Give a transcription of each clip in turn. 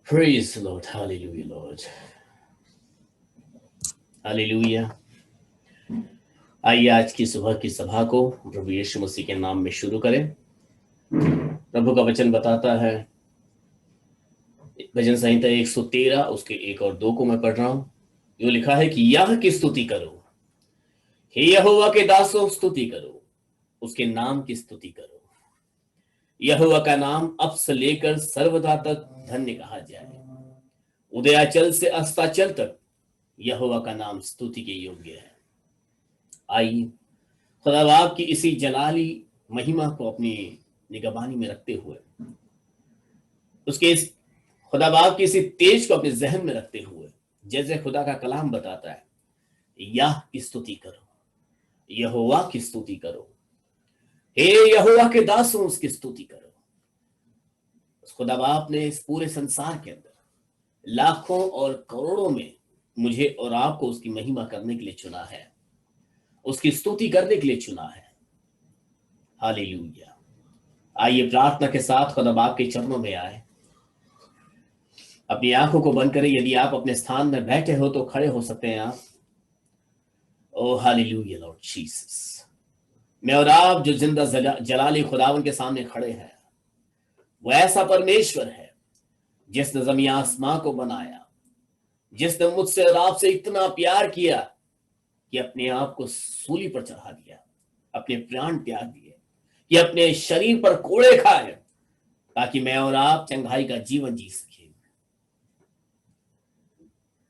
Praise the Lord. Hallelujah, Lord. Hallelujah. आइए आज की सुबह की सभा को प्रभु यीशु मसीह के नाम में शुरू करें। प्रभु का वचन बताता है, भजन संहिता 113 उसके 1 और 2 को मैं पढ़ रहा हूं। यूं लिखा है कि यह की स्तुति करो, हे यहोवा के दासों, स्तुति करो, उसके नाम की स्तुति करो। यहोवा का नाम अब से लेकर सर्वदा तक धन्य कहा जाए। उदयाचल से अस्ताचल तक यहोवा का नाम स्तुति के योग्य है। आइए खुदा बाप की इसी जलाली महिमा को अपनी निगरानी में रखते हुए, उसके इस खुदा बाप की इसी तेज को अपने जहन में रखते हुए, जैसे खुदा का कलाम बताता है, याह की स्तुति करो, यहोवा की स्तुति करो, हे यहोवा के दासों उसकी स्तुति करो। उस खुदा बाप ने इस पूरे संसार के अंदर लाखों और करोड़ों में मुझे और आपको उसकी महिमा करने के लिए चुना है, उसकी स्तुति करने के लिए चुना है। हालेलुया। आइए प्रार्थना के साथ खुदा बाप के चरणों में आए। अपनी आंखों को बंद करें। यदि आप अपने स्थान में बैठे हो तो खड़े हो सकते हैं आप। ओ हालेलुया लॉर्ड जीसस। मैं और आप जो जिंदा जलाली खुदावन के सामने खड़े हैं, वो ऐसा परमेश्वर है जिसने जमीन आसमां को बनाया, जिसने मुझसे और आपसे इतना प्यार किया कि अपने आप को सूली पर चढ़ा दिया, अपने प्राण त्याग दिए, कि अपने शरीर पर कोड़े खाए ताकि मैं और आप चंगाई का जीवन जी सके।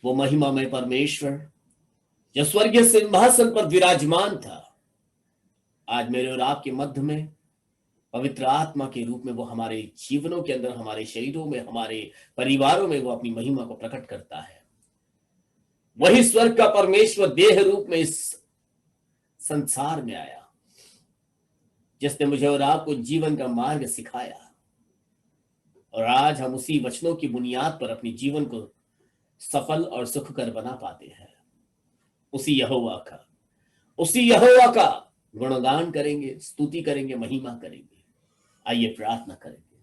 वो महिमा में परमेश्वर जो स्वर्गीय सिंहासन पर विराजमान था, आज मेरे और आपके मध्य में पवित्र आत्मा के रूप में वो हमारे जीवनों के अंदर, हमारे शरीरों में, हमारे परिवारों में वो अपनी महिमा को प्रकट करता है। वही स्वर्ग का परमेश्वर देह रूप में इस संसार में आया, जिसने मुझे और आपको जीवन का मार्ग सिखाया, और आज हम उसी वचनों की बुनियाद पर अपने जीवन को सफल और सुखकर बना पाते हैं। उसी यहोवा का गुणगान करेंगे, स्तुति करेंगे, महिमा करेंगे। आइए प्रार्थना करेंगे।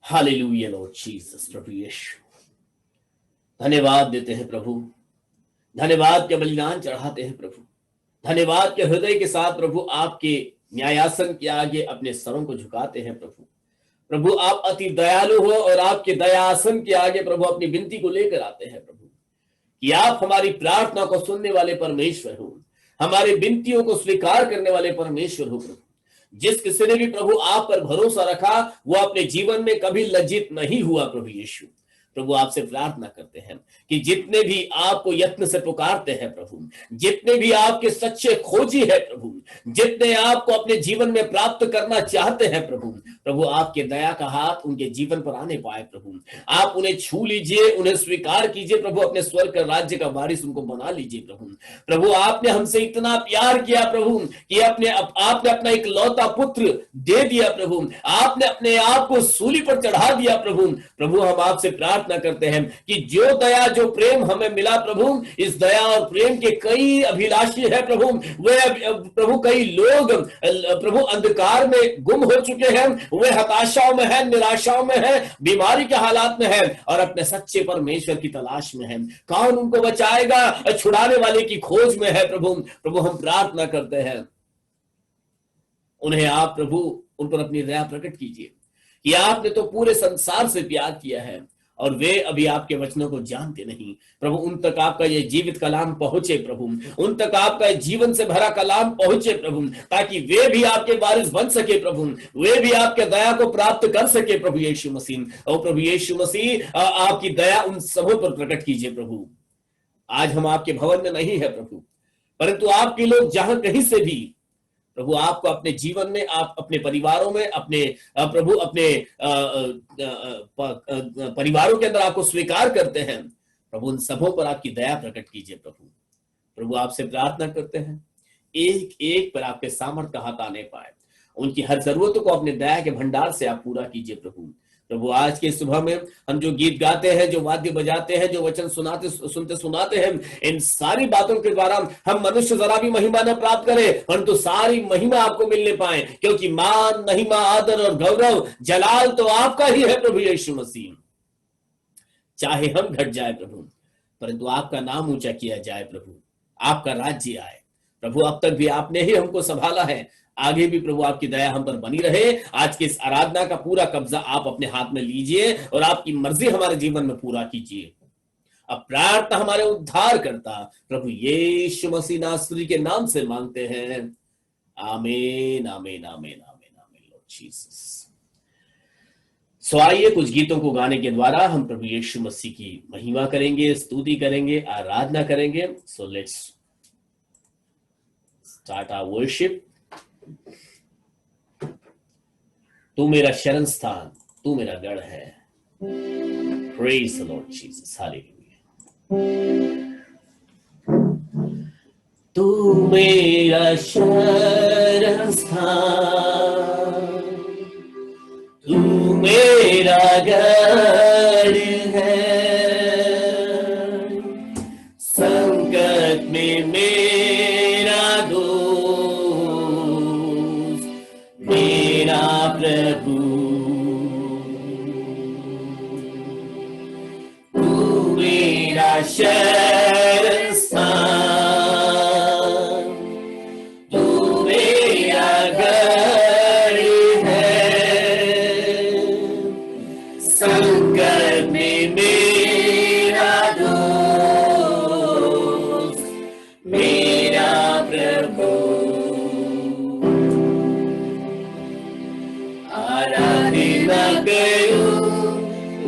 Hallelujah Lord Jesus. प्रभु यीशु, धन्यवाद देते हैं प्रभु, धन्यवाद के बलिदान चढ़ाते हैं प्रभु, धन्यवाद के हृदय के साथ प्रभु आपके न्यायासन के आगे अपने सरों को झुकाते हैं प्रभु। प्रभु आप अति दयालु हो और आपके दयासन के आगे प्रभु अपनी विनती को लेकर आते हैं प्रभु, कि आप हमारी प्रार्थना को सुनने वाले परमेश्वर हो, हमारी विनतियों को स्वीकार करने वाले परमेश्वर हो प्रभु। जिस किसी ने भी प्रभु आप पर भरोसा रखा वो अपने जीवन में कभी लज्जित नहीं हुआ प्रभु यीशु। प्रभु आपसे प्रार्थना करते हैं कि जितने भी आपको यत्न से पुकारते हैं प्रभु, जितने भी आपके सच्चे खोजी है प्रभु, जितने आपको अपने जीवन में प्राप्त करना चाहते हैं प्रभु, प्रभु आपके दया का हाथ उनके जीवन पर आने पाए प्रभु। आप उन्हें छू लीजिए, उन्हें स्वीकार कीजिए प्रभु, अपने स्वर्ग का राज्य का वारिस उनको बना लीजिए प्रभु। प्रभु आपने हमसे इतना प्यार किया प्रभु कि आपने अपना एक लौता पुत्र दे दिया प्रभु, आपने अपने आप को सूली पर चढ़ा दिया प्रभु। प्रभु हम आपसे प्रार्थना करते हैं कि जो दया जो प्रेम हमें मिला प्रभु, इस दया और प्रेम के कई अभिलाषी है प्रभु, वे प्रभु कई लोग प्रभु अंधकार में गुम हो चुके हैं, वे हताशाओं में हैं, निराशाओं में हैं, बीमारी के हालात में हैं और अपने सच्चे परमेश्वर की तलाश में हैं। कौन उनको बचाएगा? छुड़ाने वाले की खोज में है प्रभु। प्रभु हम प्रार्थना करते हैं, उन्हें आप प्रभु उन पर अपनी दया प्रकट कीजिए कि आपने तो पूरे संसार से प्यार किया है और वे अभी आपके वचनों को जानते नहीं। प्रभु उन तक आपका ये जीवित कलाम पहुंचे प्रभु, उन तक आपका जीवन से भरा कलाम पहुंचे प्रभु, ताकि वे भी आपके वारिस बन सके प्रभु, वे भी आपके दया को प्राप्त कर सके प्रभु यीशु मसीह। और प्रभु यीशु मसीह आपकी दया उन सबों पर प्रकट कीजिए प्रभु। आज हम आपके भवन में नहीं है प्रभु, परंतु आपके लोग जहां कहीं से भी प्रभु आपको अपने जीवन में, आप अपने परिवारों में, अपने प्रभु अपने परिवारों के अंदर आपको स्वीकार करते हैं प्रभु, उन सबों पर आपकी दया प्रकट कीजिए प्रभु। प्रभु आपसे प्रार्थना करते हैं एक एक पर आपके सामर्थ्य का हाथ आने पाए, उनकी हर जरूरतों को अपने दया के भंडार से आप पूरा कीजिए प्रभु। प्रभु आज के सुबह में हम जो गीत गाते हैं, जो वाद्य बजाते हैं, जो वचन सुनाते हैं, इन सारी बातों के द्वारा हम मनुष्य जरा भी महिमा न प्राप्त करें, परंतु सारी महिमा आपको मिलने पाए, क्योंकि मान, महिमा, आदर और गौरव, जलाल तो आपका ही है प्रभु यीशु मसीह। चाहे हम घट जाए प्रभु, परंतु आपका नाम ऊंचा किया जाए प्रभु, आपका राज्य आए प्रभु। अब तक भी आपने ही हमको संभाला है, आगे भी प्रभु आपकी दया हम पर बनी रहे। आज के इस आराधना का पूरा कब्जा आप अपने हाथ में लीजिए और आपकी मर्जी हमारे जीवन में पूरा कीजिए। अब प्रार्थना हमारे उद्धार करता प्रभु यीशु मसीह नासरी के नाम से मांगते हैं, आमीन, आमीन, आमीन, आमीन, आमीन, लॉर्ड जीसस। सो आइए कुछ गीतों को गाने के द्वारा हम प्रभु यीशु मसीह की महिमा करेंगे, स्तुति करेंगे, आराधना करेंगे। So let's start our worship. तू मेरा शरण स्थान, तू मेरा गढ़ है। Praise the Lord Jesus, hallelujah. तू मेरा शरण स्थान, तू मेरा गढ़ है, संकट में मेरा दोस्त, मेरा प्रभु। तू मेरा शरण स्थान, तू मेरा गढ़ है, संकट में मेरा दोस्त, मेरा प्रभु। आराधना करूं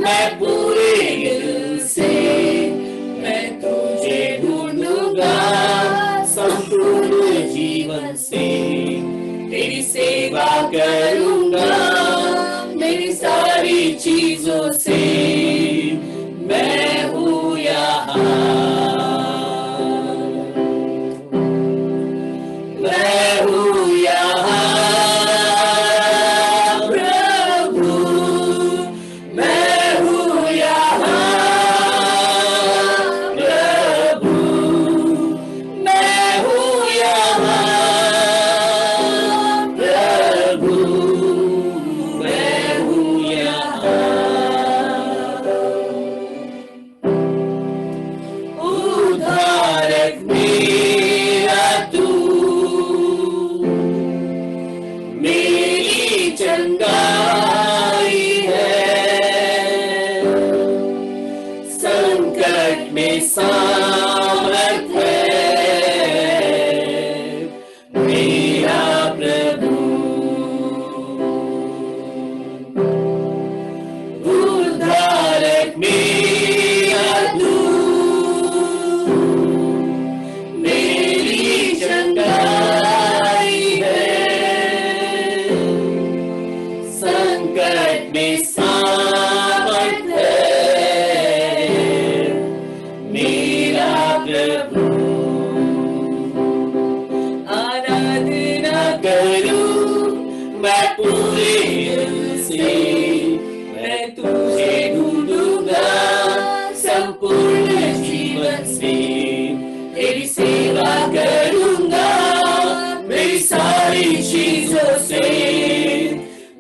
मैं पूरे दिल से, मैं तुझे ढूंढूंगा संपूर्ण जीवन से, तेरी सेवा करूंगा मेरी सारी चीजों से, मैं हूँ यहाँ, मैं हूँ यहाँ प्रभु, मैं हूँ यहाँ प्रभु, मैं हूँ यहाँ प्रभु, मैं हूँ यहाँ। उद्धारक मेरा तू, मेरी चंगाई है, संकट में सामर्थ है, मेरा प्रभु। उद्धारक मेरा तू, मेरी चंगाई है, संकट में सामर्थ है, मेरा प्रभु। आराधना करूं मैं पूरे दिल से, मैं तुझे ढूंढूंगा संपूर्ण जीवन से, तेरी सेवा करूंगा मेरी सारी चीजों से,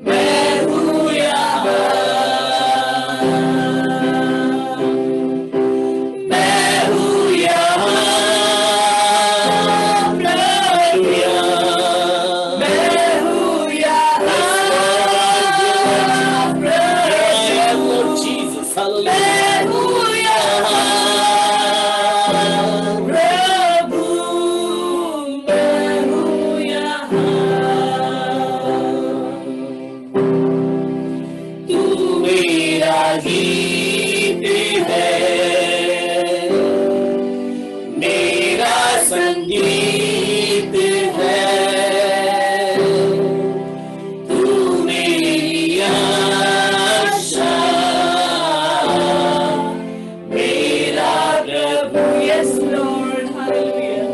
मैं हूँ यहाँ, मैं हूँ यहाँ प्रभु, मैं हूँ यहाँ प्रभु, मैं हूँ यहाँ प्रभु, मैं हूँ यहाँ। तू मेरा गीत है, मेरा संगीत है, तू मेरी आशा, मेरा प्रभु। Yes Lord, hallelujah।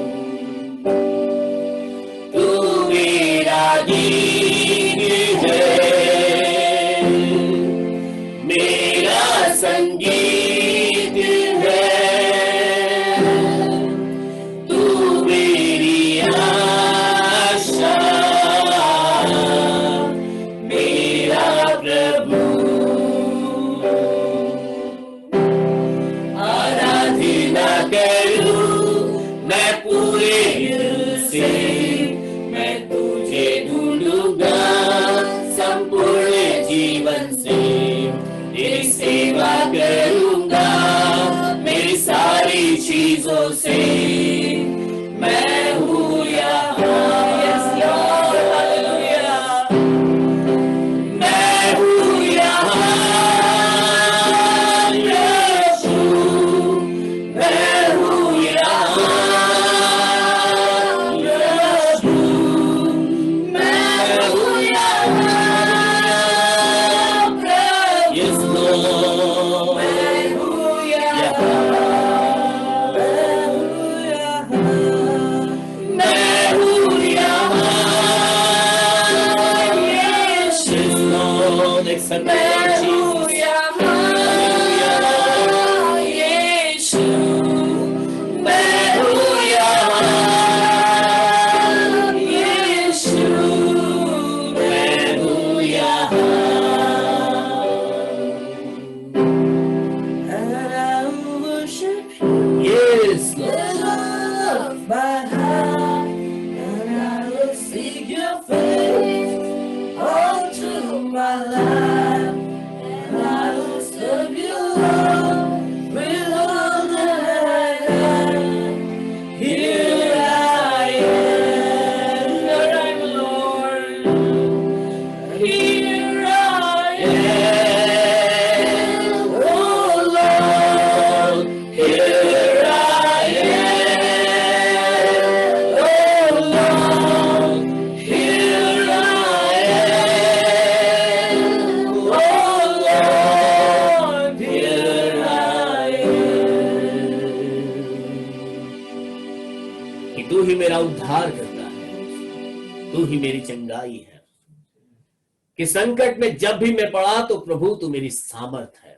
तू मेरा गीत है, संगीत है, तू मेरी आशा, मेरा प्रभु। आराधना करूं मैं पूरे दिल से, मैं तुझे ढूंढूंगा संपूर्ण जीवन से, तेरी सेवा करूंगा मेरी सारी चीजों से। मैं हूँ यहाँ, यस लॉर्ड, हालेलुया। मैं हूँ यहाँ यीशु, मैं हूँ यहाँ यीशु, मैं हूँ यहाँ प्रभु। यस लॉर्ड, मैं हूँ यहाँ, मैं हूँ यहाँ यीशु। यस लॉर्ड, एक्सेप्ट मैं हूँ जीसस। यहाँ यीशु, मैं हूँ यहाँ यीशु, मैं हूँ यहाँ। and I worship you Yes, Lord. with all of my heart, and I will seek your face all through my life, and I will serve you, Lord, with all that I am. Here I am, Lord, I'm Lord. Here I am, oh Lord. Here I am, oh Lord. Here I am, oh Lord. Here I am. कि तू ही मेरा उद्धार करता है, तू ही मेरी चंगाई है, कि संकट में जब भी मैं पड़ा तो प्रभु तू मेरी सामर्थ है।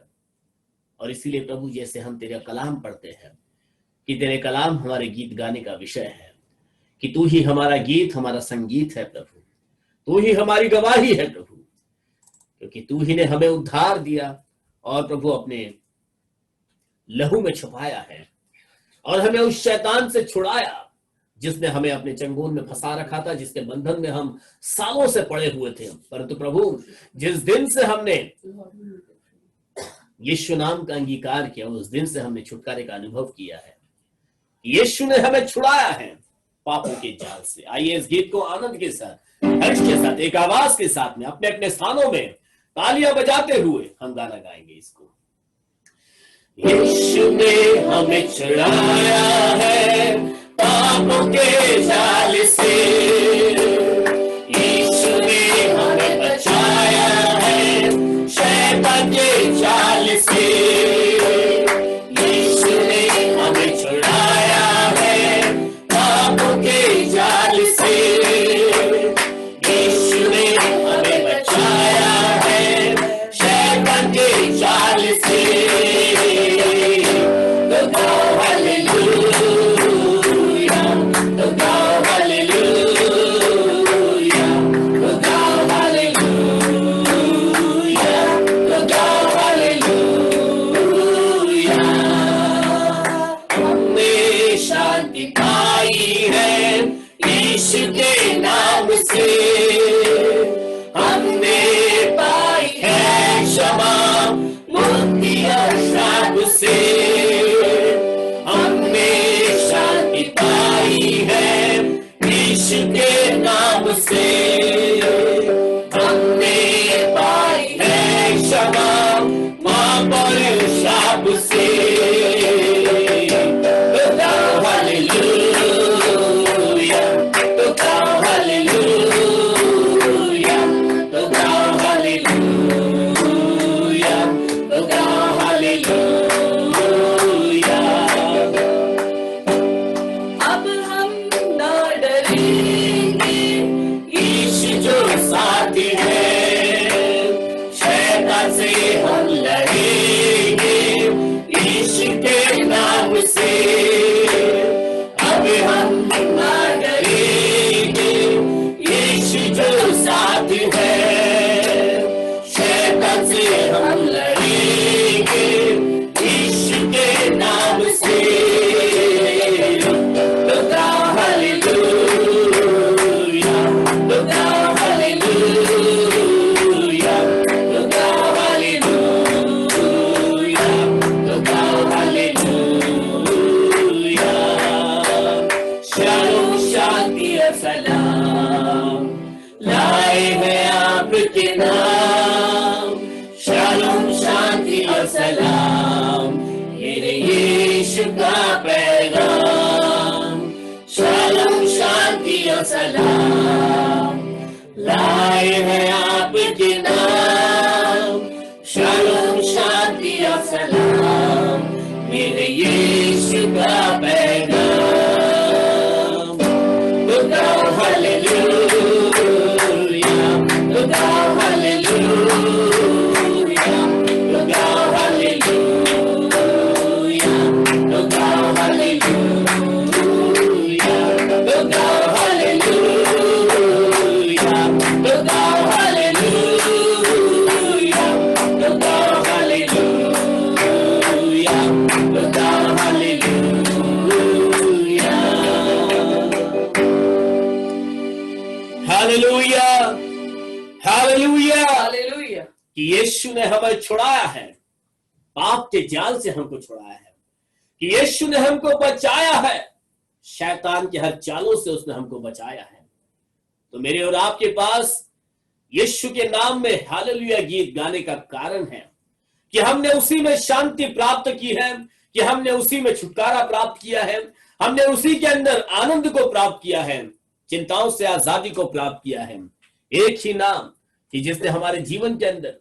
और इसीलिए प्रभु जैसे हम तेरा कलाम पढ़ते हैं कि तेरे कलाम हमारे गीत गाने का विषय है, कि तू ही हमारा गीत, हमारा संगीत है प्रभु, तू ही हमारी गवाही है प्रभु, क्योंकि तू ही ने हमें उद्धार दिया और प्रभु अपने लहू में छुपाया है और हमें उस शैतान से छुड़ाया जिसने हमें अपने चंगुल में फंसा रखा था, जिसके बंधन में हम सालों से पड़े हुए थे। परंतु प्रभु जिस दिन से हमने यीशु नाम का अंगीकार किया, उस दिन से हमने छुटकारे का अनुभव किया है। यीशु ने हमें छुड़ाया है पापों के जाल से। आइए इस गीत को आनंद के साथ, हर्ष के साथ, एक आवाज के साथ में अपने अपने स्थानों में तालियां बजाते हुए हम गाना गाएंगे इसको। यीशु ने हमें छुड़ाया है पापों के जाल से, यीशु ने हमें बचाया है शैतान के जाल से, यीशु ने हमें छुड़ाया है पापों के जाल से, यीशु ने हमें बचाया है शैतान के जाल से। तो गाओ हालेलुया, तो गाओ हालेलुया, तो गाओ हालेलुया, तो गाओ हालेलुया। हमने शांति पाई है यीशु के नाम से, हमने पाई है क्षमा मुक्ति और शाप से, हमने शांति पाई है यीशु के नाम से, हमने पाई है क्षमा पाप और शाप से। तो गाओ हालेलुया, तो गाओ हालेलुया, तो गाओ हालेलुया, तो गाओ हालेलुया। अब हम न डरेंगे, यीशु जो साथी है, शैतान से हम लड़ेंगे। सलाम, मेरे यीशु का पैगाम। शालोम शांति और सलाम लाए हैं आपके नाम। शालोम शांति और सलाम, मेरे यीशु का पैगाम। तो गाओ हालेलुया, तो गाओ हालेलुया, तो गाओ हालेलुया, तो गाओ हालेलुया, तो गाओ हालेलुया, तो गाओ हालेलुया, तो गाओ हालेलुया, तो गाओ हालेलुया। Hallelujah, hallelujah, Hallelujah. कि यीशु ने हमें छुड़ाया है, पाप के जाल से हमको छुड़ाया है, कि यीशु ने हमको बचाया है, शैतान के हर चालों से उसने हमको बचाया है। तो मेरे और आपके पास यीशु के नाम में हालेलुया गीत गाने का कारण है कि हमने उसी में शांति प्राप्त की है, कि हमने उसी में छुटकारा प्राप्त किया है, हमने उसी के अंदर आनंद को प्राप्त किया है, चिंताओं से आजादी को प्राप्त किया है। एक ही नाम कि जिसने हमारे जीवन के अंदर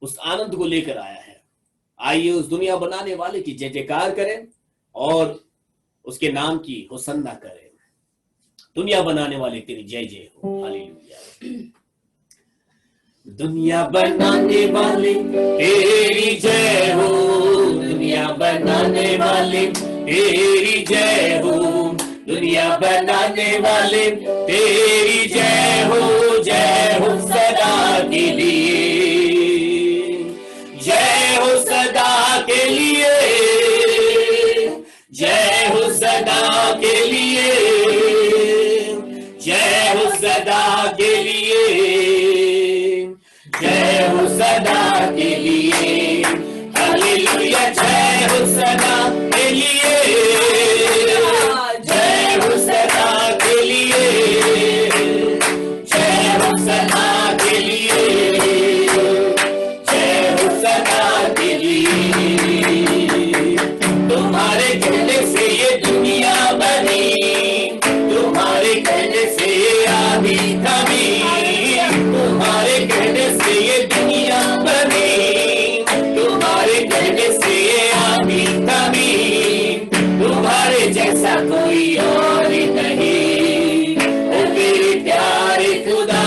उस आनंद को लेकर आया है। आइए उस दुनिया बनाने वाले की जय जयकार करें और उसके नाम की होसन्ना करें। दुनिया बनाने वाले तेरी जय जय हो। हालेलुया। दुनिया बनाने वाले तेरी जय हो, दुनिया बनाने वाले तेरी जय हो, दुनिया बनाने वाले तेरी जय हो सदा के लिए, जय हो सदा के लिए, जय हो सदा के लिए, जय हो सदा के लिए, जय हो सदा के लिए। हालेलुया, जय हो सदा के लिए, जय हो सदा के लिए, जय हो सदा के लिए, जय हो सदा के लिए। तुम्हारे कहने से ये दुनिया बनी, तुम्हारे कहने से ये आधी थमी, तुम्हारे कहने से ये दुनिया बनी, तुम्हारे कहने से ये आधी थमी, तुम्हारे जैसा कोई और नहीं, ओ मेरे प्यारे खुदा,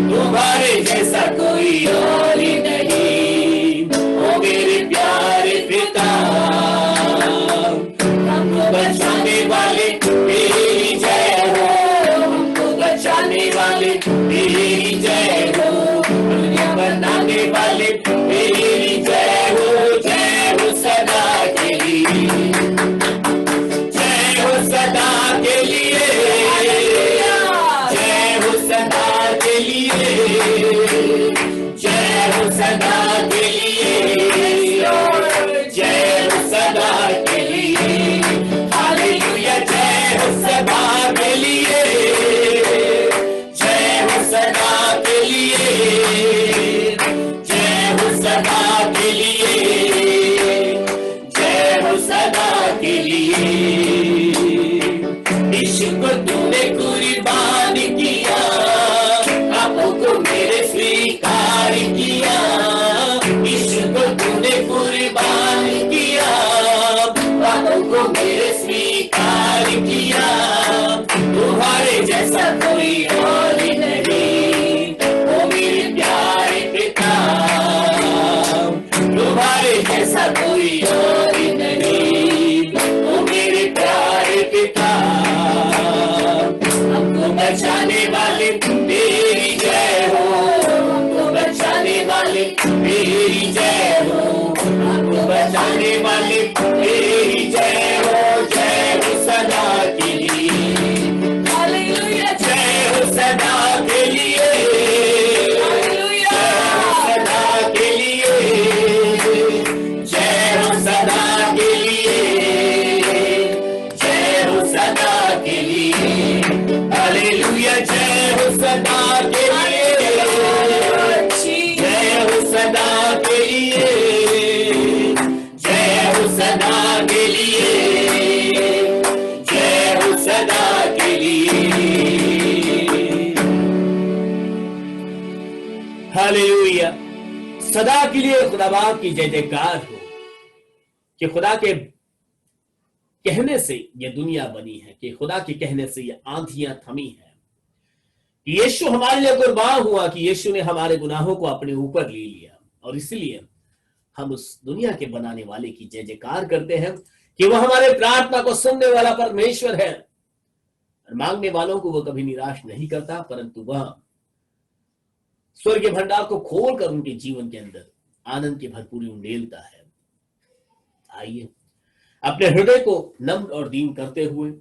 तुम्हारे जैसा कोई और नहीं, ओ मेरे प्यारे पिता। हमको बचाने वाले तेरी जय हो, हमको बचाने वाले तेरी जय हो, दुनिया बनाने वाले तेरी जय हो सदा के लिए, जय हो सदा के लिए, जय हो सदा के लिए, जय हो सदा के लिए, जय हो सदा के लिए। हालेलुया, जय हो सदा के लिए, जय हो सदा के लिए, जय हो सदा के लिए, जय हो सदा के लिए। यीशु को तूने कुर्बान किया, पापों को मेरे स्वीकार किया, यीशु को तूने कुर्बान किया, पापों को मेरे स्वीकार किया, तुम्हारे जैसा कोई और नहीं, ओ मेरे प्यारे पिता, तुम्हारे जैसा कोई और नहीं, ओ मेरे प्यारे पिता। हमको बचाने वाले तेरी जय हो, हमको बचाने वाले तेरी जय हो, हमको बचाने वाले तेरी जय हो सदा के लिए। Hallelujah. जय हो सदा के लिए, Hallelujah. जय हो सदा के लिए, जय हो सदा लिए, जय हो सदा के लिए, जय हो सदा के लिए। हालेलुया। सदा के लिए खुदा बाप की जय जयकार हो कि खुदा के कहने से ये दुनिया बनी है, कि खुदा के कहने से ये आंधियां थमी है। यीशु हमारे लिए कुर्बान हुआ, कि यीशु ने हमारे गुनाहों को अपने ऊपर ले लिया, और इसलिए हम उस दुनिया के बनाने वाले की जय जयकार करते हैं कि वह हमारे प्रार्थना को सुनने वाला परमेश्वर है, और मांगने वालों को वह कभी निराश नहीं करता, परंतु वह स्वर्ग भंडार को खोलकर उनके जीवन के अंदर आनंद की भरपूरी उंडेलता है। आइए अपने हृदय को नम्र और दीन करते हुए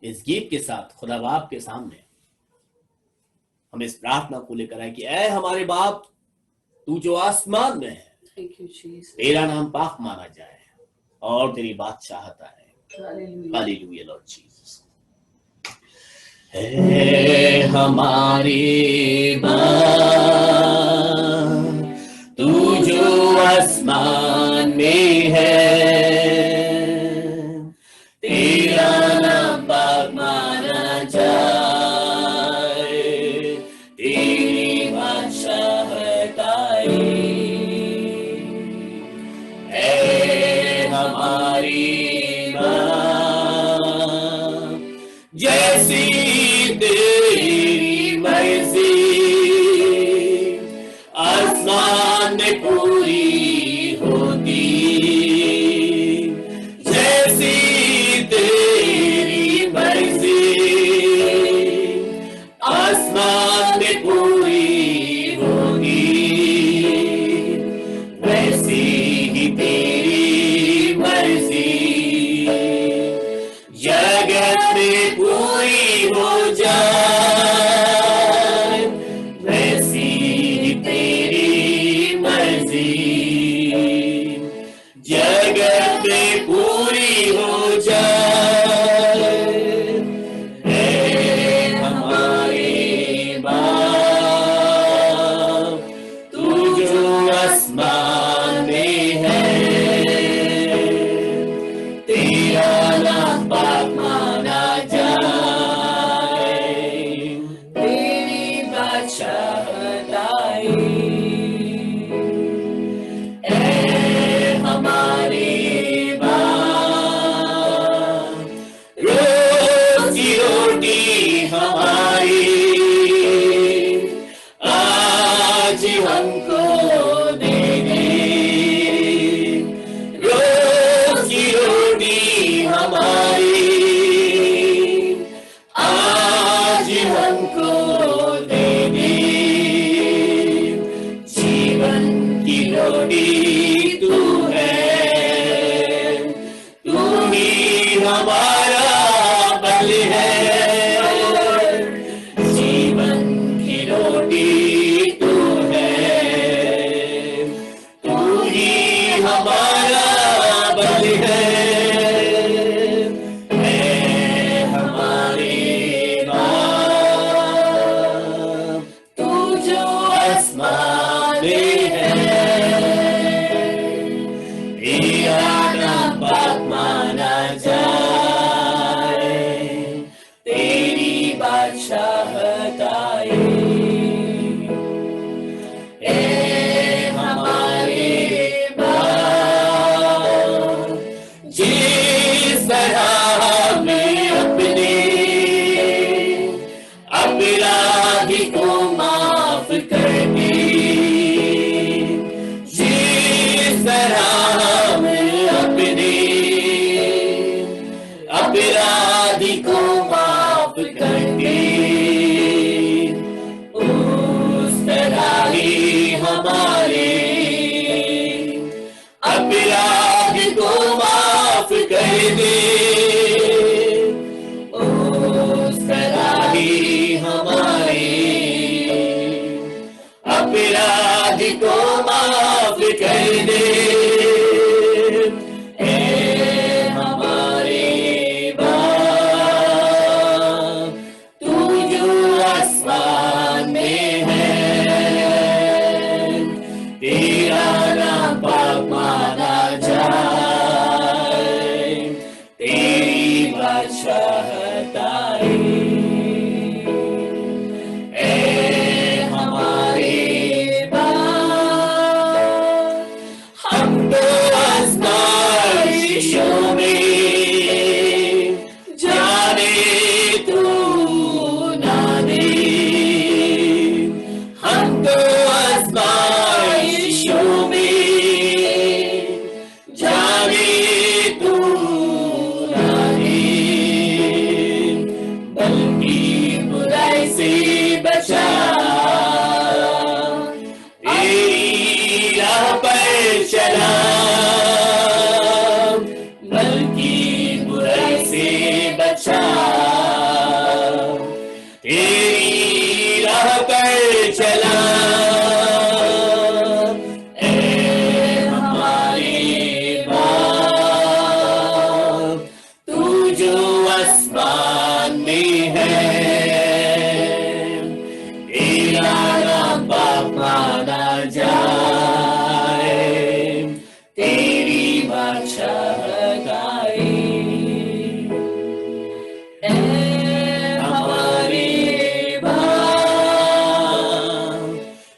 इस गीत के साथ खुदा बाप के सामने हम इस प्रार्थना को लेकर आए कि ऐ हमारे बाप, तू जो आसमान में है, तेरा नाम पाक माना जाए और तेरी बादशाहता है। Hallelujah Lord Jesus. है हमारे बाप, तू जो आसमान में है, तेरा नाम पाक माना जाए, तेरी बादशाहता है हमारी बाप, जैसी तेरी मर्जी आसमान में पूरी होती, जैसी तेरी मर्जी आसमान में पूरी होगी, वैसी ही तेरी मर्जी जगत में पूरी हो जाए, वैसी ही तेरी मर्जी जगत में पूरी हो जाए। हे हमारे बाप, तू जो आसमान में है, तेरा नाम पाक माना जाए, तेरी बादशाहता है हमारे बाप, रोज की रोटी हमारी आज हमको दे दे, रोज की रोटी हमारी आज हमको दे दे, जीवन की रोटी तू है, तू ही हमारा बल है, जीवन की रोटी तू है, तू ही हमारा बल है। हमारे बाप, तू जो आसमान में है, तेरा नाम पाक माना जाए, तेरी बादशाहता है हमारे बाप, जिस तरह हमें अपने अपराधी को माफ कर दे, जिस तरह हमें अपने अपराधी को माफ कर दे, उस तरह ही हमारे अपराधी को माफ कर दे, उस तरह ही हमारे अपराधी को माफ कर दे। हमारे बाप, तू जो आसमान में है, तेरा पर चला, बल्कि बुराई से बचा। तेरी राह पर चला, ए हमारे बाप, तू जो आसमान में है, तेरा नाम बाप माना जाए, तेरी बादशाहत आए। ए हमारे बाप,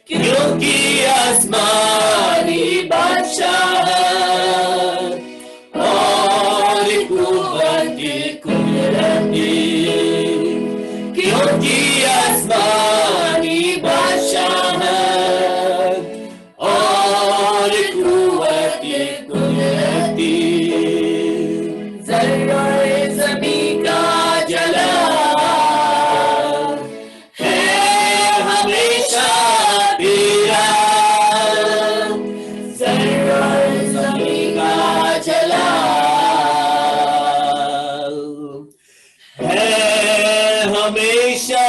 क्योंकि आसमानी बादशाहत और कुव्वत कुदरती, क्योंकि आसमानी बादशाहत और कुव्वत कुदरती, ज़र्रे ज़मीं का जलाल है हमेशा तेरा, ज़र्रे ज़मीं का जलाल है हमेशा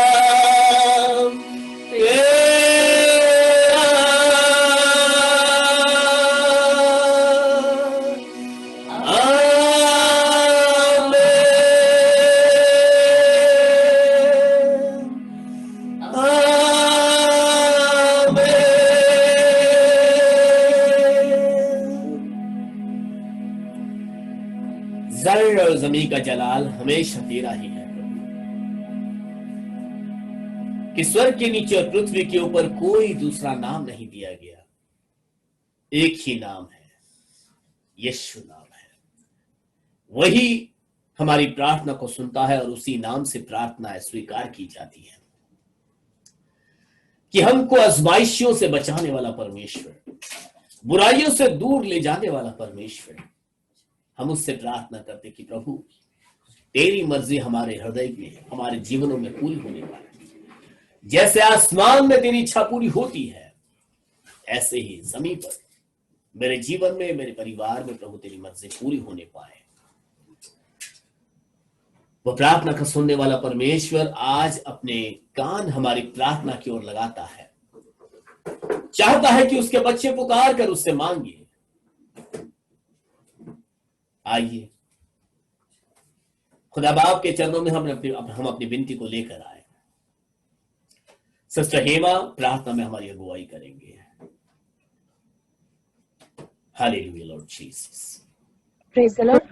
ज़र्र और ज़मीं का जलाल हमेशा तेरा ही है प्रभु, कि स्वर्ग के नीचे और पृथ्वी के ऊपर कोई दूसरा नाम नहीं दिया गया, एक ही नाम है, यीशु नाम है। वही हमारी प्रार्थना को सुनता है और उसी नाम से प्रार्थना स्वीकार की जाती है। कि हमको आजमाइशियों से बचाने वाला परमेश्वर, बुराइयों से दूर ले जाने वाला परमेश्वर, हम उससे प्रार्थना करते कि प्रभु तेरी मर्जी हमारे हृदय में, हमारे जीवनों में पूरी होने पाए। जैसे आसमान में तेरी इच्छा पूरी होती है, ऐसे ही जमीन पर मेरे जीवन में, मेरे परिवार में प्रभु तेरी मर्जी पूरी होने पाए। वो प्रार्थना का सुनने वाला परमेश्वर आज अपने कान हमारी प्रार्थना की ओर लगाता है, चाहता है कि उसके बच्चे पुकार कर उससे मांगे। आइए खुदा बाप के चरणों में हम अपनी विनती को लेकर आए। सिस्टर हेमा प्रार्थना में हमारी अगुवाई करेंगे। Hallelujah Lord Jesus, praise the Lord,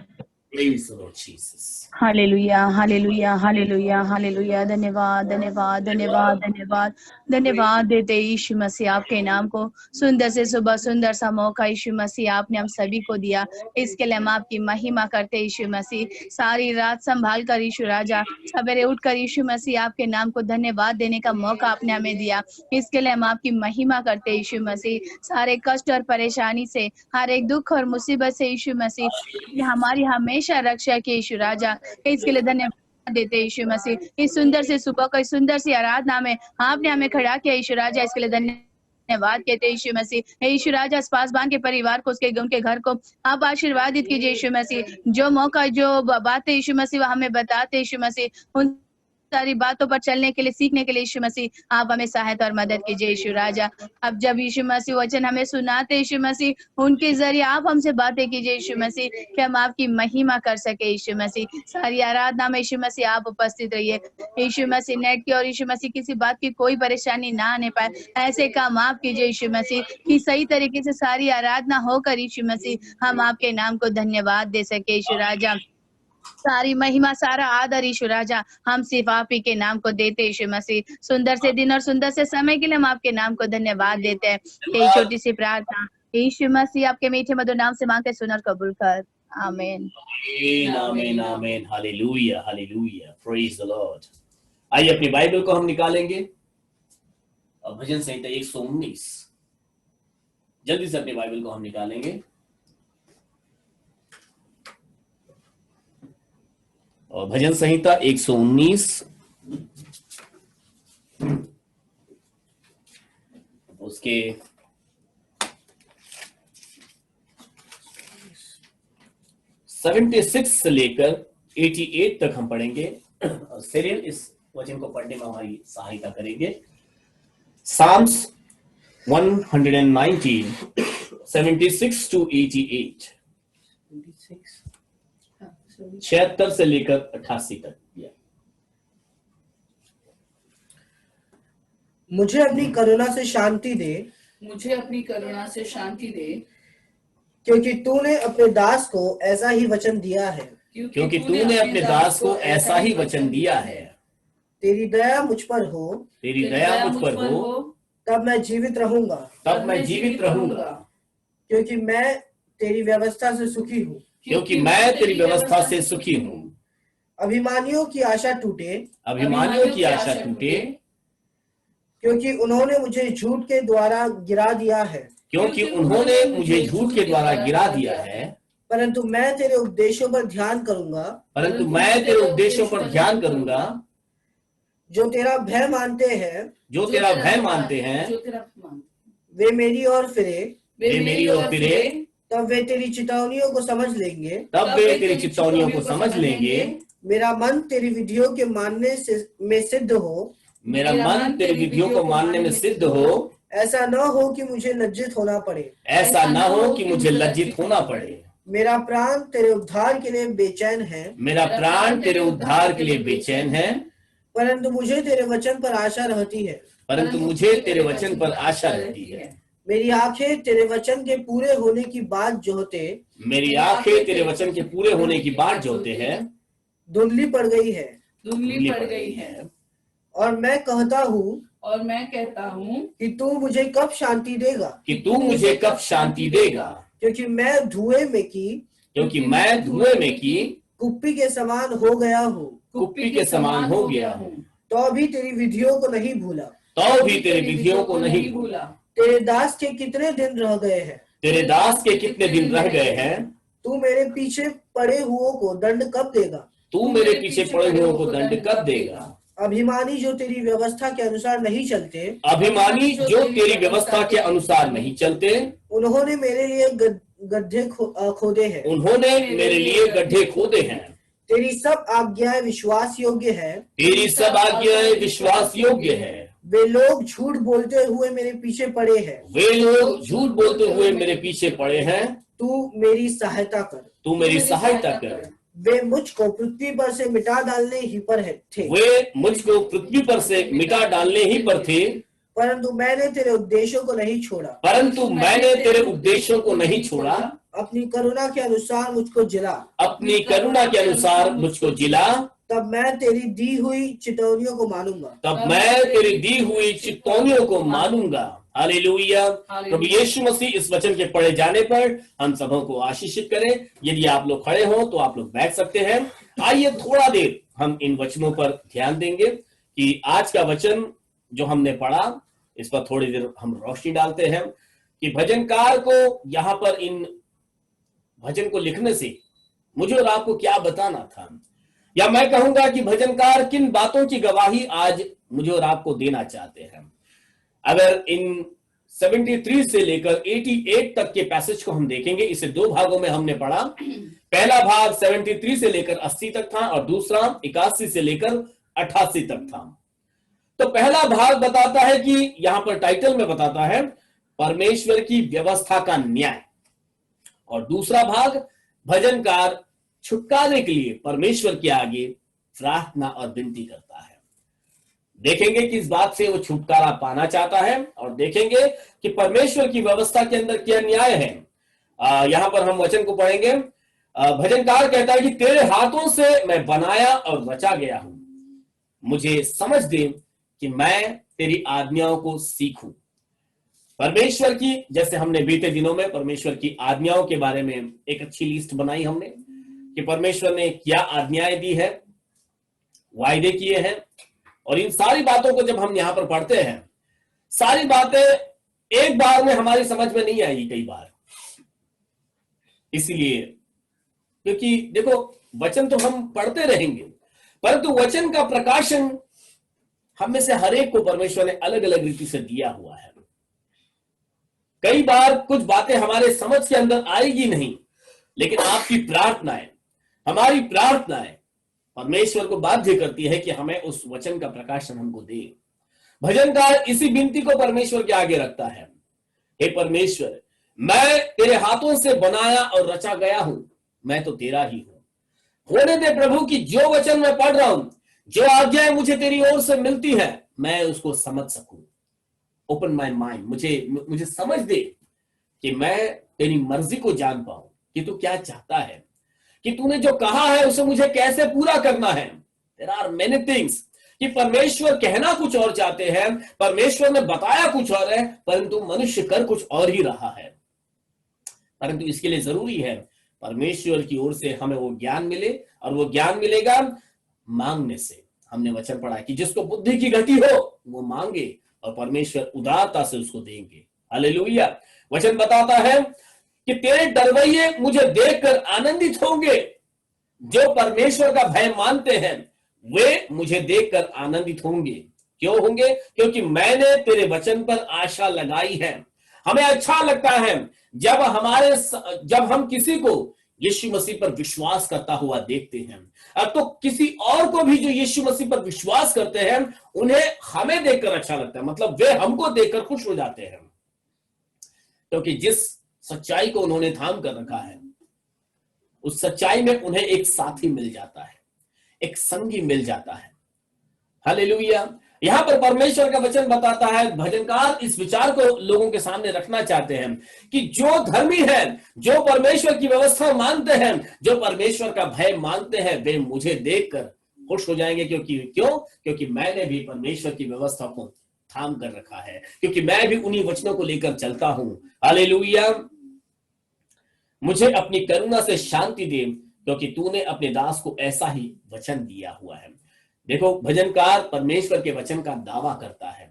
praise the Lord Jesus. Hallelujah hallelujah hallelujah hallelujah. धन्यवाद धन्यवाद धन्यवाद धन्यवाद धन्यवाद देते यीशु मसीह आपके नाम को। सुंदर से सुबह सुंदर सा मौका यीशु मसीह आपने हम सभी को दिया, इसके लिए हम आपकी महिमा करते यीशु मसीह। सारी रात संभाल कर यीशु राजा, सवेरे उठकर यीशु मसीह आपके नाम को धन्यवाद देने का मौका आपने हमें दिया, इसके लिए हम आपकी महिमा करते यीशु मसीह। सारे कष्ट और परेशानी से, हर एक दुख और मुसीबत से यीशु मसीह हमारी हमेशा रक्षा की यीशु राजा, इसके लिए धन्यवाद देते यीशु मसीह। इस सुंदर से सुबह को, इस सुंदर सी आराधना में आपने हमें खड़ा किया यीशु राजा, इसके लिए धन्यवाद कहते यीशु मसीह। यीशु राजा पासबान के परिवार को, उनके घर को आप आशीर्वादित कीजिए यीशु मसीह। जो मौका, जो बातें यीशु मसीह हमें बताते यीशु मसीह, उन सारी बातों पर चलने के लिए, सीखने के लिए यीशु मसीह आप हमें सहायता और मदद कीजिए यीशु राजा। अब जब यीशु मसीह वचन हमें सुनाते यीशु मसीह, उनके जरिए आप हमसे बातें कीजिए यीशु मसीह, कि हम आपकी महिमा कर सके यीशु मसीह। सारी आराधना में यीशु मसीह आप उपस्थित रहिए यीशु मसीह। नेट की और यीशु मसीह किसी बात की कोई परेशानी ना आने पाए, ऐसे काम आप कीजिए यीशु मसीह, कि सही तरीके से सारी आराधना होकर यीशु मसीह हम आपके नाम को धन्यवाद दे सके यीशु राजा। सारी महिमा, सारा आदर यीशु राजा हम सिर्फ आप ही के नाम को देते यीशु मसीह। सुंदर से दिन और सुंदर से समय के लिए हम आपके नाम को धन्यवाद देते हैं। यही छोटी सी प्रार्थना यीशु मसीह आपके मीठे मधुर नाम से मांगते, सुनर कबूल कर, आमीन आमीन आमीन। Hallelujah hallelujah, praise the Lord. आइए अपनी बाइबल को हम निकालेंगे और भजन संहिता 119, जल्दी से अपनी बाइबल को हम निकालेंगे और भजन संहिता 119 उसके 76 से लेकर 88 तक हम पढ़ेंगे। सिरिल इस वचन को पढ़ने में हमारी सहायता करेंगे। Psalms 119, 76 to 88, 76 से लेकर 88 तक। मुझे अपनी करुणा से शांति दे, मुझे अपनी करुणा से शांति दे, क्योंकि तूने अपने दास को ऐसा ही वचन दिया है। क्योंकि तूने अपने दास को ऐसा ही वचन दिया है। तेरी दया मुझ पर हो, तेरी दया मुझ पर हो, तब मैं जीवित रहूंगा, तब मैं जीवित रहूंगा। क्योंकि मैं तेरी व्यवस्था से सुखी हूँ। क्योंकि मैं तेरी व्यवस्था से सुखी हूँ। अभिमानियों की आशा टूटे, अभिमानियों की आशा टूटे, क्योंकि उन्होंने मुझे झूठ के द्वारा गिरा दिया है। क्योंकि उन्होंने मुझे झूठ के द्वारा गिरा दिया है। परंतु मैं तेरे उपदेशों पर ध्यान करूंगा, परंतु मैं तेरे उपदेशों पर ध्यान करूंगा। जो तेरा भय मानते हैं, जो तेरा भय मानते हैं, वे मेरी ओर फिरे, वे मेरी ओर फिरे, तब वे तेरी चितौनियों को समझ लेंगे। तब वे तेरी चितौनियों को समझ लेंगे। मेरा मन तेरी विधियों के मानने में सिद्ध हो, मेरा मन तेरी विधियों को मानने में सिद्ध हो। ऐसा न हो कि मुझे लज्जित होना पड़े, ऐसा न हो कि मुझे लज्जित होना पड़े। मेरा प्राण तेरे उद्धार के लिए बेचैन है, मेरा प्राण तेरे उद्धार के लिए बेचैन है। परंतु मुझे तेरे वचन पर आशा रहती है। परंतु मुझे तेरे वचन पर आशा रहती है। मेरी आंखें तेरे वचन के पूरे होने की बात जोहते, मेरी आंखें तेरे वचन के पूरे होने की बात जोहते हैं। धुंधली पड़ गई है, धुंधली पड़ गई है। और मैं कहता हूँ, और मैं कहता हूँ कि तू मुझे कब शांति देगा, कि तू मुझे कब शांति देगा। क्योंकि मैं धुएं में की, क्योंकि मैं धुएं में की कुप्पी के समान हो गया हूँ, कुप्पी के समान हो गया हूँ। तो भी तेरी विधियों को नहीं भूला, तो भी तेरी विधियों को नहीं भूला। तेरे दास के कितने दिन रह गए हैं, तेरे दास के कितने दिन रह गए हैं। तू मेरे पीछे पड़े हुओं को दंड कब देगा, तू मेरे पीछे पड़े हुओं को दंड कब देगा। अभिमानी जो तेरी व्यवस्था के अनुसार नहीं चलते, अभिमानी जो तेरी व्यवस्था के अनुसार नहीं चलते, उन्होंने मेरे लिए गड्ढे खोदे हैं। उन्होंने मेरे लिए गड्ढे खोदे हैं। तेरी सब आज्ञाएं विश्वास योग्य है, तेरी सब आज्ञाएं विश्वास योग्य है। वे लोग झूठ बोलते हुए मेरे पीछे पड़े हैं, वे लोग झूठ बोलते हुए मेरे पीछे पड़े हैं। तू मेरी सहायता कर, तू मेरी सहायता कर। वे मुझको पृथ्वी पर से मिटा डालने ही पर थे, वे मुझको पृथ्वी पर से मिटा डालने ही पर थे। परंतु मैंने तेरे उद्देश्यों को नहीं छोड़ा, परंतु मैंने तेरे उपदेशों को नहीं छोड़ा। अपनी करुणा के अनुसार मुझको जिला, अपनी करुणा के अनुसार मुझको जिला। तब मैं तेरी दी हुई चितौनियों को मानूंगा, तब मैं तेरी दी हुई चितौनियों को मानूंगा। हालेलुया। प्रभु यीशु मसीह इस वचन के पढ़े जाने पर हम सबों को आशीषित करें। यदि आप लोग खड़े हो तो आप लोग बैठ सकते हैं। आइए थोड़ा देर हम इन वचनों पर ध्यान देंगे कि आज का वचन जो हमने पढ़ा इस पर थोड़ी देर हम रोशनी डालते हैं कि भजनकार को यहाँ पर इन भजन को लिखने से मुझे और आपको क्या बताना था, या मैं कहूंगा कि भजनकार किन बातों की गवाही आज मुझे और आपको देना चाहते हैं। अगर इन 73 से लेकर 88 तक के पैसेज को हम देखेंगे, इसे दो भागों में हमने पढ़ा। पहला भाग 73 से लेकर 80 तक था और दूसरा 81 से लेकर 88 तक था। तो पहला भाग बताता है कि यहां पर टाइटल में बताता है परमेश्वर की व्यवस्था का न्याय, और दूसरा भाग भजनकार छुटकारे के लिए परमेश्वर के आगे प्रार्थना और विनती करता है। देखेंगे कि इस बात से वो छुटकारा पाना चाहता है और देखेंगे कि परमेश्वर की व्यवस्था के अंदर क्या न्याय है। यहां पर हम वचन को पढ़ेंगे। भजनकार कहता है कि तेरे हाथों से मैं बनाया और रचा गया हूं, मुझे समझ दे कि मैं तेरी आज्ञाओं को सीखूं। परमेश्वर की, जैसे हमने बीते दिनों में परमेश्वर की आज्ञाओं के बारे में एक अच्छी लिस्ट बनाई हमने कि परमेश्वर ने क्या आज्ञाएं दी है, वायदे किए हैं, और इन सारी बातों को जब हम यहां पर पढ़ते हैं, सारी बातें एक बार में हमारी समझ में नहीं आएगी कई बार। इसीलिए क्योंकि देखो वचन तो हम पढ़ते रहेंगे, परंतु वचन का प्रकाशन हम में से हर एक को परमेश्वर ने अलग अलग रीति से दिया हुआ है। कई बार कुछ बातें हमारे समझ के अंदर आएगी नहीं, लेकिन आपकी प्रार्थनाएं, हमारी प्रार्थनाएं परमेश्वर को बाध्य करती है कि हमें उस वचन का प्रकाशन हमको दे। भजनकार इसी विनती को परमेश्वर के आगे रखता है, हे परमेश्वर, मैं तेरे हाथों से बनाया और रचा गया हूं, मैं तो तेरा ही हूं। होने दे प्रभु कि जो वचन मैं पढ़ रहा हूं, जो आज्ञाएं मुझे तेरी ओर से मिलती है, मैं उसको समझ सकूं। ओपन माय माइंड, मुझे समझ दे कि मैं तेरी मर्जी को जान पाऊं कि तू क्या चाहता है, कि तूने जो कहा है उसे मुझे कैसे पूरा करना है। देयर आर मेनी थिंग्स कि परमेश्वर कहना कुछ और चाहते हैं, परमेश्वर ने बताया कुछ और है, परंतु मनुष्य कर कुछ और ही रहा है। परंतु इसके लिए जरूरी है परमेश्वर की ओर से हमें वो ज्ञान मिले, और वो ज्ञान मिलेगा मांगने से। हमने वचन पढ़ा कि जिसको बुद्धि की गति हो वो मांगे और परमेश्वर उदारता से उसको देंगे। हालेलुया। वचन बताता है कि तेरे डरवैये मुझे देखकर आनंदित होंगे। जो परमेश्वर का भय मानते हैं वे मुझे देखकर आनंदित होंगे। क्यों होंगे? क्योंकि मैंने तेरे वचन पर आशा लगाई है। हमें अच्छा लगता है जब हम किसी को यीशु मसीह पर विश्वास करता हुआ देखते हैं, तो किसी और को भी जो यीशु मसीह पर विश्वास करते हैं उन्हें हमें देखकर अच्छा लगता है, मतलब वे हमको देखकर खुश हो जाते हैं, क्योंकि जिस सच्चाई को उन्होंने थाम कर रखा है उस सच्चाई में उन्हें एक साथी मिल जाता है, एक संगी मिल जाता है। हालेलुया। यहां पर परमेश्वर का वचन बताता है, भजनकार इस विचार को लोगों के सामने रखना चाहते हैं कि जो धर्मी है, जो परमेश्वर की व्यवस्था मानते हैं, जो परमेश्वर का भय मानते हैं, वे मुझे देखकर खुश हो जाएंगे। क्योंकि मैंने भी परमेश्वर की व्यवस्था को थाम कर रखा है, क्योंकि मैं भी उन्हीं वचनों को लेकर चलता हूं। हालेलुया। मुझे अपनी करुणा से शांति दे, क्योंकि तूने अपने दास को ऐसा ही वचन दिया हुआ है। देखो, भजनकार परमेश्वर के वचन का दावा करता है,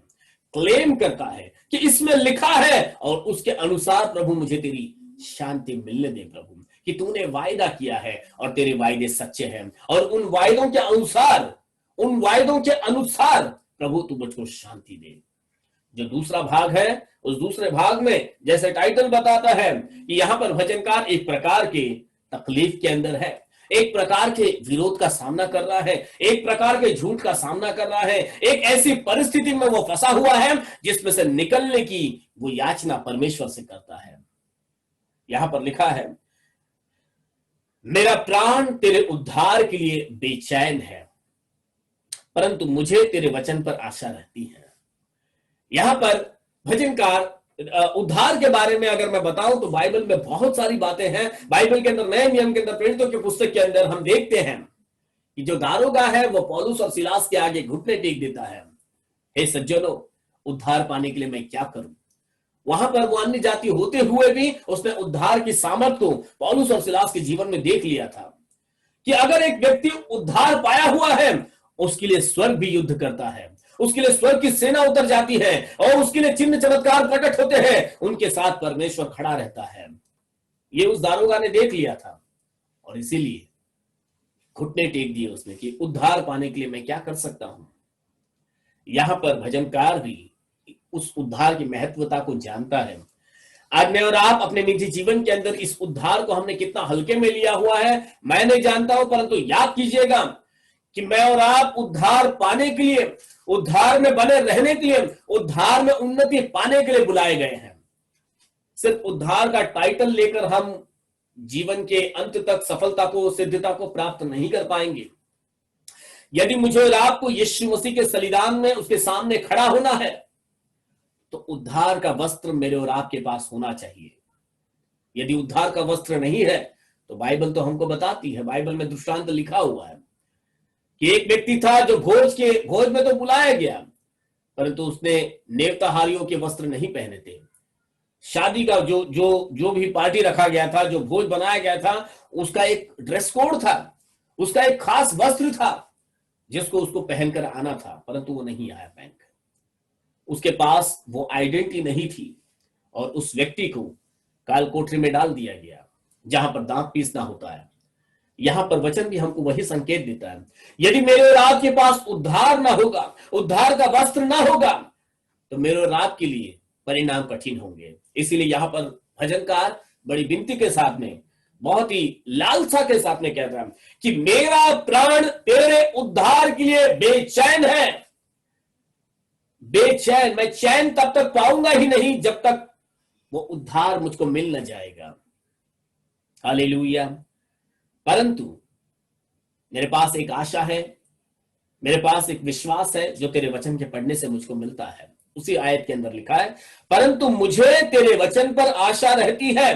क्लेम करता है कि इसमें लिखा है और उसके अनुसार प्रभु मुझे तेरी शांति मिलने दे प्रभु, कि तूने वायदा किया है और तेरे वायदे सच्चे हैं, और उन वायदों के अनुसार प्रभु तू मुझको शांति दे। जो दूसरा भाग है, उस दूसरे भाग में जैसे टाइटल बताता है कि यहां पर भजनकार एक प्रकार के तकलीफ के अंदर है, एक प्रकार के विरोध का सामना कर रहा है, एक प्रकार के झूठ का सामना कर रहा है, एक ऐसी परिस्थिति में वो फंसा हुआ है जिसमें से निकलने की वो याचना परमेश्वर से करता है। यहां पर लिखा है, मेरा प्राण तेरे उद्धार के लिए बेचैन है, परंतु मुझे तेरे वचन पर आशा रहती है। यहां पर भजनकार उद्धार के बारे में अगर मैं बताऊं तो बाइबल में बहुत सारी बातें हैं। बाइबल के अंदर, नए नियम के अंदर, प्रेरितों की पुस्तक के अंदर हम देखते हैं कि जो दारोगा है वो पौलुस और सिलास के आगे घुटने टेक देता है, हे सज्जनों, उद्धार पाने के लिए मैं क्या करूं। वहां पर वो अन्य जाति होते हुए भी उसने उद्धार की सामर्थ को पौलुस और सिलास के जीवन में देख लिया था कि अगर एक व्यक्ति उद्धार पाया हुआ है उसके लिए स्वर्ग भी युद्ध करता है, उसके लिए स्वर्ग की सेना उतर जाती है और उसके लिए चिन्ह चमत्कार प्रकट होते हैं, उनके साथ परमेश्वर खड़ा रहता है। ये उस दारोगा ने देख लिया था और इसीलिए घुटने टेक दिए उसने कि उद्धार पाने के लिए मैं क्या कर सकता हूं। यहां पर भजनकार भी उस उद्धार की महत्वता को जानता है। आज मैं और आप अपने निजी जीवन के अंदर इस उद्धार को हमने कितना हल्के में लिया हुआ है मैं नहीं जानता हूं, परंतु याद कीजिएगा कि मैं और आप उद्धार पाने के लिए, उद्धार में बने रहने के लिए, उद्धार में उन्नति पाने के लिए बुलाए गए हैं। सिर्फ उद्धार का टाइटल लेकर हम जीवन के अंत तक सफलता को, सिद्धता को प्राप्त नहीं कर पाएंगे। यदि मुझे और आपको यीशु मसीह के बलिदान में उसके सामने खड़ा होना है तो उद्धार का वस्त्र मेरे और आपके पास होना चाहिए। यदि उद्धार का वस्त्र नहीं है तो बाइबल तो हमको बताती है, बाइबल में दृष्टांत लिखा हुआ है कि एक व्यक्ति था जो भोज में तो बुलाया गया, परंतु उसने नेवताहारियों के वस्त्र नहीं पहने थे। शादी का जो भी पार्टी रखा गया था, जो भोज बनाया गया था, उसका एक ड्रेस कोड था, उसका एक खास वस्त्र था जिसको उसको पहनकर आना था, परंतु वो नहीं आया पहनकर। उसके पास वो आइडेंटिटी नहीं थी और उस व्यक्ति को काल कोठरी में डाल दिया गया जहां पर दांत पीसना होता है। यहां पर वचन भी हमको वही संकेत देता है, यदि मेरे और आपके पास उद्धार ना होगा, उद्धार का वस्त्र ना होगा, तो मेरे और आपके लिए परिणाम कठिन होंगे। इसीलिए यहां पर भजनकार बड़ी विनती के साथ में बहुत ही लालसा के साथ में कहता है कि मेरा प्राण तेरे उद्धार के लिए बेचैन है। बेचैन, मैं चैन तब तक पाऊंगा ही नहीं जब तक वो उद्धार मुझको मिल न जाएगा। हालेलुया। परंतु मेरे पास एक आशा है, मेरे पास एक विश्वास है जो तेरे वचन के पढ़ने से मुझको मिलता है। उसी आयत के अंदर लिखा है, परंतु मुझे तेरे वचन पर आशा रहती है।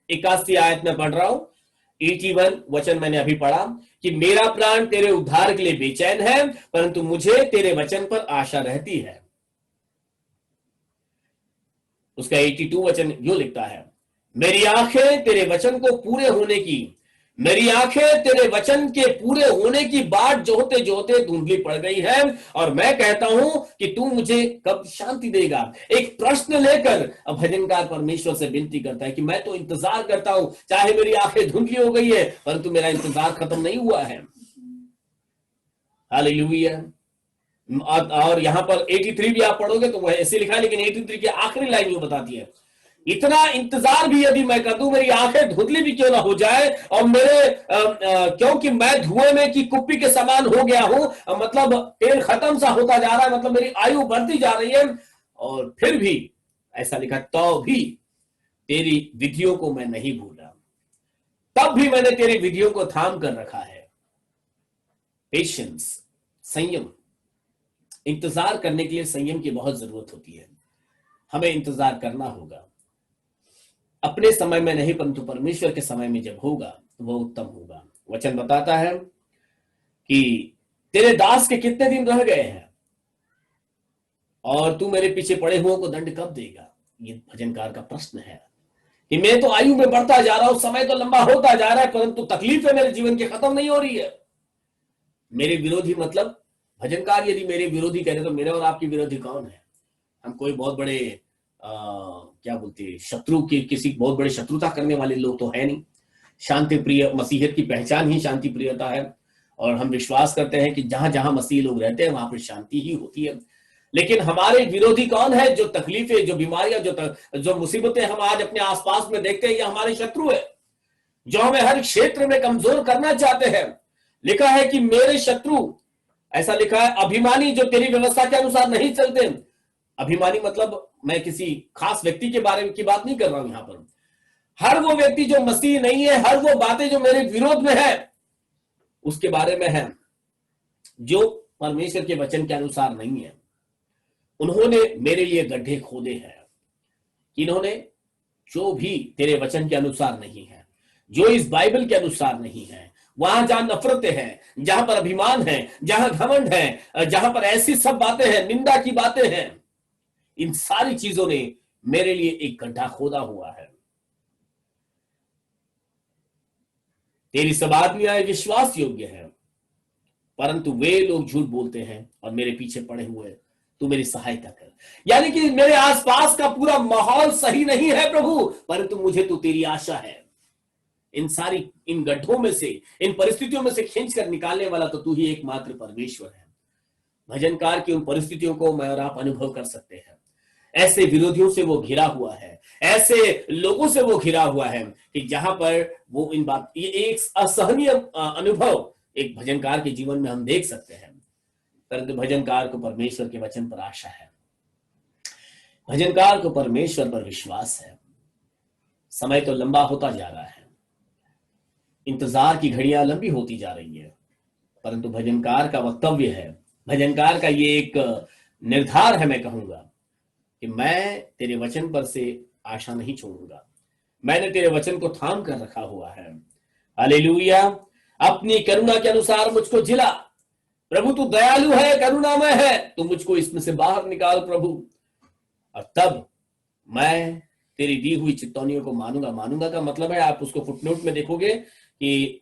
81 आयत में पढ़ रहा हूं, 81 वचन मैंने अभी पढ़ा कि मेरा प्राण तेरे उद्धार के लिए बेचैन है, परंतु मुझे तेरे वचन पर आशा रहती है। उसका 82 वचन यो लिखता है, मेरी आंखें तेरे वचन को पूरे होने की, मेरी आंखें तेरे वचन के पूरे होने की बाट जोहते जोहते धुंधली पड़ गई है, और मैं कहता हूं कि तू मुझे कब शांति देगा। एक प्रश्न लेकर अब भजनकार परमेश्वर से विनती करता है कि मैं तो इंतजार करता हूं, चाहे मेरी आंखें धुंधली हो गई है, परंतु मेरा इंतजार खत्म नहीं हुआ है। हालेलुया। और यहां पर 83 भी आप पढ़ोगे तो वह ऐसे लिखा है, लेकिन 83 की आखिरी लाइन ये बताती है, इतना इंतजार भी यदि मैं कर दूं, मेरी आंखें धुंधली भी क्यों ना हो जाए, और मेरे क्योंकि मैं धुएं में की कुप्पी के समान हो गया हूं, मतलब तेल खत्म सा होता जा रहा है, मतलब मेरी आयु बढ़ती जा रही है, और फिर भी ऐसा लिखा, तो भी तेरी विधियों को मैं नहीं भूला, तब भी मैंने तेरी विधियों को थाम कर रखा है। पेशेंस, संयम, इंतजार करने के लिए संयम की बहुत जरूरत होती है। हमें इंतजार करना होगा, अपने समय में नहीं परंतु परमेश्वर के समय में जब होगा तो वह उत्तम होगा। वचन बताता है कि तेरे दास के कितने दिन रह गए हैं और तू मेरे पीछे पड़े हुओं को दंड कब देगा। ये भजनकार का प्रश्न है कि मैं तो आयु में बढ़ता जा रहा हूं, समय तो लंबा होता जा रहा है, परंतु तकलीफें मेरे जीवन की खत्म नहीं हो रही है। मेरे विरोधी, मतलब भजनकार यदि मेरे विरोधी कह रहे तो मेरे और आपके विरोधी कौन है। हम कोई बहुत बड़े क्या बोलते हैं, शत्रु की, किसी बहुत बड़े शत्रुता करने वाले लोग तो है नहीं। शांति प्रिय, मसीहियत की पहचान ही शांति प्रियता है, और हम विश्वास करते हैं कि जहां जहां मसीह लोग रहते हैं वहां पर शांति ही होती है। लेकिन हमारे विरोधी कौन है? जो तकलीफें, जो बीमारियां, जो मुसीबतें हम आज अपने आसपास में देखते हैं, ये हमारे शत्रु है, जो हमें हर क्षेत्र में कमजोर करना चाहते हैं। लिखा है कि मेरे शत्रु, ऐसा लिखा है, अभिमानी जो तेरी व्यवस्था के अनुसार नहीं चलते। अभिमानी मतलब मैं किसी खास व्यक्ति के बारे में की बात नहीं कर रहा हूं यहां पर। हर वो व्यक्ति जो मसीह नहीं है, हर वो बातें जो मेरे विरोध में है, उसके बारे में है, जो परमेश्वर के वचन के अनुसार नहीं है। उन्होंने मेरे लिए गड्ढे खोदे हैं। इन्होंने जो भी तेरे वचन के अनुसार नहीं है, जो इस बाइबल के अनुसार नहीं है, वहां जहां नफरतें हैं, जहां पर अभिमान है, जहां घमंड है, जहां पर ऐसी सब बातें हैं, निंदा की बातें हैं, इन सारी चीजों ने मेरे लिए एक गड्ढा खोदा हुआ है। तेरी सब आदमियां विश्वास योग्य है, परंतु वे लोग झूठ बोलते हैं और मेरे पीछे पड़े हुए। तू मेरी सहायता कर। यानी कि मेरे आसपास का पूरा माहौल सही नहीं है प्रभु, परंतु मुझे तो तेरी आशा है। इन गड्ढों में से, इन परिस्थितियों में से खींच कर निकालने वाला तो तू ही एकमात्र परमेश्वर है। भजनकार की उन परिस्थितियों को मैं और आप अनुभव कर सकते हैं। ऐसे विरोधियों से वो घिरा हुआ है, ऐसे लोगों से वो घिरा हुआ है कि जहां पर वो इन बात, ये एक असहनीय अनुभव एक भजनकार के जीवन में हम देख सकते हैं। परंतु भजनकार को परमेश्वर के वचन पर आशा है, भजनकार को परमेश्वर पर विश्वास है। समय तो लंबा होता जा रहा है, इंतजार की घड़ियां लंबी होती जा रही है, परंतु भजनकार का वक्तव्य है, भजनकार का ये एक निर्धार है, मैं कहूंगा कि मैं तेरे वचन पर से आशा नहीं छोड़ूंगा। मैंने तेरे वचन को थाम कर रखा हुआ है। हालेलुया। अपनी करुणा के अनुसार मुझको झिला। प्रभु तू दयालु है, करुणामय है, तू मुझको इसमें से बाहर निकाल प्रभु, और तब मैं तेरी दी हुई चितौनियों को मानूंगा। मानूंगा का मतलब है, आप उसको फुटनोट में देखोगे कि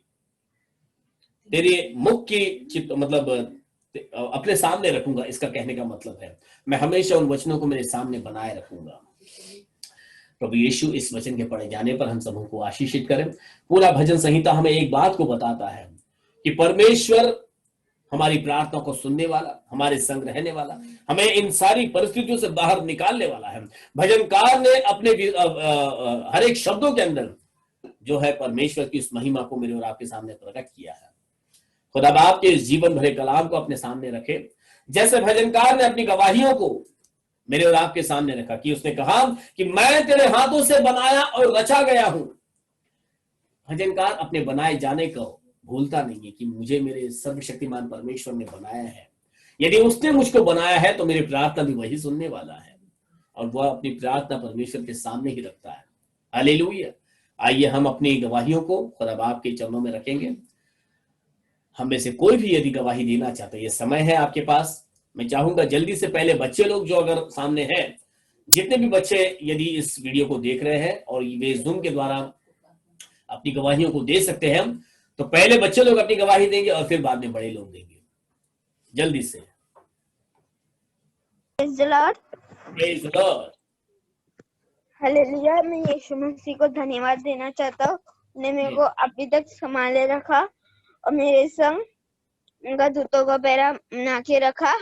तेरे मुख की मतलब अपने सामने रखूंगा, इसका कहने का मतलब है मैं हमेशा उन वचनों को मेरे सामने बनाए रखूंगा। प्रभु यीशु इस वचन के पढ़े जाने पर हम सबों को आशीषित करें। पूरा भजन संहिता हमें एक बात को बताता है कि परमेश्वर हमारी प्रार्थना को सुनने वाला, हमारे संग रहने वाला, हमें इन सारी परिस्थितियों से बाहर निकालने वाला है। भजनकार ने अपने हर एक शब्दों के अंदर जो है परमेश्वर की उस महिमा को मेरे और आपके सामने प्रकट किया है। खुदा आपके इस जीवन भरे कलाम को अपने सामने रखे, जैसे भजनकार ने अपनी गवाहियों को मेरे और आपके सामने रखा कि उसने कहा कि मैं तेरे हाथों से बनाया और रचा गया हूं। भजनकार अपने बनाए जाने को भूलता नहीं है कि मुझे मेरे सर्वशक्तिमान परमेश्वर ने बनाया है। यदि उसने मुझको बनाया है तो मेरी प्रार्थना भी वही सुनने वाला है, और वह अपनी प्रार्थना परमेश्वर के सामने ही रखता है। हालेलुया। आइए हम अपनी गवाहियों को खुदा बाप के चरणों में रखेंगे। हम में से कोई भी यदि गवाही देना चाहते, ये समय है आपके पास। मैं चाहूंगा जल्दी से पहले बच्चे लोग जो अगर सामने हैं, जितने भी बच्चे यदि इस वीडियो को देख रहे हैं और वे जूम के द्वारा अपनी गवाहियों को दे सकते हैं, तो पहले बच्चे लोग अपनी गवाही देंगे और फिर बाद में बड़े लोग देंगे। जल्दी से। Praise the Lord. Praise the Lord. Hallelujah. मैं यीशु मसीह को धन्यवाद देना चाहता हूँ, उन्हें मेरे को अभी तक संभाले रखा और मेरे संग उनका दूतों का पैरा बना के रखा,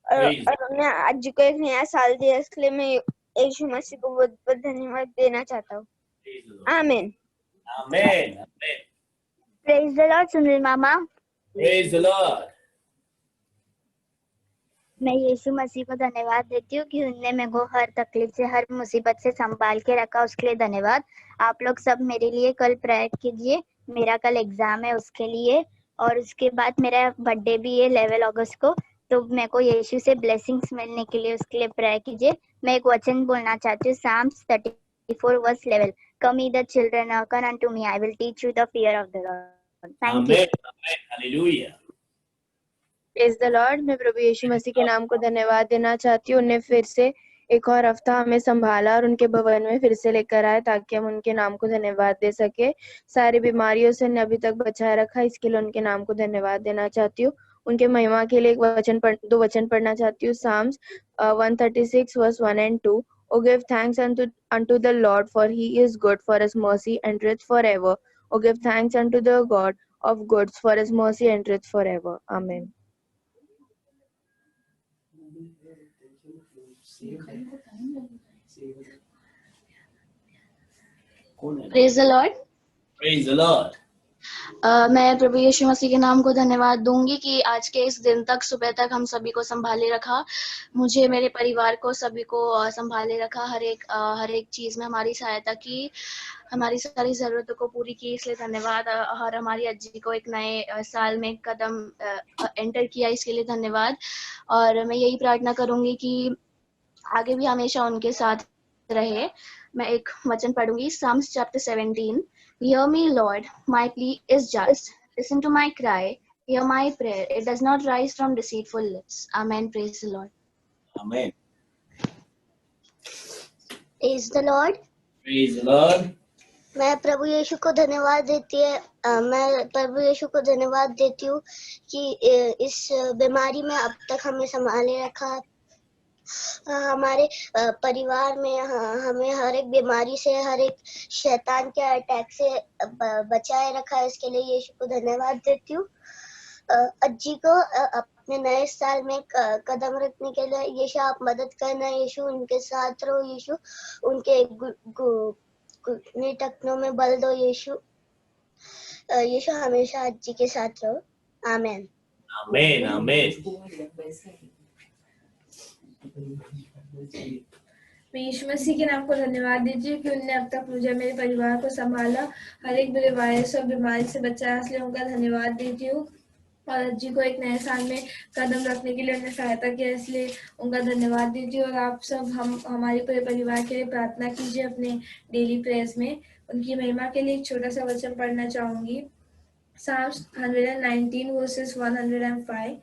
और उन्हें आज को एक नया साल दिया, इसलिए मैं यीशु मसीह को बहुत बहुत धन्यवाद देना चाहता हूँ। आमीन। आमीन। Praise the Lord Sunil mama. Praise the Lord. मैं यीशु मसीह को धन्यवाद देती हूँ कि उनने मेरे को हर तकलीफ से, हर मुसीबत से संभाल के रखा, उसके लिए धन्यवाद। आप लोग सब मेरे लिए कल प्रेयर कीजिए, मेरा कल एग्जाम है उसके लिए, और उसके बाद मेरा बर्थडे भी है 11 अगस्त को, तो मेरे को यीशु से ब्लेसिंग्स मिलने के लिए उसके लिए प्रेयर कीजिए। मैं एक वचन बोलना चाहती हूँ, Psalms 34 verse 11, Come ye the children, hearken unto me, I will teach you the fear of the Lord. Thank you. Hallelujah. Praise the Lord. मैं प्रभु यीशु मसीह के नाम को धन्यवाद देना चाहती हूँ। उन्हें फिर से एक और हफ्ता हमें संभाला और उनके भवन में फिर से लेकर आए, ताकि हम उनके नाम को धन्यवाद दे सके। सारी बीमारियों से उन्हें अभी तक बचाए रखा, इसके लिए उनके नाम को धन्यवाद देना चाहती हूँ। उनके महिमा के लिए दो वचन पढ़ना चाहती हूँ। Psalms 136 verse 1 and 2, O give thanks unto the Lord, for he is good, for his mercy endureth forever. O give thanks unto the God of goods, for his mercy endureth forever. Amen. Praise the Lord. Praise the Lord. मैं प्रभु यीशु मसीह के नाम को धन्यवाद दूंगी कि आज के इस दिन तक, सुबह तक हम सभी को संभाले रखा, मुझे, मेरे परिवार को, सभी को संभाले रखा, हर एक चीज में हमारी सहायता की, हमारी सारी जरूरतों को पूरी की, इसलिए धन्यवाद। और हमारी अज्जी को एक नए साल में कदम एंटर किया, इसके लिए धन्यवाद। और मैं यही प्रार्थना करूंगी कि आगे भी हमेशा उनके साथ रहे। मैं एक वचन पढ़ूंगी, Psalms chapter 17, Hear me, Lord, my plea is just. Listen to my cry, hear my prayer. It does not rise from deceitful lips. Amen. Praise the Lord. Amen. Praise the Lord. Praise the Lord. मैं प्रभु यीशु को धन्यवाद देती हूँ कि इस बीमारी में अब तक हमें संभाले रखा, हमारे परिवार में हमें हर एक बीमारी से, हर एक शैतान के अटैक से बचाए रखा, इसके लिए यीशु को धन्यवाद देती हूँ। अज्जी को अपने नए साल में कदम रखने के लिए यीशु आप मदद करना, यीशु उनके साथ रहो, यीशु उनके घुटने टखनों में बल दो, यीशु हमेशा अज्जी के साथ रहो। आमीन। आमीन। आमीन। मैं यीशु मसीह के नाम को धन्यवाद दीजिए कि उन्होंने अब तक मुझे, मेरे परिवार को संभाला, हर एक बुरे वायरस और बीमारी से बचाया, इसलिए उनका धन्यवाद देती हूँ। और अज्जी को एक नए साल में कदम रखने के लिए उन्हें सहायता किया, इसलिए उनका धन्यवाद दीजिए। और आप सब हमारे पूरे परिवार के लिए प्रार्थना कीजिए अपने डेली प्रेयर्स में। उनकी महिमा के लिए एक छोटा सा वचन पढ़ना चाहूंगी, Psalms 119 verses 105,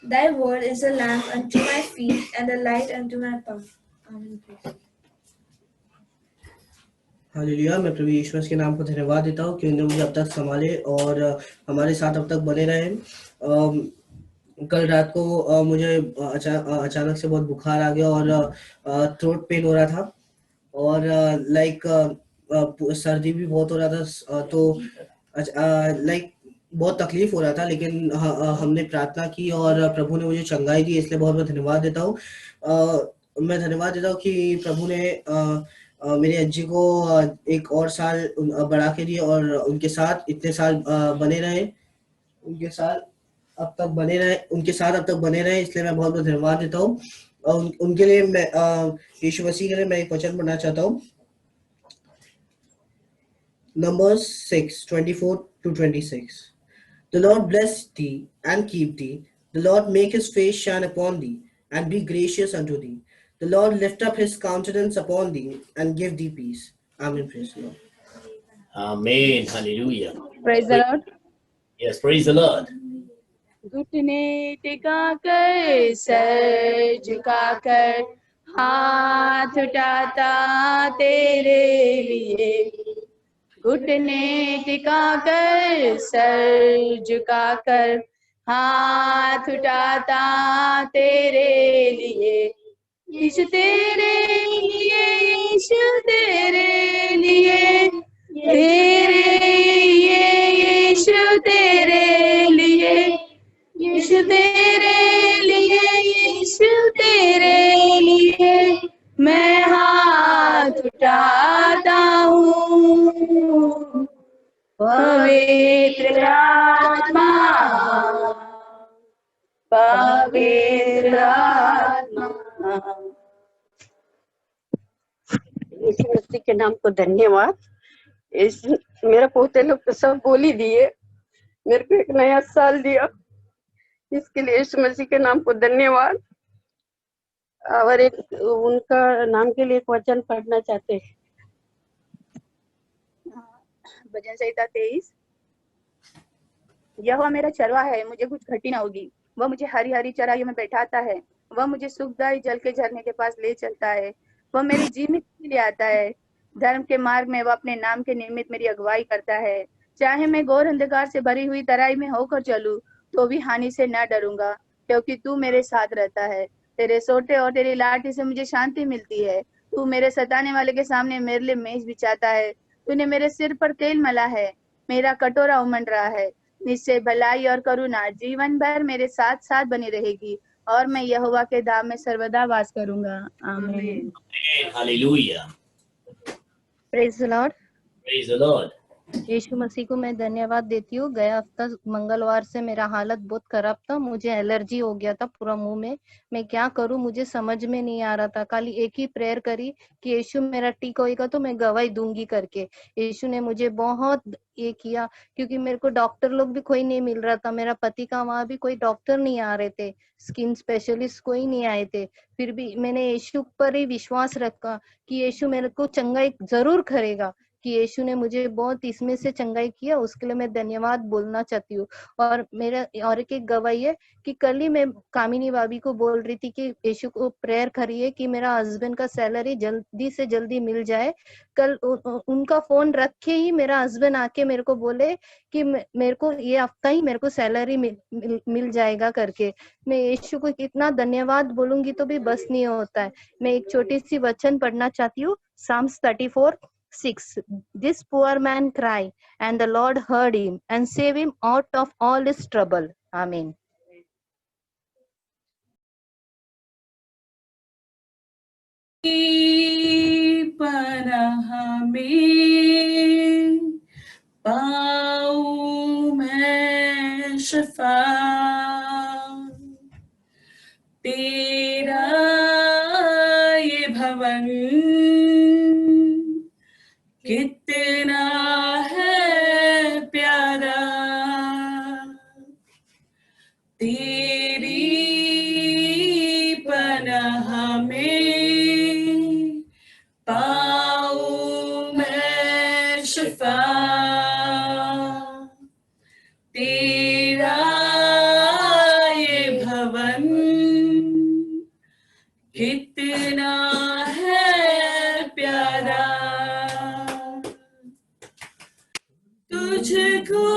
Thy word is a lamp unto my feet and a light unto my path. Amen. Hallelujah. मैं प्रभु यीशु मसीह के नाम को धन्यवाद देता हूँ कि उन्होंने मुझे अब तक संभाले और हमारे साथ अब तक बने रहे। कल रात को मुझे अचानक से बहुत बुखार आ गया और थ्रोट पेन हो रहा था, और सर्दी भी बहुत हो रहा था, तो बहुत तकलीफ हो रहा था, लेकिन हमने प्रार्थना की और प्रभु ने मुझे चंगाई दी, इसलिए बहुत बहुत धन्यवाद देता हूँ। मैं धन्यवाद देता हूँ कि प्रभु ने मेरी अज्जी को एक और साल बढ़ा के दिए और उनके साथ इतने साल बने रहे, उनके साथ अब तक बने रहे, इसलिए मैं बहुत बहुत धन्यवाद देता हूँ। और उनके लिए मैं यीशु मसीह के लिए मैं एक वचन पढ़ना चाहता हूँ। Numbers 6:24-26. The Lord bless thee and keep thee. The Lord make his face shine upon thee and be gracious unto thee. The Lord lift up his countenance upon thee and give thee peace. Amen. Praise the Lord. Amen. Hallelujah. Praise the Lord. Yes, praise the Lord. घुटने टिकाकर sir झुकाकर हाथ उठाता तेरे लिए, घुटने टिकाकर sir झुकाकर हाथ उठाता तेरे लिए, यीशु तेरे लिए, यीशु तेरे लिए, तेरे लिए, यीशु तेरे लिए, यीशु तेरे लिए, यीशु तेरे लिए मैं हाथ उठाता हूँ। पवित्र आत्मा, पवित्र आत्मा। यीशु मसीह के नाम को धन्यवाद। इस मेरा पोते लोग तो सब बोल ही दिए, मेरे को एक नया साल दिया, इसके लिए यीशु मसीह के नाम को धन्यवाद। और एक उनका नाम के लिए एक वचन पढ़ना चाहते हैं। भजन संहिता 23। यह मेरा चरवाहा है, मुझे कुछ घटी न होगी। वह मुझे हरी हरी चराइयों में बैठाता है, वह मुझे सुखदायी जल के झरने के पास ले चलता है। वह मेरी जीवित के लिए आता है, धर्म के मार्ग में वह अपने नाम के निमित्त मेरी अगुवाई करता है। चाहे मैं घोर अंधकार से भरी हुई तराई में होकर चलूं, तो भी हानि से न डरूंगा, क्योंकि तू मेरे साथ रहता है। तेरे सोटे और तेरी लाठी से मुझे शांति मिलती है। तू मेरे सताने वाले के सामने मेरे लिए मेज बिछाता है। तूने मेरे सिर पर तेल मला है, मेरा कटोरा उमड़ रहा है। निश्चय भलाई और करुणा जीवन भर मेरे साथ साथ बनी रहेगी, और मैं यहोवा के धाम में सर्वदा वास करूंगा। आमीन। Hallelujah. Praise the Lord. Praise the Lord. यीशु मसीह को मैं धन्यवाद देती हूँ। गया हफ्ता मंगलवार से मेरा हालत बहुत खराब था, मुझे एलर्जी हो गया था पूरा मुंह में। मैं क्या करूँ मुझे समझ में नहीं आ रहा था। खाली एक ही प्रेयर करी कि यीशु मेरा ठीक होएगा तो मैं गवाही दूंगी करके। यीशु ने मुझे बहुत ये किया, क्योंकि मेरे को डॉक्टर लोग भी कोई नहीं मिल रहा था। मेरा पति का वहां भी कोई डॉक्टर नहीं आ रहे थे, स्किन स्पेशलिस्ट कोई नहीं आए थे। फिर भी मैंने यीशु पर ही विश्वास रखा कि यीशु मेरे को चंगाई जरूर करेगा, कि यीशु ने मुझे बहुत इसमें से चंगाई किया, उसके लिए मैं धन्यवाद बोलना चाहती हूँ। और मेरा और एक गवाही है कि कल ही मैं कामिनी भाभी को बोल रही थी कि यीशु को प्रेयर करिए कि मेरा हस्बैंड का सैलरी जल्दी से जल्दी मिल जाए। कल उनका फोन रख के ही मेरा हस्बैंड आके मेरे को बोले कि मेरे को ये हफ्ता ही मेरे को सैलरी मिल जाएगा करके। मैं यीशु को कितना धन्यवाद बोलूंगी तो भी बस नहीं होता है। मैं एक छोटी सी वचन पढ़ना चाहती हूँ, Psalms 34:6. This poor man cried, and the Lord heard him and saved him out of all his trouble. Amen. पनाह में पाऊं मैं शफा, तेरा ये भवन कितना है प्यारा, तेरी पनाह में पाऊं मैं शफा, तेरा ये भवन कितना है प्यारा, तुझको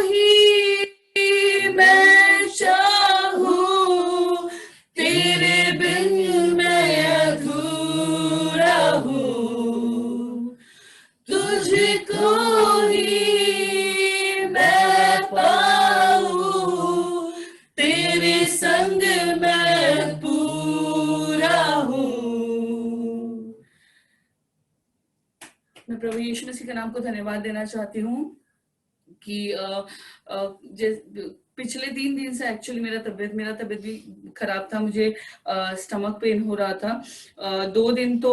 ही मैं चाहूं, तेरे बिन मैं अधूरा हूँ, तुझको ही मैं पाऊं, तेरे संग मैं पूरा हूँ, मसीह के नाम को धन्यवाद देना चाहती हूँ कि पिछले 3 दिन से एक्चुअली मेरा तबीयत भी खराब था। मुझे स्टमक पेन हो रहा था। 2 दिन तो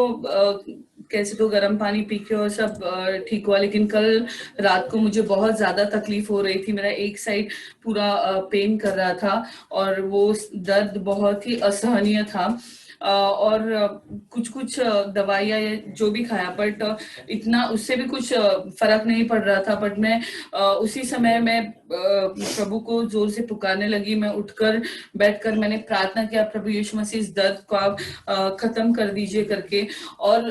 कैसे तो गर्म पानी पी के और सब ठीक हुआ, लेकिन कल रात को मुझे बहुत ज्यादा तकलीफ हो रही थी। मेरा एक साइड पूरा पेन कर रहा था और वो दर्द बहुत ही असहनीय था। और कुछ दवाइयाँ जो भी खाया, बट इतना उससे भी कुछ फर्क नहीं पड़ रहा था। बट मैं उसी समय मैं प्रभु को जोर से पुकारने लगी। मैं उठकर बैठकर मैंने प्रार्थना किया, प्रभु यीशु मसीह इस दर्द को आप खत्म कर दीजिए करके। और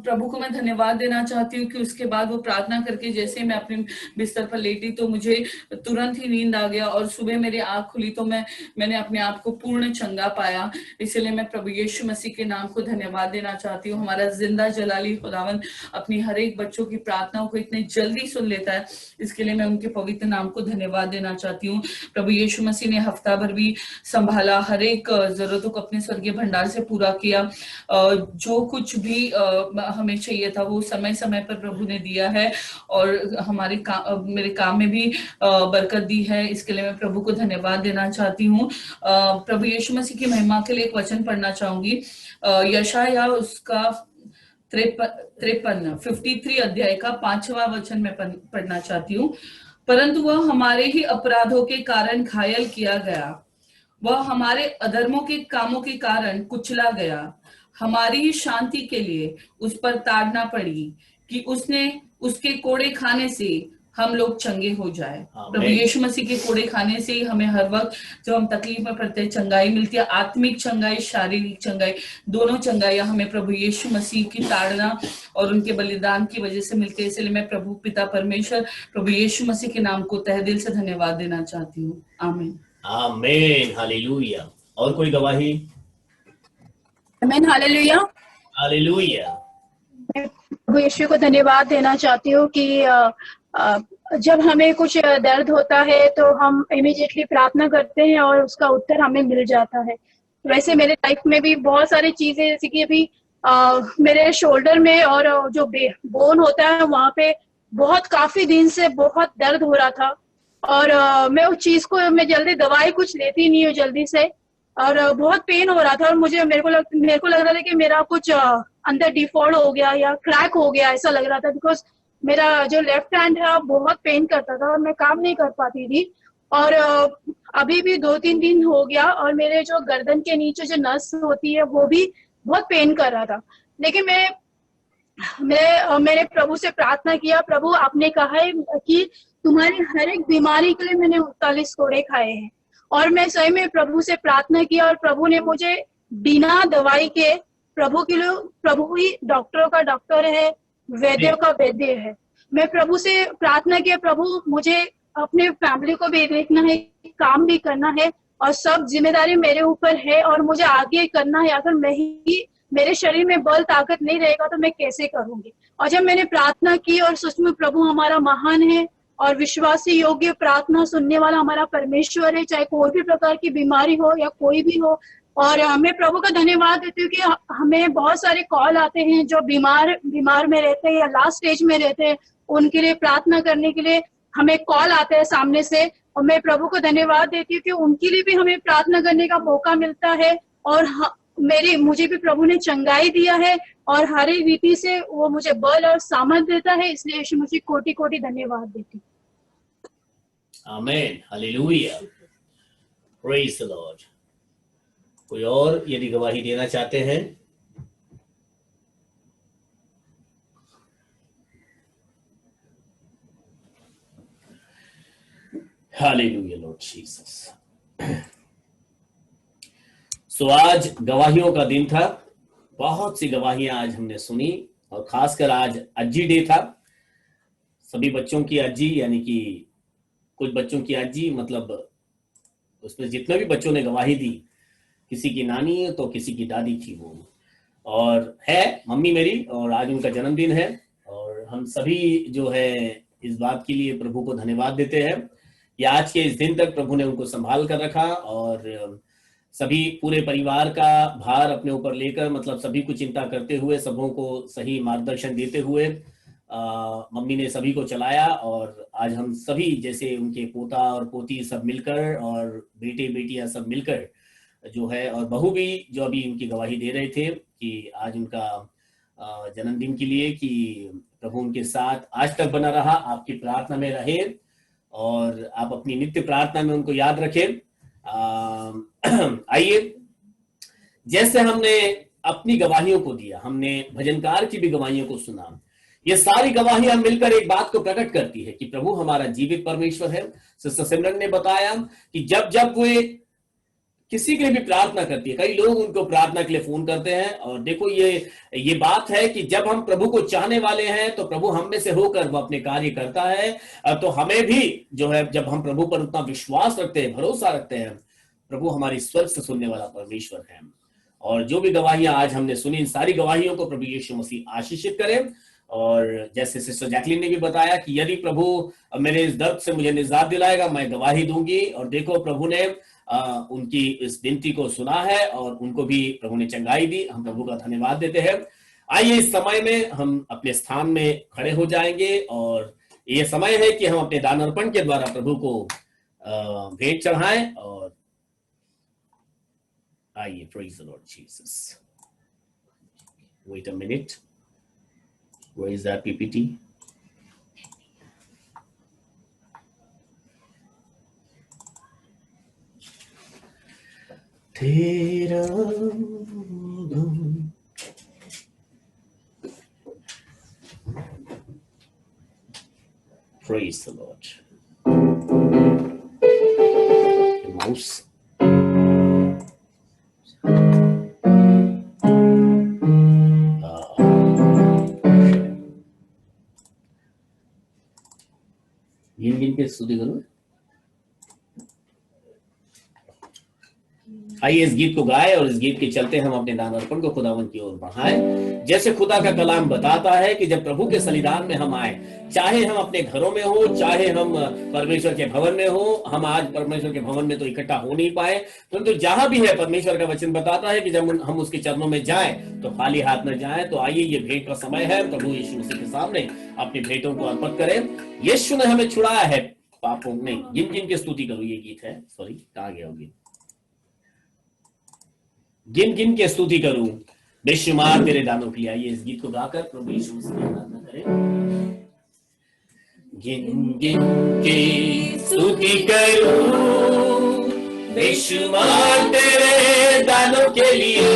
प्रभु को मैं धन्यवाद देना चाहती हूँ कि उसके बाद वो प्रार्थना करके जैसे मैं अपने बिस्तर पर लेटी तो मुझे तुरंत ही नींद आ गया और सुबह मेरी आंख खुली तो मैंने अपने आप को पूर्ण चंगा पाया। इसलिए मैं प्रभु यीशु मसीह के नाम को धन्यवाद देना चाहती हूँ। हमारा जिंदा जलाली खुदावन अपनी हर एक बच्चों की प्रार्थनाओं को इतने जल्दी सुन लेता है, इसके लिए मैं उनके पवित्र नाम को धन्यवाद देना चाहती हूँ। प्रभु यीशु मसीह ने हफ्ता भर भी संभाला, हर एक जरूरतों को अपने स्वर्गीय भंडार से पूरा किया। जो कुछ भी हमें चाहिए था वो समय समय पर प्रभु ने दिया है और मेरे काम में भी बरकत दी है। इसके लिए मैं प्रभु को धन्यवाद देना चाहती हूँ। प्रभु यीशु मसीह की महिमा के लिए एक वचन पढ़ना चाहूंगी। यशाया उसका 53 अध्याय का 5वां वचन मैं पढ़ना चाहती हूँ। परंतु वह हमारे ही अपराधों के कारण घायल किया गया, वह हमारे अधर्मों के कामों के कारण कुचला गया, हमारी ही शांति के लिए उस पर ताड़ना पड़ी कि उसके कोड़े खाने से हम लोग चंगे हो जाए। प्रभु यीशु मसीह के कोड़े खाने से ही हमें हर वक्त जब हम तकलीफ में पड़ते हैं चंगाई मिलती है। आत्मिक चंगाई, शारीरिक चंगाई, दोनों चंगाइयां हमें प्रभु यीशु मसीह की ताड़ना और उनके बलिदान की वजह से मिलती है। इसलिए मैं प्रभु पिता परमेश्वर प्रभु यीशु मसीह के नाम को तहे दिल से धन्यवाद देना चाहती हूँ। आमीन, आमीन, हालेलुया। और कोई गवाही? आमीन, हालेलुया, हालेलुया। मैं प्रभु यीशु को धन्यवाद देना चाहती हूँ कि जब हमें कुछ दर्द होता है तो हम इमीडिएटली प्रार्थना करते हैं और उसका उत्तर हमें मिल जाता है। वैसे मेरे लाइफ में भी बहुत सारी चीजें, जैसे कि अभी मेरे शोल्डर में और जो बोन होता है वहां पे बहुत काफी दिन से बहुत दर्द हो रहा था और मैं उस चीज को जल्दी दवाई कुछ लेती नहीं हूँ जल्दी से, और बहुत पेन हो रहा था और मेरे को लग रहा था कि मेरा कुछ अंदर डिफॉल्ट हो गया या क्रैक हो गया, ऐसा लग रहा था। बिकॉज मेरा जो लेफ्ट हैंड है बहुत पेन करता था और मैं काम नहीं कर पाती थी। और अभी भी 2-3 दिन हो गया और मेरे जो गर्दन के नीचे जो नस होती है वो भी बहुत पेन कर रहा था। लेकिन मैंने प्रभु से प्रार्थना किया, प्रभु आपने कहा है कि तुम्हारी हर एक बीमारी के लिए मैंने 39 कोड़े खाए हैं। और मैं सही में प्रभु से प्रार्थना किया और प्रभु ने मुझे बिना दवाई के, प्रभु ही डॉक्टरों का डॉक्टर है, वैद्यों का वैद्य है। मैं प्रभु से प्रार्थना किया, प्रभु मुझे अपने फैमिली को भी देखना है, काम भी करना है और सब जिम्मेदारी मेरे ऊपर है और मुझे आगे करना है। अगर मेरे शरीर में बल ताकत नहीं रहेगा तो मैं कैसे करूंगी। और जब मैंने प्रार्थना की और सच में प्रभु हमारा महान है और विश्वासी योग्य प्रार्थना सुनने वाला हमारा परमेश्वर है, चाहे कोई भी प्रकार की बीमारी हो या कोई भी हो। और मैं प्रभु का धन्यवाद देती हूँ कि हमें बहुत सारे कॉल आते हैं जो बीमार में रहते हैं या लास्ट स्टेज में रहते हैं, उनके लिए प्रार्थना करने के लिए हमें कॉल आते हैं सामने से। और मैं प्रभु को धन्यवाद देती हूँ कि उनके लिए भी हमें प्रार्थना करने का मौका मिलता है और मुझे भी प्रभु ने चंगाई दिया है और हर एक रीति से वो मुझे बल और सामर्थ्य देता है। इसलिए यीशु मसीह कोटि कोटि धन्यवाद देती हूँ। आमीन, हालेलुया, प्रेज द लॉर्ड। कोई और यदि गवाही देना चाहते हैं? Hallelujah Lord Jesus. सो आज गवाहियों का दिन था, बहुत सी गवाहियां आज हमने सुनी और खासकर आज अज्जी डे था। सभी बच्चों की अज्जी, यानी कि कुछ बच्चों की अज्जी, मतलब उसमें जितने भी बच्चों ने गवाही दी, किसी की नानी तो किसी की दादी थी वो, और है मम्मी मेरी, और आज उनका जन्मदिन है। और हम सभी जो है इस बात के लिए प्रभु को धन्यवाद देते हैं कि आज के इस दिन तक प्रभु ने उनको संभाल कर रखा और सभी पूरे परिवार का भार अपने ऊपर लेकर, मतलब सभी को चिंता करते हुए, सबों को सही मार्गदर्शन देते हुए मम्मी ने सभी को चलाया और आज हम सभी जैसे उनके पोता और पोती सब मिलकर और बेटे बेटियां सब मिलकर जो है, और बहू भी जो अभी उनकी गवाही दे रहे थे कि आज उनका जन्मदिन के लिए कि प्रभु उनके साथ आज तक बना रहा, आपकी प्रार्थना में रहे और आप अपनी नित्य प्रार्थना में उनको याद रखें। आइए, जैसे हमने अपनी गवाहियों को दिया, हमने भजनकार की भी गवाहियों को सुना, ये सारी गवाहियां मिलकर एक बात को प्रकट करती है कि प्रभु हमारा जीवित परमेश्वर है। सिस्टर सिमरन ने बताया कि जब जब वे किसी के लिए भी प्रार्थना करती है, कई लोग उनको प्रार्थना के लिए फोन करते हैं, और देखो ये बात है कि जब हम प्रभु को चाहने वाले हैं तो प्रभु हम में से होकर वो अपने कार्य करता है। तो हमें भी जो है, जब हम प्रभु पर उतना विश्वास रखते हैं, भरोसा रखते हैं, प्रभु हमारी स्वर्ग से सुनने वाला परमेश्वर है। और जो भी गवाहियां आज हमने सुनी, इन सारी गवाहियों को प्रभु यीशु मसीह आशीषित करे। और जैसे सिस्टर जैकलीन ने भी बताया कि यदि प्रभु मेरे इस दर्द से मुझे निजात दिलाएगा, मैं गवाही दूंगी। और देखो, प्रभु ने उनकी इस विनती को सुना है और उनको भी प्रभु ने चंगाई दी। हम प्रभु का धन्यवाद देते हैं। आइए, इस समय में हम अपने स्थान में खड़े हो जाएंगे और ये समय है कि हम अपने दान अर्पण के द्वारा प्रभु को भेंट चढ़ाएं। और आइए, praise the Lord Jesus. Wait a minute, where is that PPT? तेरा Praise the Lord. The mouse. गिन के स्तुति करो। आइए, इस गीत को गाए और इस गीत के चलते हम अपने दान अर्पण को खुदावन की ओर बढ़ाएं। जैसे खुदा का कलाम बताता है कि जब प्रभु के सन्निधान में हम आए, चाहे हम अपने घरों में हो, चाहे हम परमेश्वर के भवन में हो। हम आज परमेश्वर के भवन में तो इकट्ठा हो नहीं पाए, परंतु जहां भी है, परमेश्वर का वचन बताता है कि जब हम उसके चरणों में जाएं तो खाली हाथ न जाएं। तो आइए, ये भेंट का समय है, प्रभु यीशु मसीह के सामने अपनी भेंटों को अर्पित करें। यीशु ने हमें छुड़ाया है पापों, नहीं, गिन गिन के स्तुति करो। ये गीत है, सॉरी, कहाँ गया होगी। गिन गिन के स्तुति करूं बेशुमार तेरे दानों के लिए। आइए, इस गीत को गाकर प्रभु यीशु मसीह की आराधना करें। गिन गिन के स्तुति करूं बेशुमार तेरे दानों के लिए।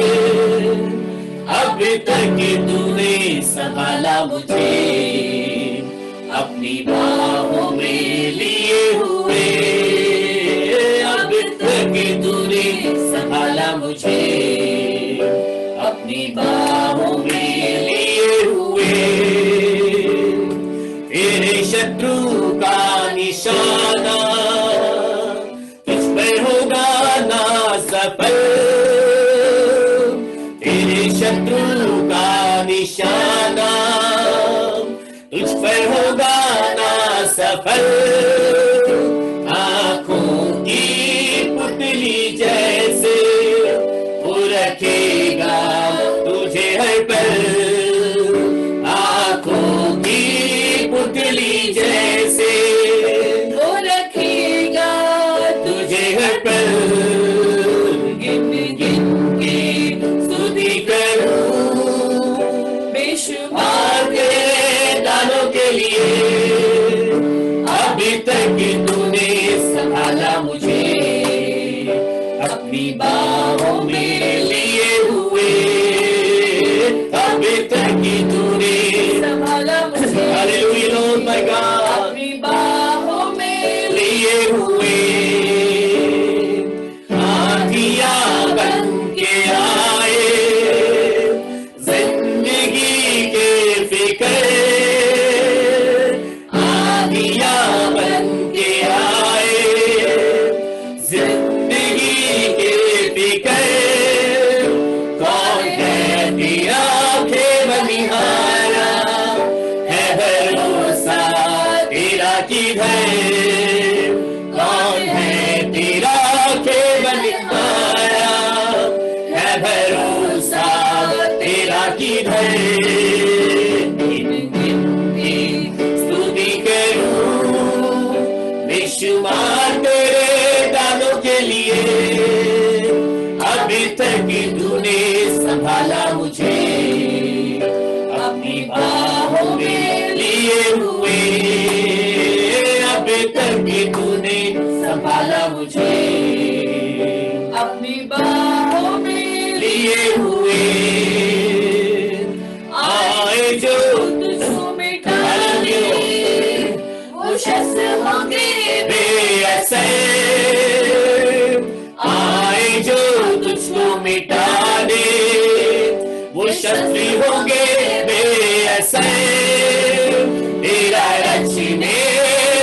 अब तक तूने संभाला मुझे अपनी बाहों में लिए हुए। अब तक तूने संभाला मुझे अपनी बाहों में लिए हुए। तेरे शत्रु का निशाना तुझ पर होगा ना सफल। तेरे शत्रु का निशाना तुझ पर होगा ना सफल। आंखों की पुतली जैसे वो रखेगा तुझे हर पल। आंखों की पुतली जैसे वो रखेगा तुझे हर पल। गिन गिन के स्तुति करूं बेशुमार तेरे दानों के लिए। अभी तक तूने संभाला मुझे अपनी बाहों में लिए हुए। अभी तक तूने संभाला मुझे, हालेलुया लॉर्ड माय गॉड, अपनी बाहों में लिए हुए। आंधियां बन के आए जिंदगी के फिक्र। आंधियां बन के आए जिंदगी के फिक्र। कौन है तेरा बनिहारा, है भरोसा तेरा किधर। कौन है तेरा बनिहारा, है भरोसा तेरा किधर। गिन गिन के होंगे बेअसर, आए जो तुझको मिटा दे, वो शस्त्री होंगे बेअसर। तेरा रचने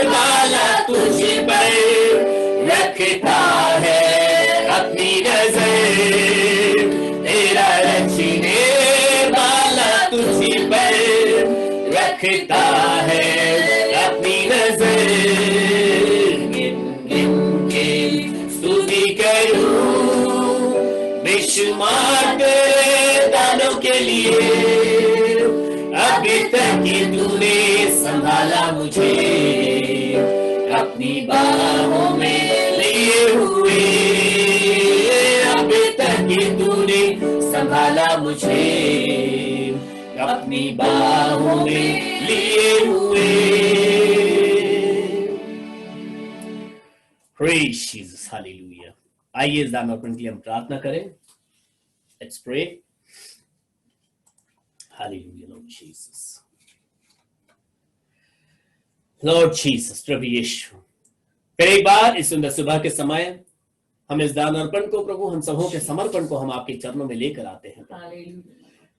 वाला तुझ पर रखता है अपनी नजर, तेरा रचने वाला तुझ पर रखता है अपनी नजर। गिन गिन के स्तुति करूं बेशुमार तेरे दानों के लिए, अभी तक ही तूने संभाला मुझे अपनी बाहों में लिए हुए, अभी तक ही तूने संभाला मुझे अपनी बाहों में लिए हुए। Praise Jesus, hallelujah. आइए इस दान अर्पण के लिए हम प्रार्थना करें। Let's pray. Hallelujah, Lord Jesus. Lord Jesus, प्रभु यीशु, फिर एक बार इस सुंदर सुबह के समय हम इस दान अर्पण को प्रभु, हम सबों के समर्पण को हम आपके चरणों में लेकर आते हैं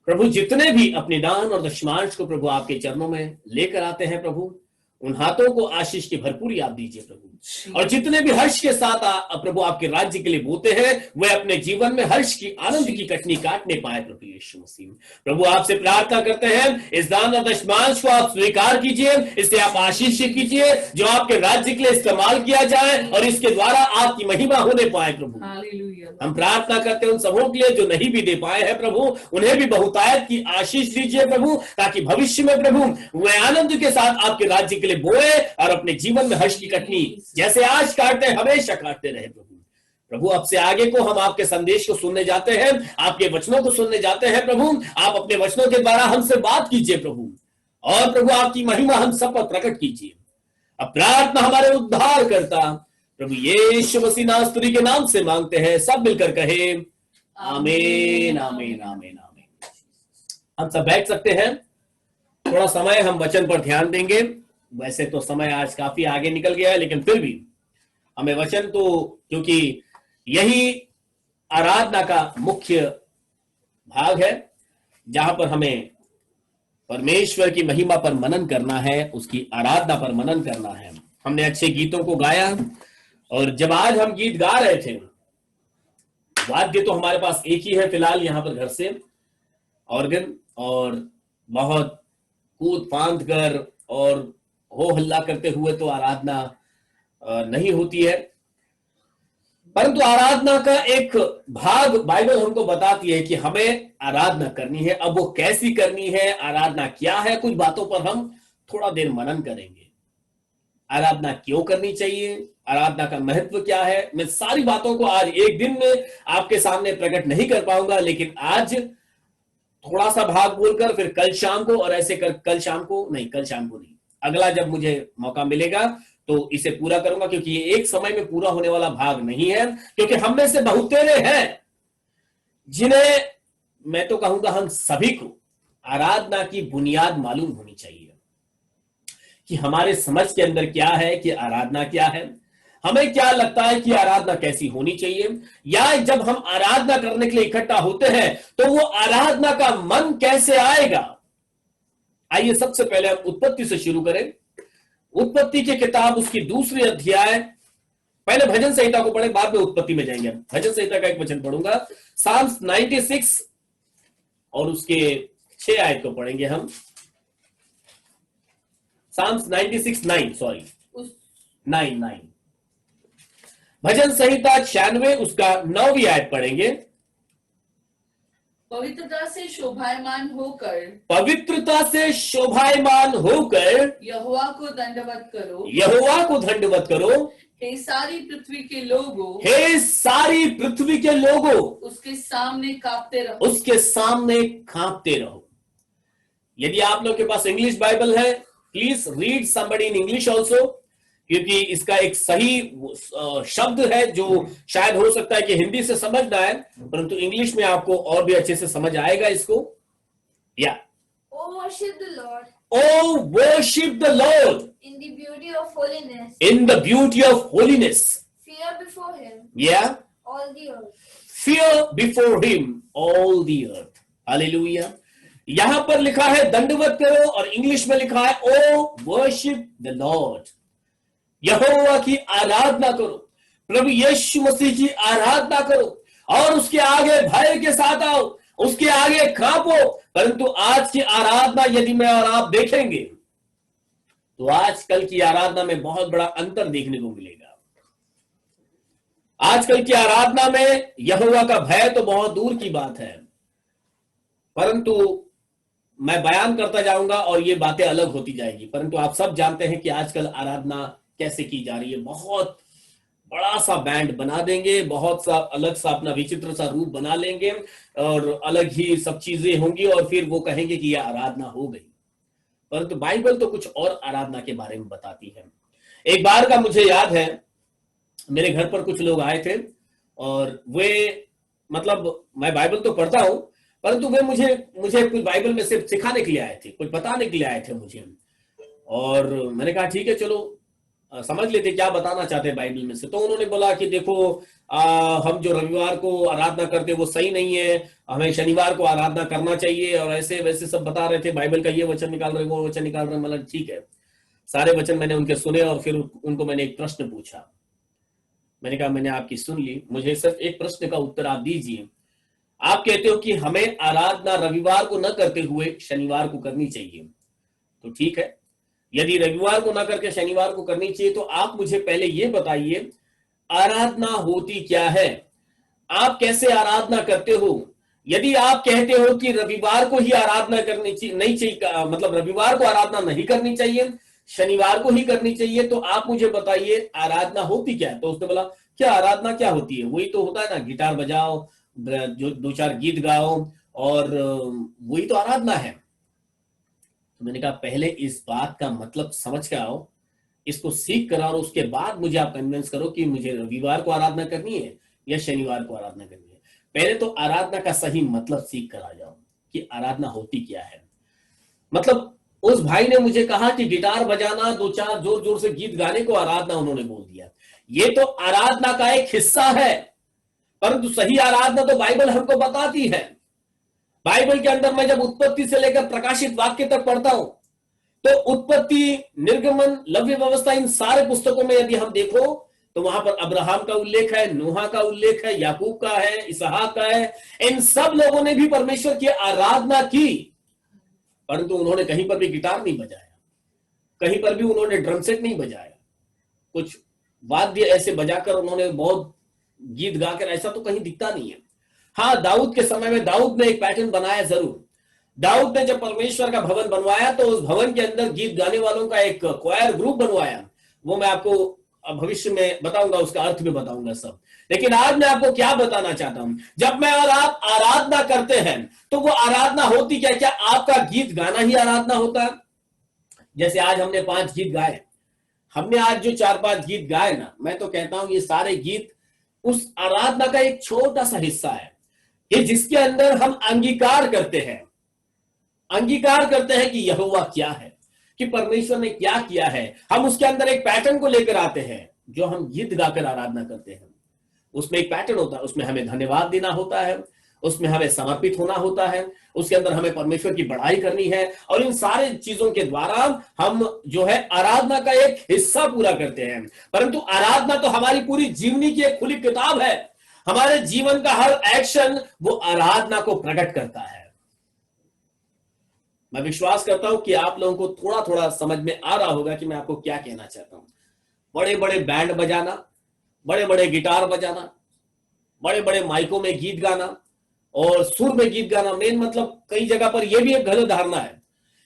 प्रभु। जितने भी अपने दान और दशमांश को प्रभु आपके चरणों में लेकर आते हैं प्रभु, उन हाथों को आशीष की भरपूरी आप दीजिए प्रभु। और जितने भी हर्ष के साथ प्रभु आपके राज्य के लिए बोते हैं, वे अपने जीवन में हर्ष की, आनंद की कटनी काटने पाए प्रभु यीशु मसीह। प्रभु आपसे प्रार्थना करते हैं, इस दान और दशमांश को आप स्वीकार कीजिए, इसे आप आशीष कीजिए, जो आपके राज्य के लिए इस्तेमाल किया जाए और इसके द्वारा आपकी महिमा होने पाए प्रभु। हम प्रार्थना करते हैं उन सबों के लिए जो नहीं भी दे पाए हैं प्रभु, उन्हें भी बहुतायत की आशीष दीजिए प्रभु, ताकि भविष्य में प्रभु वे आनंद के साथ आपके राज्य के लिए बोए और अपने जीवन में हर्ष की कटनी जैसे आज काटते हमेशा काटते रहे प्रभु। प्रभु अब से आगे को हम आपके संदेश को सुनने जाते हैं, आपके वचनों को सुनने जाते हैं प्रभु। आप अपने वचनों के द्वारा हमसे बात कीजिए प्रभु, और प्रभु आपकी महिमा हम सब पर प्रकट कीजिए। अब प्रार्थना हमारे उद्धार करता प्रभु यीशु मसीह नासरी के नाम से मांगते हैं, सब मिलकर कहे आमीन आमीन आमीन आमीन। हम सब बैठ सकते हैं, थोड़ा समय हम वचन पर ध्यान देंगे। वैसे तो समय आज काफी आगे निकल गया है, लेकिन फिर भी हमें वचन तो, क्योंकि यही आराधना का मुख्य भाग है जहां पर हमें परमेश्वर की महिमा पर मनन करना है, उसकी आराधना पर मनन करना है। हमने अच्छे गीतों को गाया, और जब आज हम गीत गा रहे थे, वाद्य तो हमारे पास एक ही है फिलहाल यहाँ पर घर से, ऑर्गन, और बहुत कूद फांद कर और हो हल्ला करते हुए तो आराधना नहीं होती है। परंतु आराधना का एक भाग बाइबल हमको बताती है कि हमें आराधना करनी है। अब वो कैसी करनी है, आराधना क्या है, कुछ बातों पर हम थोड़ा देर मनन करेंगे। आराधना क्यों करनी चाहिए, आराधना का महत्व क्या है, मैं सारी बातों को आज एक दिन में आपके सामने प्रकट नहीं कर पाऊंगा, लेकिन आज थोड़ा सा भाग बोलकर फिर कल शाम को, और ऐसे कर कल शाम को नहीं, अगला जब मुझे मौका मिलेगा तो इसे पूरा करूंगा, क्योंकि ये एक समय में पूरा होने वाला भाग नहीं है। क्योंकि हम में से बहुतेरे हैं जिन्हें, मैं तो कहूंगा हम सभी को आराधना की बुनियाद मालूम होनी चाहिए कि हमारे समझ के अंदर क्या है कि आराधना क्या है, हमें क्या लगता है कि आराधना कैसी होनी चाहिए, या जब हम आराधना करने के लिए इकट्ठा होते हैं तो वो आराधना का मन कैसे आएगा। आइए सबसे पहले हम उत्पत्ति से शुरू करें। उत्पत्ति की किताब, उसकी 2 अध्याय, पहले भजन संहिता को पढ़े, बाद में उत्पत्ति में जाएंगे। भजन संहिता का एक वचन पढ़ूंगा, साल्म्स 96 और उसके 6 आयत को पढ़ेंगे हम। साल्म्स 96 9 भजन संहिता 96 उसका 9वीं आयत पढ़ेंगे। पवित्रता से शोभायमान होकर यहोवा को दंडवत करो। हे सारी पृथ्वी के लोगों, उसके सामने कांपते रहो। यदि आप लोग के पास इंग्लिश बाइबल है, please read somebody in English also, क्योंकि इसका एक सही शब्द है जो शायद हो सकता है कि हिंदी से समझ ना आए, परंतु इंग्लिश में आपको और भी अच्छे से समझ आएगा इसको। या Oh, worship the Lord in the beauty of holiness, in the beauty of holiness. fear before him, Yeah. all the earth. Fear before him all the earth. Hallelujah. यहां पर लिखा है दंडवत करो और इंग्लिश में लिखा है ओ वर्शिप द लॉर्ड। यहोवा की आराधना करो, प्रभु यीशु मसीह की आराधना करो और उसके आगे भय के साथ आओ, उसके आगे कांपो। परंतु आज की आराधना यदि मैं और आप देखेंगे तो आजकल की आराधना में बहुत बड़ा अंतर देखने को मिलेगा। आजकल की आराधना में यहोवा का भय तो बहुत दूर की बात है, परंतु मैं बयान करता जाऊंगा और ये बातें अलग होती जाएगी। परंतु आप सब जानते हैं कि आजकल आराधना कैसे की जा रही है। बहुत बड़ा सा बैंड बना देंगे, बहुत सा अलग सा अपना विचित्र सा रूप बना लेंगे और अलग ही सब चीजें होंगी और फिर वो कहेंगे कि यह आराधना हो गई। परंतु बाइबल तो कुछ और आराधना के बारे में बताती है। एक बार का मुझे याद है, मेरे घर पर कुछ लोग आए थे और वे मतलब मैं बाइबल तो पढ़ता हूं, परंतु वे मुझे कुछ बाइबल में सिर्फ सिखाने के लिए आए थे, कुछ बताने के लिए आए थे मुझे। और मैंने कहा ठीक है चलो समझ लेते क्या बताना चाहते हैं बाइबल में से। तो उन्होंने बोला कि देखो हम जो रविवार को आराधना करते वो सही नहीं है, हमें शनिवार को आराधना करना चाहिए और ऐसे वैसे सब बता रहे थे। बाइबल का ये वचन निकाल रहे, वो वचन निकाल रहे। मतलब ठीक है, सारे वचन मैंने उनके सुने और फिर उनको मैंने एक प्रश्न पूछा। मैंने कहा मैंने आपकी सुन ली, मुझे सिर्फ एक प्रश्न का उत्तर आप दीजिए। आप कहते हो कि हमें आराधना रविवार को न करते हुए शनिवार को करनी चाहिए, तो ठीक है, यदि रविवार को न करके शनिवार को करनी चाहिए तो आप मुझे पहले ये बताइए आराधना होती क्या है, आप कैसे आराधना करते हो। यदि आप कहते हो कि रविवार को ही आराधना करनी चाहिए, नहीं चाहिए, मतलब रविवार को आराधना नहीं करनी चाहिए, शनिवार को ही करनी चाहिए, तो आप मुझे बताइए आराधना होती क्या है। तो उसने बोला क्या आराधना क्या होती है, वही तो होता है ना, गिटार बजाओ, जो 2-4 गीत गाओ और वही तो आराधना है। तो मैंने कहा पहले इस बात का मतलब समझ के आओ, इसको सीख कर और उसके बाद मुझे आप कन्विंस करो कि मुझे रविवार को आराधना करनी है या शनिवार को आराधना करनी है। पहले तो आराधना का सही मतलब सीख कर आ जाओ कि आराधना होती क्या है। मतलब उस भाई ने मुझे कहा कि गिटार बजाना, 2-4 जोर जोर से गीत गाने को आराधना उन्होंने बोल दिया। ये तो आराधना का एक हिस्सा है, परंतु सही आराधना तो बाइबल हमको बताती है। बाइबल के अंदर मैं जब उत्पत्ति से लेकर प्रकाशित वाक्य तक पढ़ता हूं तो उत्पत्ति, निर्गमन, लव्य व्यवस्था, इन सारे पुस्तकों में यदि हम देखो तो वहां पर अब्राहम का उल्लेख है, नूहा का उल्लेख है, याकूब का है, इसहाक का है। इन सब लोगों ने भी परमेश्वर की आराधना की, परंतु उन्होंने कहीं पर भी गिटार नहीं बजाया, कहीं पर भी उन्होंने ड्रम सेट नहीं बजाया, कुछ वाद्य ऐसे बजाकर उन्होंने बहुत गीत गाकर, ऐसा तो कहीं दिखता नहीं है। हाँ, दाऊद के समय में दाऊद ने एक पैटर्न बनाया जरूर। दाऊद ने जब परमेश्वर का भवन बनवाया तो उस भवन के अंदर गीत गाने वालों का एक क्वायर ग्रुप बनवाया। वो मैं आपको भविष्य में बताऊंगा, उसका अर्थ भी बताऊंगा सब। लेकिन आज मैं आपको क्या बताना चाहता हूं, जब मैं और आप आराधना करते हैं तो वो आराधना होती क्या? क्या आपका गीत गाना ही आराधना होता है? जैसे आज हमने 5 गीत गाए, हमने आज जो 4-5 गीत गाए ना, मैं तो कहता हूं ये सारे गीत उस आराधना का एक छोटा सा हिस्सा है, ये जिसके अंदर हम अंगीकार करते हैं कि यहोवा क्या है, कि परमेश्वर ने क्या किया है। हम उसके अंदर एक पैटर्न को लेकर आते हैं जो हम गीत गाकर आराधना करते हैं। उसमें एक पैटर्न होता है, उसमें हमें धन्यवाद देना होता है, उसमें हमें समर्पित होना होता है, उसके अंदर हमें परमेश्वर की बढ़ाई करनी है, और इन सारे चीजों के द्वारा हम जो है आराधना का एक हिस्सा पूरा करते हैं। परंतु आराधना तो हमारी पूरी जीवनी की एक खुली किताब है। हमारे जीवन का हर एक्शन वो आराधना को प्रकट करता है। मैं विश्वास करता हूं कि आप लोगों को थोड़ा थोड़ा समझ में आ रहा होगा कि मैं आपको क्या कहना चाहता हूं। बड़े बड़े बैंड बजाना, बड़े बड़े गिटार बजाना, बड़े बड़े माइकों में गीत गाना और सुर में गीत गाना, मेन मतलब कई जगह पर यह भी एक गलत धारणा है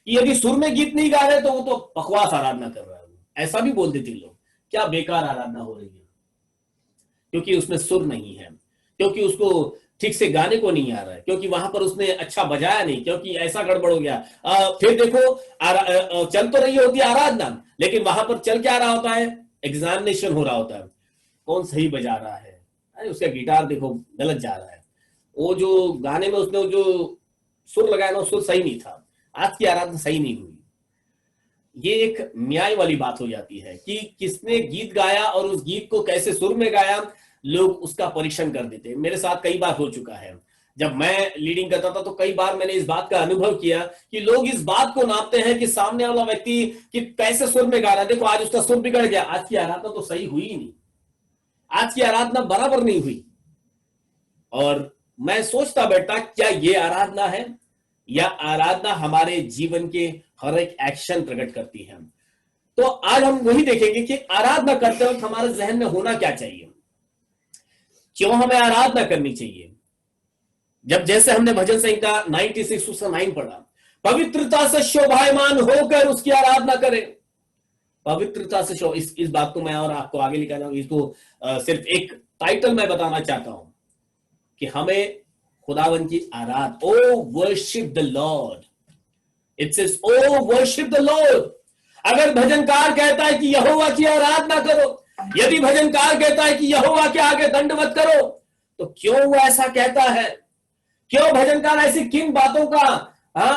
कि यदि सुर में गीत नहीं गा रहे तो वो तो बकवास आराधना कर रहा है। ऐसा भी बोल देते लोग, क्या बेकार आराधना हो रही है, क्योंकि उसमें सुर नहीं है, क्योंकि उसको ठीक से गाने को नहीं आ रहा है, क्योंकि वहां पर उसने अच्छा बजाया नहीं, क्योंकि ऐसा गड़बड़ हो गया। फिर देखो चल तो रही होती है आराधना, लेकिन वहां पर चल क्या रहा होता है, एग्जामिनेशन हो रहा होता है, कौन सही बजा रहा है, अरे उसका गिटार देखो गलत जा रहा है, वो जो गाने में उसने जो सुर लगाया ना सुर सही नहीं था। आज की आराधना सही नहीं हुई, ये एक न्याय वाली बात हो जाती है कि किसने गीत गाया और उस गीत को कैसे सुर में गाया, लोग उसका परीक्षण कर देते हैं। मेरे साथ कई बार हो चुका है, जब मैं लीडिंग करता था तो कई बार मैंने इस बात का अनुभव किया कि लोग इस बात को नापते हैं कि सामने वाला व्यक्ति कि कैसे सुर में गा रहा है। देखो आज उसका सुर बिगड़ गया, आज की आराधना तो सही हुई ही नहीं, आज की आराधना बराबर नहीं हुई। और मैं सोचता बैठा क्या ये आराधना है या आराधना हमारे जीवन के हर एक एक्शन प्रकट करती है। तो आज हम वही देखेंगे कि आराधना करते वक्त हमारे जहन में होना क्या चाहिए, क्यों हमें आराधना करनी चाहिए। जब जैसे हमने भजन संहिता 96:9 पढ़ा, पवित्रता से शोभायमान होकर उसकी आराधना करें। पवित्रता से इस बात को मैं और आपको आगे लिखा जाऊंगा, इसको सिर्फ एक टाइटल मैं बताना चाहता हूं कि हमें खुदावन की आराधना, O worship the Lord, it says O worship the Lord. अगर भजनकार कहता है कि यहोवा की आराधना करो, यदि भजनकार कहता है कि यहोवा के आगे दंडवत करो, तो क्यों वो ऐसा कहता है? क्यों भजनकार ऐसी किन बातों का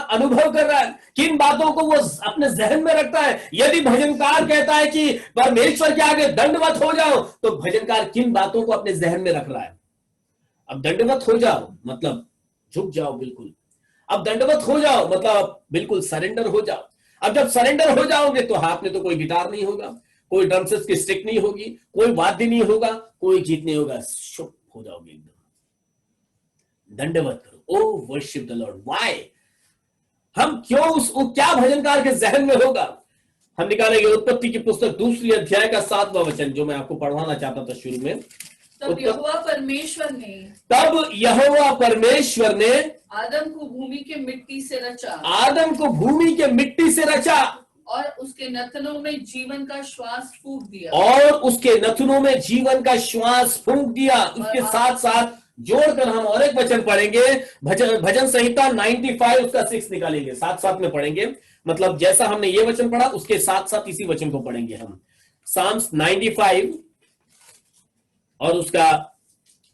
अनुभव कर रहा है, किन बातों को वो अपने जहन में रखता है? यदि भजनकार कहता है कि परमेश्वर के आगे दंडवत हो जाओ, तो भजनकार किन बातों को अपने जहन में रख रहा है? अब दंडवत हो जाओ मतलब झुक जाओ बिल्कुल। अब दंडवत हो जाओ मतलब बिल्कुल सरेंडर हो जाओ। अब जब सरेंडर हो जाओगे तो हाथ में तो कोई गिटार नहीं होगा, कोई ड्रमसेट की स्टिक नहीं होगी, कोई वाद्य नहीं होगा, कोई गीत नहीं होगा, चुप हो जाओगे एकदम। दंडवत करो, ओ वर्शिप द लॉर्ड। व्हाई? हम क्यों, क्या भजनकार के जहन में होगा? हम निकालेंगे उत्पत्ति की पुस्तक 2 अध्याय का 7वां वचन, जो मैं आपको पढ़वाना चाहता था शुरू में। तब यहोवा परमेश्वर ने आदम को भूमि के मिट्टी से रचा, आदम को भूमि के मिट्टी से रचा और उसके नथनों में जीवन का श्वास फूंक दिया, और उसके नथनों में जीवन का श्वास फूंक दिया। उसके साथ साथ जोड़कर हम और एक वचन पढ़ेंगे, भजन संहिता 95 उसका 6 निकालेंगे, साथ साथ में पढ़ेंगे। मतलब जैसा हमने ये वचन पढ़ा उसके साथ साथ इसी वचन को पढ़ेंगे हम। साम्स 95 और उसका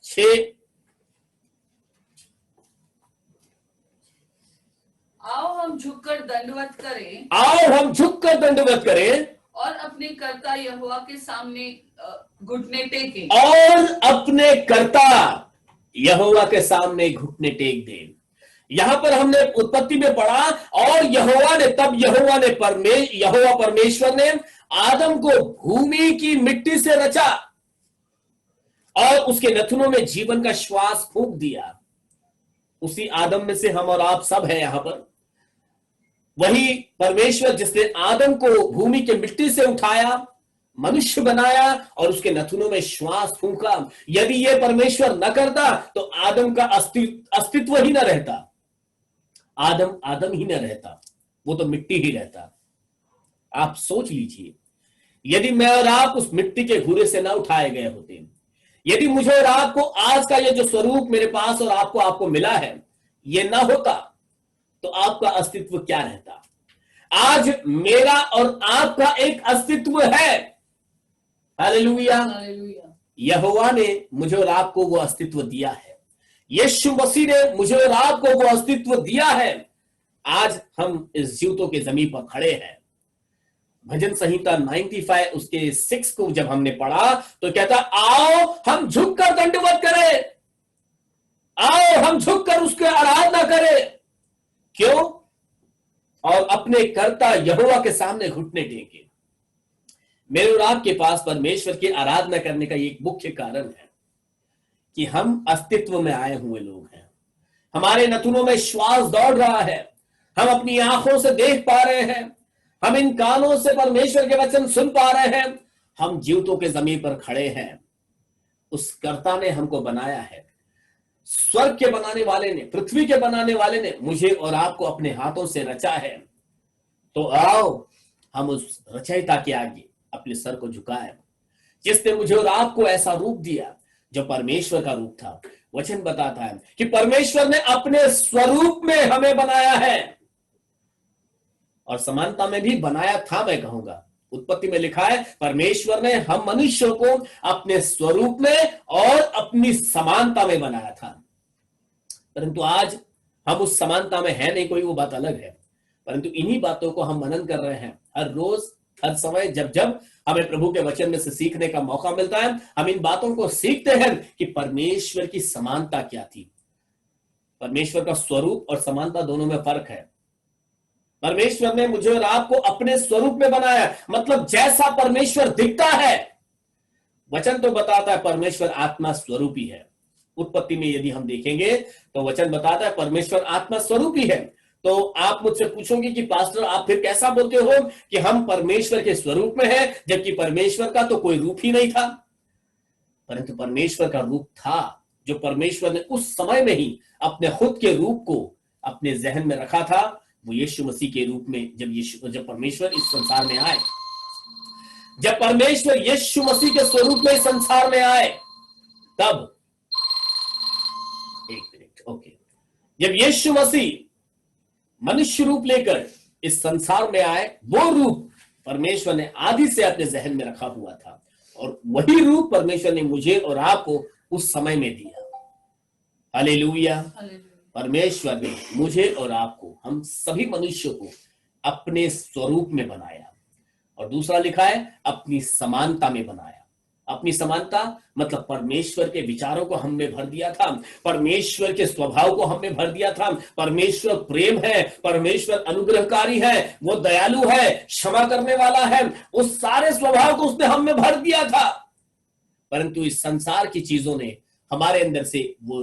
6। आओ हम झुककर दंडवत करें, आओ हम झुककर दंडवत करें और अपने कर्ता यहोवा के सामने घुटने टेकें, और अपने कर्ता यहोवा के सामने घुटने टेक दें। यहां पर हमने उत्पत्ति में पढ़ा, और यहोवा परमेश्वर ने आदम को भूमि की मिट्टी से रचा और उसके नथनों में जीवन का श्वास फूंक दिया। उसी आदम में से हम और आप सब हैं यहां पर। वही परमेश्वर जिसने आदम को भूमि के मिट्टी से उठाया, मनुष्य बनाया और उसके नथनों में श्वास फूंका। यदि ये परमेश्वर न करता तो आदम का अस्तित्व ही न रहता, आदम ही न रहता, वो तो मिट्टी ही रहता। आप सोच लीजिए, यदि मैं और आप उस मिट्टी के घूरे से न उठाए गए होते, यदि मुझे और आपको आज का ये जो स्वरूप मेरे पास और आपको मिला है ये ना होता, तो आपका अस्तित्व क्या रहता? आज मेरा और आपका एक अस्तित्व है। हालेलुया। यहोवा ने मुझे और आपको वो अस्तित्व दिया है, यीशु मसीह ने मुझे और आपको वो अस्तित्व दिया है। आज हम इस जीवतों के जमीन पर खड़े हैं। भजन संहिता 95 उसके 6 को जब हमने पढ़ा तो कहता, आओ हम झुककर दंडवत करें, आओ हम झुककर उसकी आराधना करें। क्यों? और अपने कर्ता यहोवा के सामने घुटने टेके। मेरे और आपके पास परमेश्वर की आराधना करने का एक मुख्य कारण है कि हम अस्तित्व में आए हुए लोग हैं। हमारे नथुनों में श्वास दौड़ रहा है, हम अपनी आंखों से देख पा रहे हैं, हम इन कानों से परमेश्वर के वचन सुन पा रहे हैं, हम जीवतों के जमीन पर खड़े हैं। उस कर्ता ने हमको बनाया है, स्वर्ग के बनाने वाले ने, पृथ्वी के बनाने वाले ने मुझे और आपको अपने हाथों से रचा है। तो आओ हम उस रचयिता के आगे अपने सर को झुकाएं, जिसने मुझे और आपको ऐसा रूप दिया जो परमेश्वर का रूप था। वचन बताता है कि परमेश्वर ने अपने स्वरूप में हमें बनाया है, और समानता में भी बनाया था। मैं कहूंगा उत्पत्ति में लिखा है, परमेश्वर ने हम मनुष्यों को अपने स्वरूप में और अपनी समानता में बनाया था। परंतु आज हम उस समानता में है नहीं, कोई वो बात अलग है। परंतु इन्हीं बातों को हम मनन कर रहे हैं, हर रोज, हर समय, जब जब हमें प्रभु के वचन में से सीखने का मौका मिलता है, हम इन बातों को सीखते हैं कि परमेश्वर की समानता क्या थी। परमेश्वर का स्वरूप और समानता दोनों में फर्क है। परमेश्वर ने मुझे और आपको अपने स्वरूप में बनाया, मतलब जैसा परमेश्वर दिखता है। वचन तो बताता है परमेश्वर आत्मा स्वरूपी है। उत्पत्ति में यदि हम देखेंगे तो वचन बताता है परमेश्वर आत्मा स्वरूपी है। तो आप मुझसे पूछोगे कि पास्टर आप फिर कैसा बोलते हो कि हम परमेश्वर के स्वरूप में हैं, जबकि परमेश्वर का तो कोई रूप ही नहीं था। परंतु परमेश्वर का रूप था, जो परमेश्वर ने उस समय में ही अपने खुद के रूप को अपने जहन में रखा था, वो यीशु मसीह के रूप में जब परमेश्वर इस संसार में आए, जब परमेश्वर यीशु मसीह के स्वरूप में इस संसार में आए, तब एक मिनट, ओके, जब यीशु मसीह मनुष्य रूप लेकर इस संसार में आए, वो रूप परमेश्वर ने आदि से अपने जहन में रखा हुआ था, और वही रूप परमेश्वर ने मुझे और आपको उस समय में दिया। हालेलुया। परमेश्वर ने मुझे और आपको, हम सभी मनुष्यों को अपने स्वरूप में बनाया, और दूसरा लिखा है अपनी समानता में बनाया। अपनी समानता मतलब परमेश्वर के विचारों को हम में भर दिया था, परमेश्वर के स्वभाव को हम में भर दिया था। परमेश्वर प्रेम है, परमेश्वर अनुग्रहकारी है, वो दयालु है, क्षमा करने वाला है, उस सारे स्वभाव को उसने हम में भर दिया था। परंतु इस संसार की चीजों ने हमारे अंदर से वो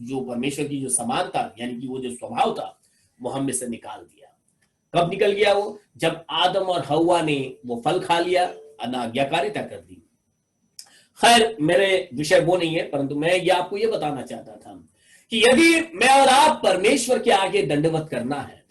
जो परमेश्वर की जो समानता, यानी कि वो जो स्वभाव था, वो हम में से निकाल दिया। कब निकल गया वो? जब आदम और हव्वा ने वो फल खा लिया, अनाज्ञाकारिता कर दी। खैर, मेरे विषय वो नहीं है, परंतु मैं ये आपको ये बताना चाहता था कि यदि मैं और आप परमेश्वर के आगे दंडवत करना है,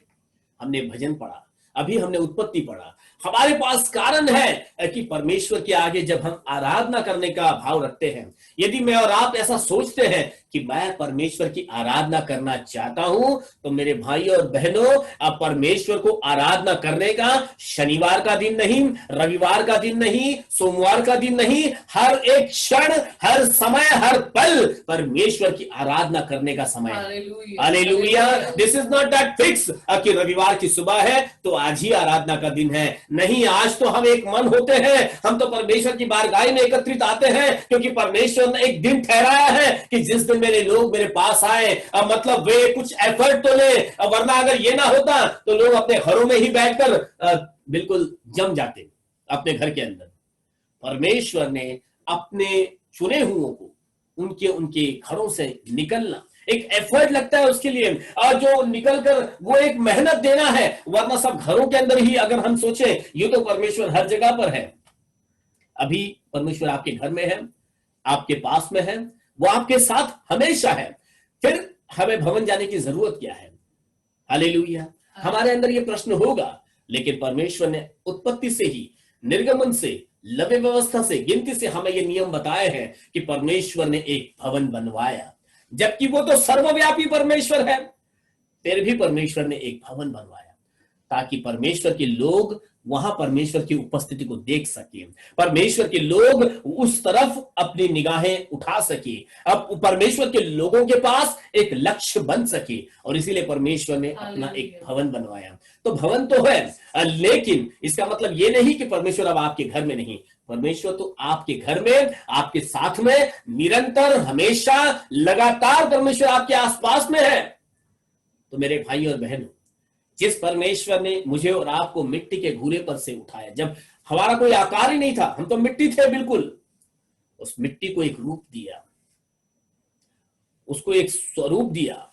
हमने भजन पढ़ा, अभी हमने उत्पत्ति पढ़ा, हमारे पास कारण है कि परमेश्वर के आगे जब हम आराधना करने का भाव रखते हैं, यदि मैं और आप ऐसा सोचते हैं कि मैं परमेश्वर की आराधना करना चाहता हूं, तो मेरे भाई और बहनों, अब परमेश्वर को आराधना करने का शनिवार का दिन नहीं, रविवार का दिन नहीं, सोमवार का दिन नहीं, हर एक क्षण, हर समय, हर पल परमेश्वर की आराधना करने का समय है। Hallelujah. This is not that fix कि रविवार की सुबह है तो आज ही आराधना का दिन है। नहीं, आज तो हम एक मन होते हैं, हम तो परमेश्वर की बारगाह में एकत्रित आते हैं, क्योंकि परमेश्वर ने एक दिन ठहराया है कि जिस दिन मेरे लोग मेरे पास आए, मतलब वे कुछ एफर्ट तो ले, वरना अगर ये ना होता तो लोग अपने घरों में ही बैठकर बिल्कुल जम जाते अपने घर के अंदर। परमेश्वर ने अपने चुने हुओं को उनके उनके घरों से निकलना, एक एफर्ट लगता है उसके लिए, और जो निकलकर वो एक मेहनत देना है, वरना सब घरों के अंदर ही अगर हम सोचें, ये तो परमेश्वर हर जगह पर है। अभी परमेश्वर आपके घर में है, आपके पास में है, वो आपके साथ हमेशा है, फिर हमें भवन जाने की जरूरत क्या है? हालेलुया। हमारे अंदर ये प्रश्न होगा, लेकिन परमेश्वर ने उत्पत्ति से ही, निर्गमन से, लव्य व्यवस्था से, गिनती से हमें ये नियम बताए हैं कि परमेश्वर ने एक भवन बनवाया, जबकि वो तो सर्वव्यापी परमेश्वर है, फिर भी परमेश्वर ने एक भवन बनवाया ताकि परमेश्वर के लोग वहां परमेश्वर की उपस्थिति को देख सके, परमेश्वर के लोग उस तरफ अपनी निगाहें उठा सके, अब परमेश्वर के लोगों के पास एक लक्ष्य बन सके, और इसीलिए परमेश्वर ने अपना एक भवन बनवाया। तो भवन तो है, लेकिन इसका मतलब ये नहीं कि परमेश्वर अब आपके घर में नहीं, परमेश्वर तो आपके घर में, आपके साथ में, निरंतर, हमेशा, लगातार परमेश्वर आपके आसपास में है। तो मेरे भाई और बहनों, जिस परमेश्वर ने मुझे और आपको मिट्टी के घूरे पर से उठाया, जब हमारा कोई आकार ही नहीं था, हम तो मिट्टी थे बिल्कुल, उस मिट्टी को एक रूप दिया, उसको एक स्वरूप दिया,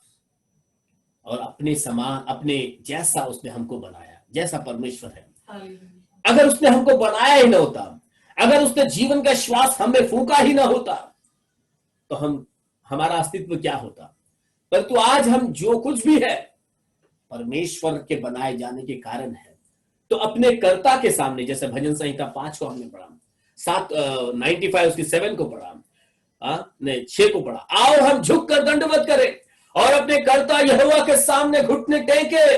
और अपने समान, अपने जैसा उसने हमको बनाया, जैसा परमेश्वर है। अगर उसने हमको बनाया ही ना होता, अगर उसने जीवन का श्वास हमें फूंका ही ना होता, तो हमारा अस्तित्व क्या होता? परंतु आज हम जो कुछ भी है, परमेश्वर के बनाए जाने के कारण है। तो अपने कर्ता के सामने, जैसे भजन संहिता 5 को हमने पढ़ा, 95 उसकी 7 को पढ़ा, 6 को पढ़ा, आओ हम झुक कर दंडवत करें और अपने कर्ता यहोवा के सामने घुटने टेके।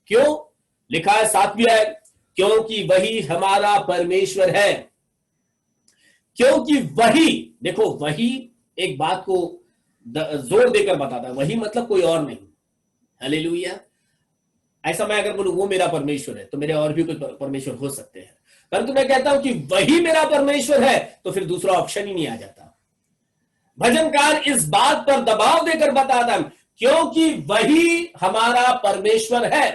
क्यों? लिखा है 7वीं आयत, क्योंकि वही हमारा परमेश्वर है। क्योंकि वही, देखो वही एक बात को जोर देकर बताता है, वही मतलब कोई और नहीं। हालेलुया। ऐसा मैं अगर बोलूं वो मेरा परमेश्वर है, तो मेरे और भी कुछ परमेश्वर हो सकते हैं, परंतु मैं कहता हूं कि वही मेरा परमेश्वर है, तो फिर दूसरा ऑप्शन ही नहीं आ जाता। भजनकार इस बात पर दबाव देकर बताता है क्योंकि वही हमारा परमेश्वर है,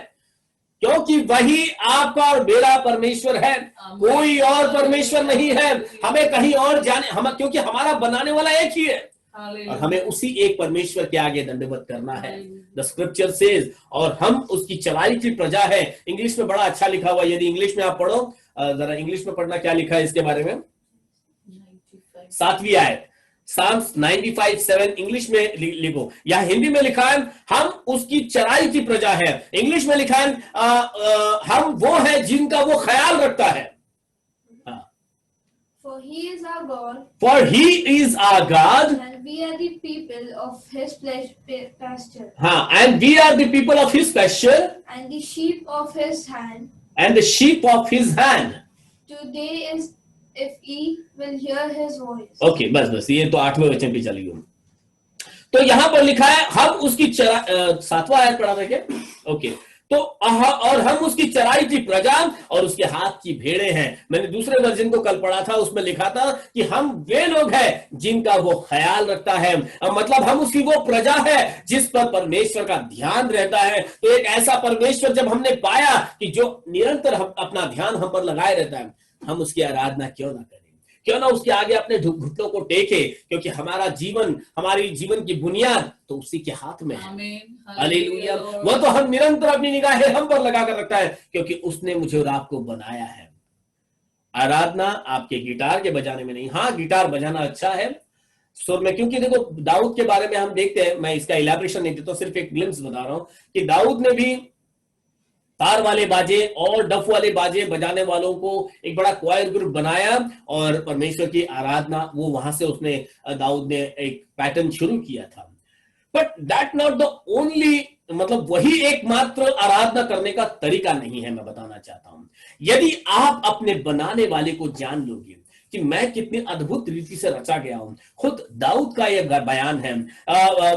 क्योंकि वही आपका और मेरा परमेश्वर है, कोई और परमेश्वर नहीं है। हमें कहीं और जाने, हम क्योंकि हमारा बनाने वाला एक ही है और हमें उसी एक परमेश्वर के आगे दंडवत करना है। द स्क्रिप्चर सेज, और हम उसकी चलाई की प्रजा है। इंग्लिश में बड़ा अच्छा लिखा हुआ, यदि इंग्लिश में आप पढ़ो, जरा इंग्लिश में पढ़ना क्या लिखा है इसके बारे में। 7वीं आयत, Psalms 95:7 इंग्लिश में लिखो, या हिंदी में लिखा है हम उसकी चराई की प्रजा है। इंग्लिश में लिखा है हम वो है जिनका वो ख्याल रखता है। For he is our God, For he is our God, and we are the people of his pasture, and we are the people of his pasture, and the sheep of his hand. and the sheep of his hand. Today is if ye will hear his voice. Okay, बस ये तो 8वें वचन पे चली गई। तो यहां पर लिखा है हम उसकी 7वां आयत पढ़ा था क्या? ओके, तो और हम उसकी चराई की प्रजा और उसके हाथ की भेड़े हैं। मैंने दूसरे वर्जन को कल पढ़ा था, उसमें लिखा था कि हम वे लोग हैं जिनका वो ख्याल रखता है, मतलब हम उसकी वो प्रजा है जिस पर परमेश्वर का ध्यान रहता है। तो एक ऐसा परमेश्वर जब हमने पाया कि जो निरंतर अपना ध्यान हम पर लगाए रहता है, हम उसकी आराधना क्यों ना करें, क्यों ना उसके आगे अपने घुटनों को टेके, क्योंकि हमारा जीवन, हमारी जीवन की बुनियाद तो उसी के हाथ में है। हालेलुया। वो तो हम निरंतर अपनी निगाहें हम पर लगा कर रखता है, क्योंकि उसने मुझे और आपको बनाया है। आराधना आपके गिटार के बजाने में नहीं। हाँ, गिटार बजाना अच्छा है सुर में, क्योंकि देखो दाऊद के बारे में हम देखते हैं, मैं इसका इलैबोरेशन नहीं देता, सिर्फ एक ग्लिम्स बता रहा हूं कि दाऊद ने भी तार वाले बाजे और डफ वाले बाजे बजाने वालों को एक बड़ा क्वायर ग्रुप बनाया और परमेश्वर की आराधना वो वहां से उसने दाऊद ने एक पैटर्न शुरू किया था। But that not the only, मतलब वही एकमात्र आराधना करने का तरीका नहीं है। मैं बताना चाहता हूं, यदि आप अपने बनाने वाले को जान लोगे कि मैं कितनी अद्भुत रीति से रचा गया हूं। खुद दाऊद का यह बयान है,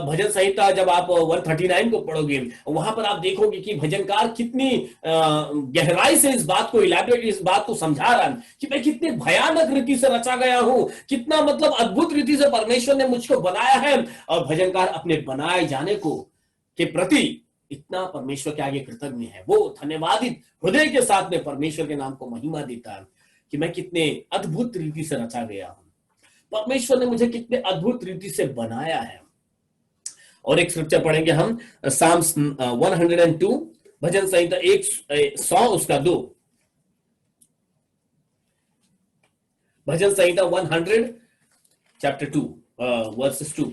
भजन संहिता जब आप 139 को पढ़ोगे, वहां पर आप देखोगे कि भजनकार कितनी गहराई से इस बात को इस बात को समझा रहा है कि मैं कितनी भयानक रीति से रचा गया हूं, कितना मतलब अद्भुत रीति से परमेश्वर ने मुझको बनाया है। और भजनकार अपने बनाए जाने को के प्रति इतना परमेश्वर के आगे कृतज्ञ है, वो धन्यवादित हृदय के साथ में परमेश्वर के नाम को महिमा देता है कि मैं कितने अद्भुत रीति से रचा गया हूं, परमेश्वर ने मुझे कितने अद्भुत रीति से बनाया है। और एक स्क्रिप्चर पढ़ेंगे हम, साम्स 102, भजन संहिता 100 उसका 2, भजन संहिता 100 चैप्टर 2 वर्सेस 2।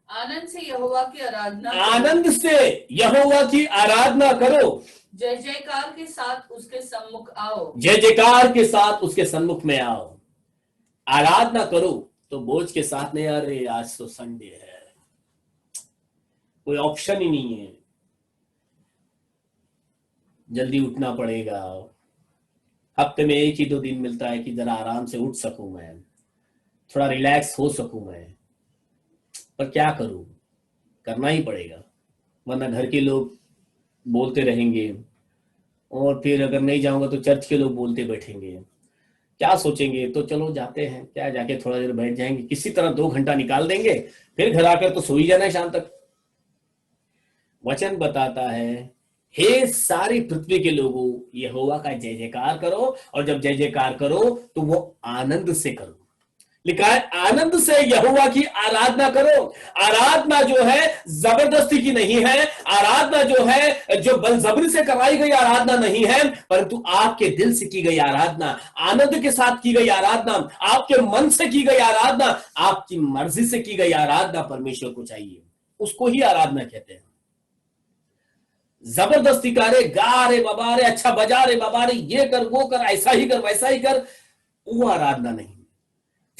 आनंद से यहोवा की आराधना, आनंद से यहोवा की आराधना करो, जय जयकार के साथ उसके सम्मुख आओ, जय जयकार के साथ उसके सम्मुख में आओ। आराधना करो तो बोझ के साथ नहीं, अरे आज तो संडे है, कोई ऑप्शन ही नहीं है, जल्दी उठना पड़ेगा, हफ्ते में 1 ही 2 दिन मिलता है कि जरा आराम से उठ सकूं, मैं थोड़ा रिलैक्स हो सकूं मैं, पर क्या करूं, करना ही पड़ेगा, वरना घर के लोग बोलते रहेंगे और फिर अगर नहीं जाऊंगा तो चर्च के लोग बोलते बैठेंगे, क्या सोचेंगे, तो चलो जाते हैं, क्या जाके थोड़ा देर बैठ जाएंगे, किसी तरह 2 घंटा निकाल देंगे, फिर घर आकर तो सो ही जाना है शाम तक। वचन बताता है, हे सारी पृथ्वी के लोगों, यहोवा का जय जयकार करो, और जब जय जयकार करो तो वो आनंद से करो। लिखा है आनंद से यहोवा की आराधना करो। आराधना जो है जबरदस्ती की नहीं है, आराधना जो है जो बलजबरी से कराई गई आराधना नहीं है, परंतु आपके दिल से की गई आराधना, आनंद के साथ की गई आराधना, आपके मन से की गई आराधना, आपकी मर्जी से की गई आराधना परमेश्वर को चाहिए, उसको ही आराधना कहते हैं। जबरदस्ती का रे गा रे बाबा रे, अच्छा बजा रे बाबा रे, ये कर वो कर, ऐसा ही कर वैसा ही कर, वो आराधना नहीं।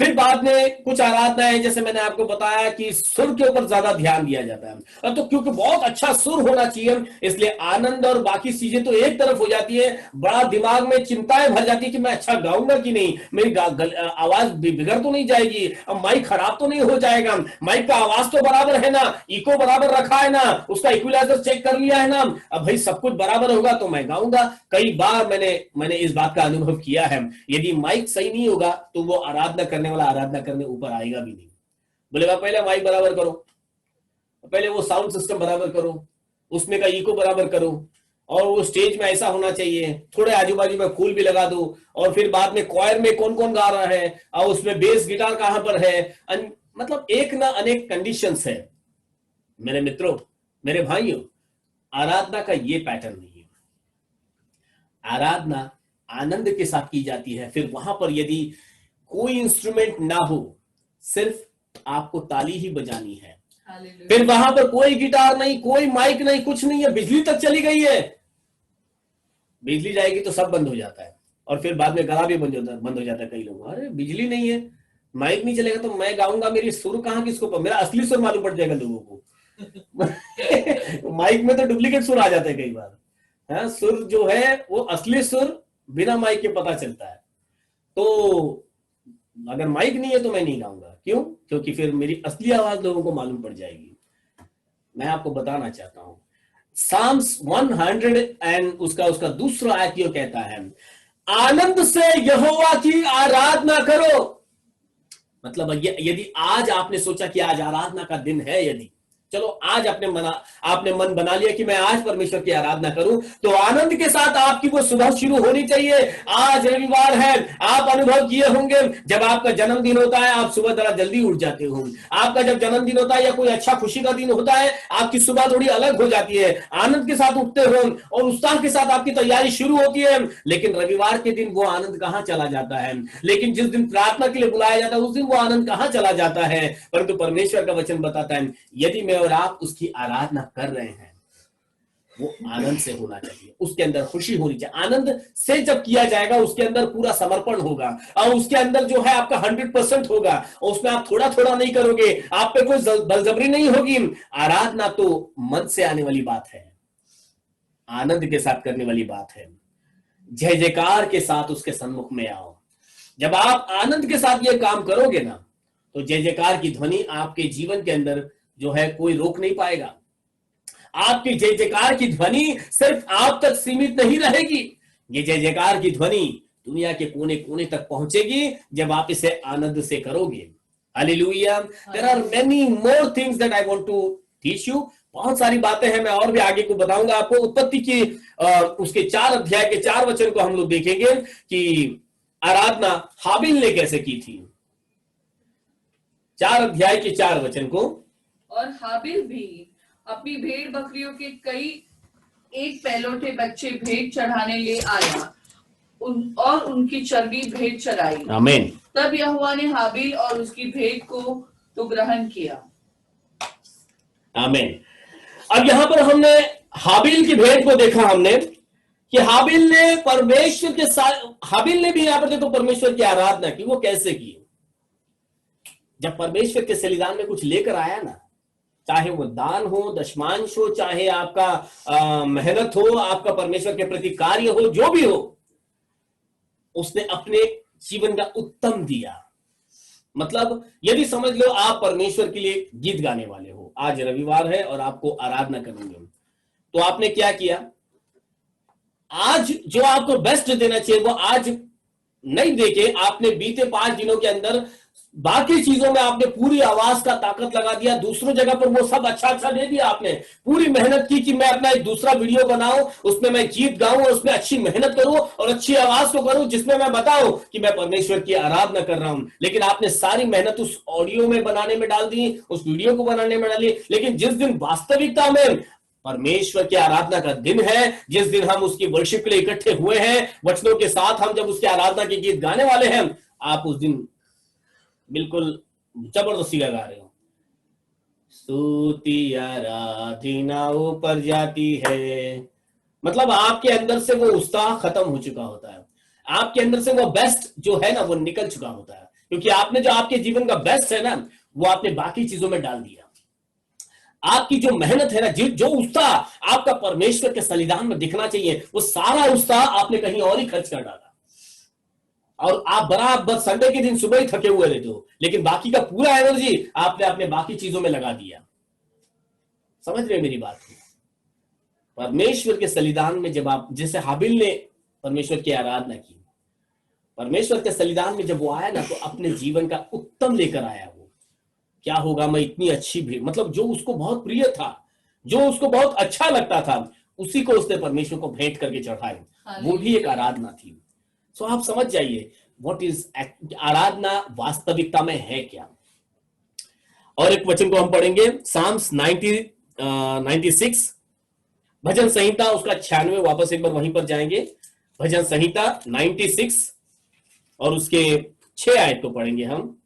फिर बाद में कुछ आराधनाएं, जैसे मैंने आपको बताया कि सुर के ऊपर ज्यादा ध्यान दिया जाता है, तो क्योंकि बहुत अच्छा सुर होना चाहिए, इसलिए आनंद और बाकी चीजें तो एक तरफ हो जाती है, बड़ा दिमाग में चिंताएं भर जाती है कि मैं अच्छा गाऊंगा कि नहीं, मेरी आवाज बिगड़ तो नहीं जाएगी, अब माइक खराब तो नहीं हो जाएगा, माइक का आवाज तो बराबर है ना, इको बराबर रखा है ना, उसका इक्विलाइजर चेक कर लिया है ना, अब भाई सब कुछ बराबर होगा तो मैं गाऊंगा। कई बार मैंने इस बात का अनुभव किया है, यदि माइक सही नहीं होगा तो वो आराधना करने वाला आराधना करने ऊपर आएगा भी नहीं। बोलेगा पहले माइक बराबर करो, पहले वो साउंड सिस्टम बराबर करो, उसमें का इको बराबर करो, और वो स्टेज में ऐसा होना चाहिए, थोड़े आजू बाजू में फूल भी लगा दो, और फिर बाद में क्वायर में कौन कौन गा रहा है, और उसमें बेस गिटार कहां पर है, मतलब एक ना अनेक कंडीशंस है। मेरे मित्रों, मेरे भाइयों, आराधना का ये पैटर्न नहीं है। आराधना आनंद के साथ की जाती है। फिर वहां पर यदि कोई इंस्ट्रूमेंट ना हो, सिर्फ आपको ताली ही बजानी है, फिर वहां पर कोई गिटार नहीं, कोई माइक नहीं, कुछ नहीं है, बिजली तक चली गई है, बिजली जाएगी तो सब बंद हो जाता है, और फिर बाद में गला भी बंद हो जाता है। कई लोग, अरे बिजली नहीं है, माइक नहीं चलेगा तो मैं गाऊंगा, मेरी सुर कहां किसको, मेरा असली सुर मालूम पड़ जाएगा लोगों को। माइक में तो डुप्लीकेट सुर आ जाते हैं कई बार, है सुर जो है वो असली सुर बिना माइक के पता चलता है। तो अगर माइक नहीं है तो मैं नहीं गाऊंगा, क्यों? क्योंकि फिर मेरी असली आवाज लोगों को मालूम पड़ जाएगी। मैं आपको बताना चाहता हूं, साम्स 100 एंड उसका दूसरा आयत ये कहता है, आनंद से यहोवा की आराधना करो। मतलब यदि आज आपने सोचा कि आज आराधना का दिन है, यदि चलो आज आपने मन बना लिया कि मैं आज परमेश्वर की आराधना करूं, तो आनंद के साथ आपकी वो सुबह शुरू होनी चाहिए। आज रविवार है, आप अनुभव किए होंगे, जब आपका जन्मदिन होता है आप सुबह जरा जल्दी उठ जाते हो। आपका जब जन्मदिन होता है या कोई अच्छा खुशी का दिन होता है, आपकी सुबह थोड़ी अलग हो जाती है, आनंद के साथ उठते हो और उत्साह के साथ आपकी तैयारी शुरू होती है। लेकिन रविवार के दिन वो आनंद कहां चला जाता है? लेकिन जिस दिन प्रार्थना के लिए बुलाया जाता है उस दिन वो आनंद कहां चला जाता है? परंतु परमेश्वर का वचन बताता है, यदि मैं और आप उसकी आराधना कर रहे हैं, वो आनंद से होना चाहिए, उसके अंदर खुशी होनी चाहिए। आनंद से जब किया जाएगा उसके अंदर पूरा समर्पण होगा, और उसके अंदर जो है आपका 100% होगा, और उसमें आप थोड़ा थोड़ा नहीं करोगे, आप पे कोई बलजबरी नहीं होगी। आराधना तो मन से आने वाली बात है, आनंद के साथ करने वाली बात है। जय जयकार के साथ उसके सन्मुख में आओ। जब आप आनंद के साथ ये काम करोगे ना, तो जय जयकार की ध्वनि आपके जीवन के अंदर जो है कोई रोक नहीं पाएगा। आपकी जय जयकार की ध्वनि सिर्फ आप तक सीमित नहीं रहेगी, ये जय जयकार की ध्वनि दुनिया के कोने कोने तक पहुंचेगी जब आप इसे आनंद से करोगे। Hallelujah. There are many more things that I want to teach you. बहुत सारी बातें हैं, मैं और भी आगे को बताऊंगा आपको। उत्पत्ति की उसके 4 अध्याय के 4 वचन को हम लोग देखेंगे कि आराधना हाबिल ने कैसे की थी। 4 अध्याय के 4 वचन को, और हाबिल भी अपनी भेड़ बकरियों के कई एक पहलौठे बच्चे भेंट चढ़ाने ले आया और उनकी चर्बी भेंट चढ़ाई। आमीन। तब यहोवा ने हाबिल और उसकी भेंट को तो ग्रहण किया। आमीन। अब यहां पर हमने हाबिल की भेंट को देखा हमने कि हाबिल ने परमेश्वर के साथ, हाबिल ने भी यहां पर देखो परमेश्वर की आराधना की। वो कैसे की? जब परमेश्वर के बलिदान में कुछ लेकर आया ना, चाहे वो दान हो, दशमांश हो, चाहे आपका मेहनत हो, आपका परमेश्वर के प्रति कार्य हो, जो भी हो, उसने अपने जीवन का उत्तम दिया। मतलब यदि समझ लो आप परमेश्वर के लिए गीत गाने वाले हो, आज रविवार है और आपको आराधना करनी है, तो आपने क्या किया? आज जो आपको बेस्ट देना चाहिए वो आज नहीं देके आपने बीते 5 दिनों के अंदर बाकी चीजों में आपने पूरी आवाज का ताकत लगा दिया। दूसरों जगह पर वो सब अच्छा दे दिया। आपने पूरी मेहनत की कि मैं अपना एक दूसरा वीडियो बनाऊं, उसमें मैं गीत गाऊं और उसमें अच्छी मेहनत करूं और अच्छी आवाज को करूं जिसमें मैं बताऊं कि मैं परमेश्वर की आराधना कर रहा हूं। लेकिन आपने सारी मेहनत उस ऑडियो में बनाने में डाल दी, उस वीडियो को बनाने में डाली। लेकिन जिस दिन वास्तविकता में परमेश्वर की आराधना का दिन है, जिस दिन हम उसकी वर्शिप के लिए इकट्ठे हुए हैं, वचनों के साथ हम जब उसकी आराधना के गीत गाने वाले हैं, आप उस दिन बिल्कुल जबरदस्ती गा रहे हो। स्तुति आराधना ऊपर जाती है, मतलब आपके अंदर से वो उत्साह खत्म हो चुका होता है, आपके अंदर से वो बेस्ट जो है ना वो निकल चुका होता है। क्योंकि आपने जो आपके जीवन का बेस्ट है ना, वो आपने बाकी चीजों में डाल दिया। आपकी जो मेहनत है ना, जो उत्साह आपका परमेश्वर के सन्निधान में दिखना चाहिए, वो सारा उत्साह आपने कहीं और ही खर्च कर डाला। और आप बराबर संडे के दिन सुबह ही थके हुए रहते हो, लेकिन बाकी का पूरा एनर्जी आपने अपने बाकी चीजों में लगा दिया। समझ रहे मेरी बात को? परमेश्वर के सन्निधान में जब आप, जैसे हाबिल ने परमेश्वर की आराधना की, परमेश्वर के सन्निधान में जब वो आया ना, तो अपने जीवन का उत्तम लेकर आया। वो क्या होगा, मैं इतनी अच्छी भी, मतलब जो उसको बहुत प्रिय था, जो उसको बहुत अच्छा लगता था, उसी को उसने परमेश्वर को भेंट करके चढ़ाया। वो भी एक आराधना थी। सो आप समझ जाइए व्हाट इज आराधना वास्तविकता में है क्या। और एक वचन को हम पढ़ेंगे, साम्स 96, भजन संहिता उसका 96, वापस एक बार वहीं पर जाएंगे। भजन संहिता 96 और उसके 6 आयत को पढ़ेंगे हम।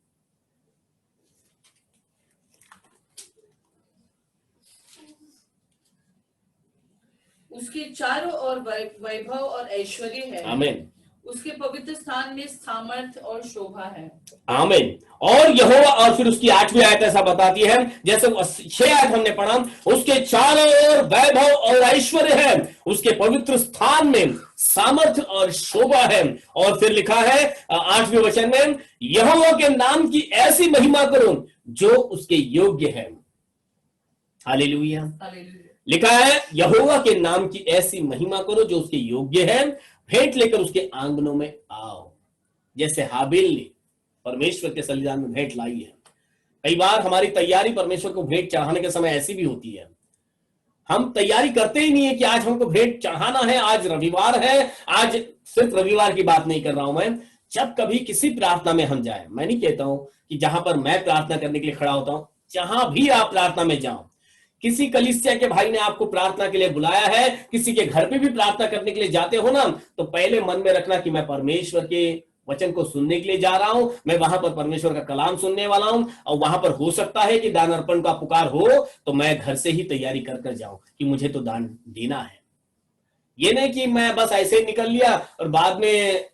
उसके चारों ओर वैभव और ऐश्वर्य है। आमीन। उसके पवित्र स्थान में सामर्थ और शोभा है। आमीन। और यहोवा, और फिर उसकी 8वीं आयत ऐसा बताती है, जैसे 6 आयत हमने पढ़ा, उसके चारों ओर वैभव और ऐश्वर्य है, उसके पवित्र स्थान में सामर्थ और शोभा है। और फिर लिखा है 8वें वचन में, यहोवा के नाम की ऐसी महिमा करो जो उसके योग्य है। हालेलुया। लिखा है, यहोवा के नाम की ऐसी महिमा करो जो उसके योग्य है, भेंट लेकर उसके आंगनों में आओ। जैसे हाबिल ने परमेश्वर के सन्निधान में भेंट लाई है। कई बार हमारी तैयारी परमेश्वर को भेंट चढ़ाने के समय ऐसी भी होती है, हम तैयारी करते ही नहीं है कि आज हमको भेंट चढ़ाना है, आज रविवार है। आज सिर्फ रविवार की बात नहीं कर रहा हूं मैं, जब कभी किसी प्रार्थना में हम जाए, मैं नहीं कहता हूं कि जहां पर मैं प्रार्थना करने के लिए खड़ा होता हूं, जहां भी आप प्रार्थना में जाओ, किसी कलीसिया के भाई ने आपको प्रार्थना के लिए बुलाया है, किसी के घर पे भी प्रार्थना करने के लिए जाते हो ना, तो पहले मन में रखना कि मैं परमेश्वर के वचन को सुनने के लिए जा रहा हूं, मैं वहां पर परमेश्वर का कलाम सुनने वाला हूं। और वहां पर हो सकता है कि दान अर्पण का पुकार हो, तो मैं घर से ही तैयारी कर कर जाऊं कि मुझे तो दान देना है। ये नहीं कि मैं बस ऐसे ही निकल लिया और बाद में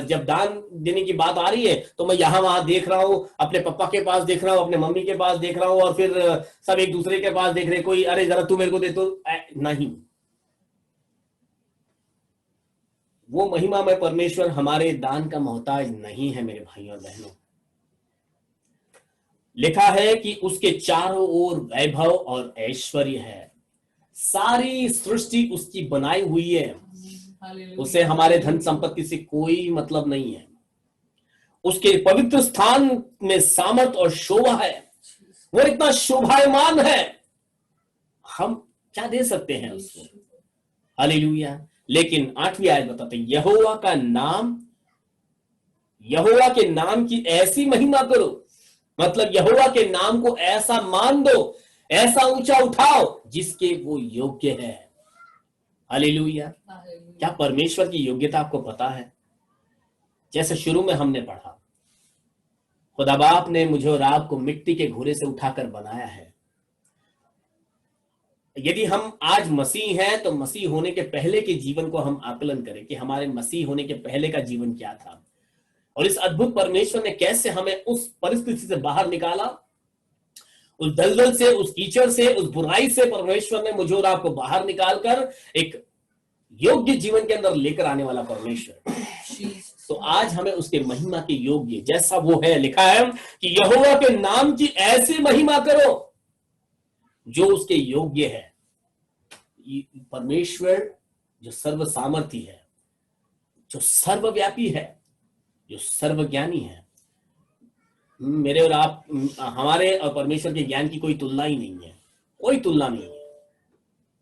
जब दान देने की बात आ रही है तो मैं यहां वहां देख रहा हूं, अपने पापा के पास देख रहा हूं, अपने मम्मी के पास देख रहा हूं, और फिर सब एक दूसरे के पास देख रहे, कोई अरे जरा तू मेरे को दे तो नहीं। वो महिमा में परमेश्वर हमारे दान का मोहताज नहीं है मेरे भाइयों और बहनों। लिखा है कि उसके चारों ओर वैभव और ऐश्वर्य है, सारी सृष्टि उसकी बनाई हुई है, उसे हमारे धन संपत्ति से कोई मतलब नहीं है। उसके पवित्र स्थान में सामर्थ और शोभा है, वो इतना शोभायमान है, हम क्या दे सकते हैं उसको। हालेलुया। लेकिन 8वीं आयत बताते हैं, यहोवा के नाम की ऐसी महिमा करो, मतलब यहोवा के नाम को ऐसा मान दो, ऐसा ऊंचा उठाओ जिसके वो योग्य है। हालेलुया। क्या परमेश्वर की योग्यता आपको पता है? जैसे शुरू में हमने पढ़ा, खुदा बाप ने मुझे और आपको मिट्टी के घोड़े से उठाकर बनाया है। यदि हम आज मसीह हैं तो मसीह होने के पहले के जीवन को हम आकलन करें कि हमारे मसीह होने के पहले का जीवन क्या था, और इस अद्भुत परमेश्वर ने कैसे हमें उस परिस्थिति से बाहर निकाला, उस दलदल से, उस कीचड़ से, उस बुराई से परमेश्वर ने मुझे और आपको बाहर निकालकर एक योग्य जीवन के अंदर लेकर आने वाला परमेश्वर। तो आज हमें उसके महिमा के योग्य, जैसा वो है, लिखा है कि यहोवा के नाम की ऐसी महिमा करो जो उसके योग्य है। परमेश्वर जो सर्व सामर्थी है, जो सर्वव्यापी है, जो सर्वज्ञानी है, मेरे और आप, हमारे और परमेश्वर के ज्ञान की कोई तुलना ही नहीं है, कोई तुलना नहीं है,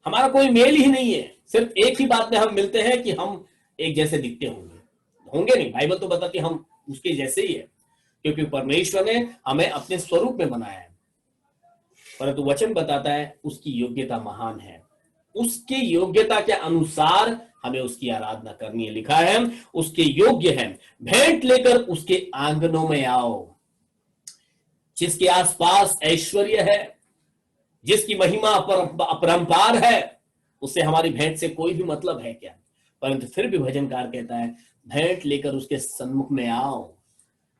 हमारा कोई मेल ही नहीं है। सिर्फ एक ही बात में हम मिलते हैं कि हम एक जैसे दिखते होंगे नहीं, बाइबल तो बताती हम उसके जैसे ही है, क्योंकि परमेश्वर ने हमें अपने स्वरूप में बनाया है। परंतु वचन बताता है उसकी योग्यता महान है, उसकी योग्यता के अनुसार हमें उसकी आराधना करनी है। लिखा है उसके योग्य है, भेंट लेकर उसके आंगनों में आओ। जिसके आसपास ऐश्वर्य है, जिसकी महिमा अपरंपार है, उससे हमारी भेंट से कोई भी मतलब है क्या? परंतु फिर भी भजनकार कहता है भेंट लेकर उसके सम्मुख में आओ।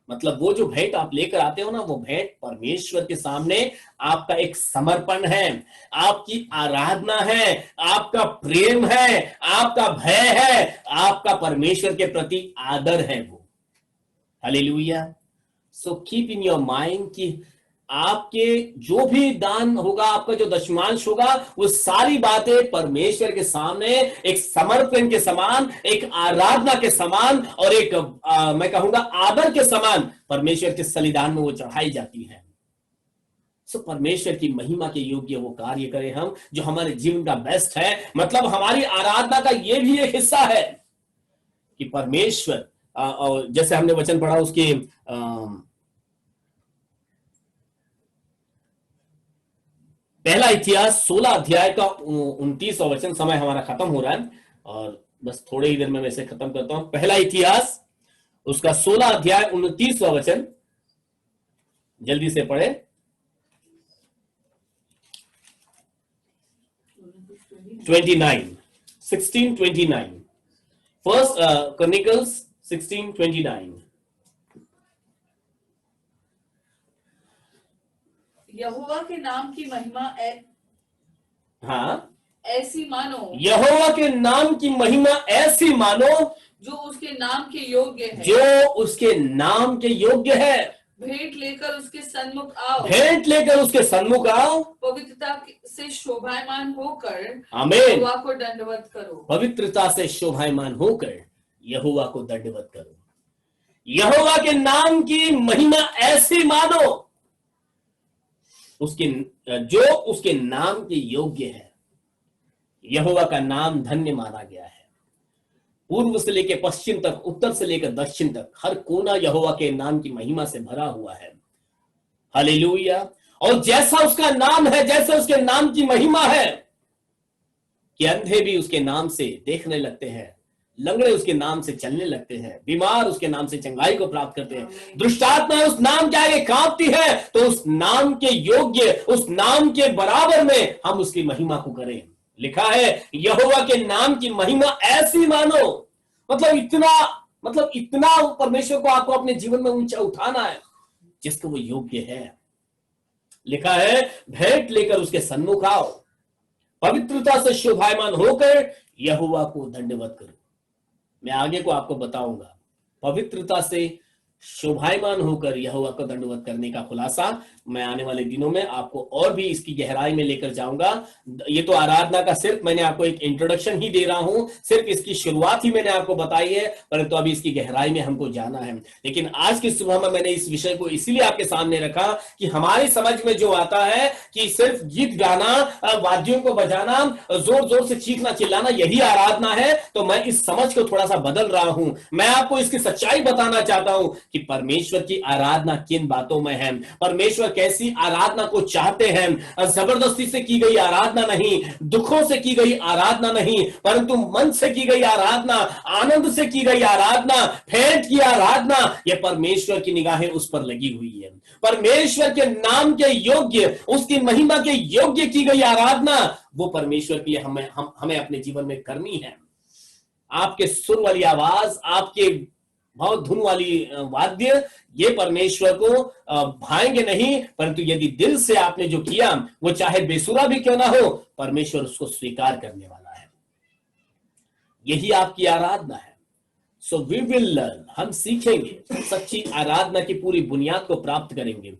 मतलब वो जो भेंट आप लेकर आते हो ना, वो भेंट परमेश्वर के सामने आपका एक समर्पण है, आपकी आराधना है, आपका प्रेम है, आपका भय है, आपका परमेश्वर के प्रति आदर है वो। Hallelujah. So keep in your mind कि आपके जो भी दान होगा, आपका जो दशमांश होगा, वो सारी बातें परमेश्वर के सामने एक समर्पण के समान, एक आराधना के समान और एक मैं कहूंगा आदर के समान परमेश्वर के सलिदान में वो चढ़ाई जाती है। सो परमेश्वर की महिमा के योग्य वो कार्य करें हम, जो हमारे जीवन का बेस्ट है। मतलब हमारी आराधना का ये भी एक हिस्सा है कि परमेश्वर और जैसे हमने वचन पढ़ा उसके पहला इतिहास 16 अध्याय का 29वां वचन। समय हमारा खत्म हो रहा है और बस थोड़े ही देर में वैसे खत्म करता हूं। पहला इतिहास उसका 16 अध्याय 29वां वचन, जल्दी से पढ़े। 16:29 फर्स्ट क्रॉनिकल्स 16:29। यहोवा के नाम की महिमा हाँ, ऐसी मानो, यहोवा के नाम की महिमा ऐसी मानो जो उसके नाम के योग्य है, जो उसके नाम के योग्य है। भेंट लेकर उसके सन्मुख आओ, भेंट लेकर उसके सन्मुख आओ, पवित्रता से शोभायमान होकर आमीन, यहोवा को दंडवत करो। पवित्रता से शोभायमान होकर यहोवा को दंडवत करो। यहोवा के नाम की महिमा ऐसी मानो उसके जो उसके नाम के योग्य है। यहोवा का नाम धन्य माना गया है। पूर्व से लेकर पश्चिम तक, उत्तर से लेकर दक्षिण तक, हर कोना यहोवा के नाम की महिमा से भरा हुआ है। हालेलुया। और जैसा उसका नाम है, जैसे उसके नाम की महिमा है कि अंधे भी उसके नाम से देखने लगते हैं, लंगड़े उसके नाम से चलने लगते हैं, बीमार उसके नाम से चंगाई को प्राप्त करते हैं, दुष्टात्मा उस नाम के आगे कांपती है। तो उस नाम के योग्य, उस नाम के बराबर में हम उसकी महिमा को करें। लिखा है यहोवा के नाम की महिमा ऐसी मानो, मतलब इतना परमेश्वर को आपको अपने जीवन में ऊंचा उठाना है जिसको वो योग्य है। लिखा है भेंट लेकर उसके सन्मुख आओ, पवित्रता से शोभायमान होकर यहोवा को दंडवत करो। मैं आगे को आपको बताऊंगा पवित्रता से शोभायमान होकर यहोवा को दंडवत करने का खुलासा मैं आने वाले दिनों में आपको और भी इसकी गहराई में लेकर जाऊंगा। ये तो आराधना का सिर्फ मैंने आपको एक इंट्रोडक्शन ही दे रहा हूं, सिर्फ इसकी शुरुआत ही मैंने आपको बताई है, परंतु अभी इसकी गहराई में हमको जाना है। लेकिन आज की सुबह में मैंने इस विषय को इसीलिए आपके सामने रखा कि हमारी समझ में जो आता है कि सिर्फ गीत गाना, वाद्यों को बजाना, जोर जोर से चीखना चिल्लाना यही आराधना है, तो मैं इस समझ को थोड़ा सा बदल रहा हूं। मैं आपको इसकी सच्चाई बताना चाहता हूं कि परमेश्वर की आराधना किन बातों में है, परमेश्वर कैसी आराधना को चाहते हैं। जबरदस्ती से की गई आराधना नहीं, दुखों से की गई आराधना नहीं, परंतु मन से की गई आराधना, आनंद से की गई आराधना, भेंट की आराधना, यह परमेश्वर की निगाहें उस पर लगी हुई है। परमेश्वर के नाम के योग्य, उसकी महिमा के योग्य की गई आराधना, वो परमेश्वर की हमें अपने जीवन में करनी है। आपके सुर वाली आवाज, आपके बहुत धुन वाली वाद्य, ये परमेश्वर को भाएंगे नहीं, परंतु यदि दिल से आपने जो किया वो चाहे बेसुरा भी क्यों ना हो, परमेश्वर उसको स्वीकार करने वाला है। यही आपकी आराधना है। सो वी विल लर्न, हम सीखेंगे, सच्ची आराधना की पूरी बुनियाद को प्राप्त करेंगे।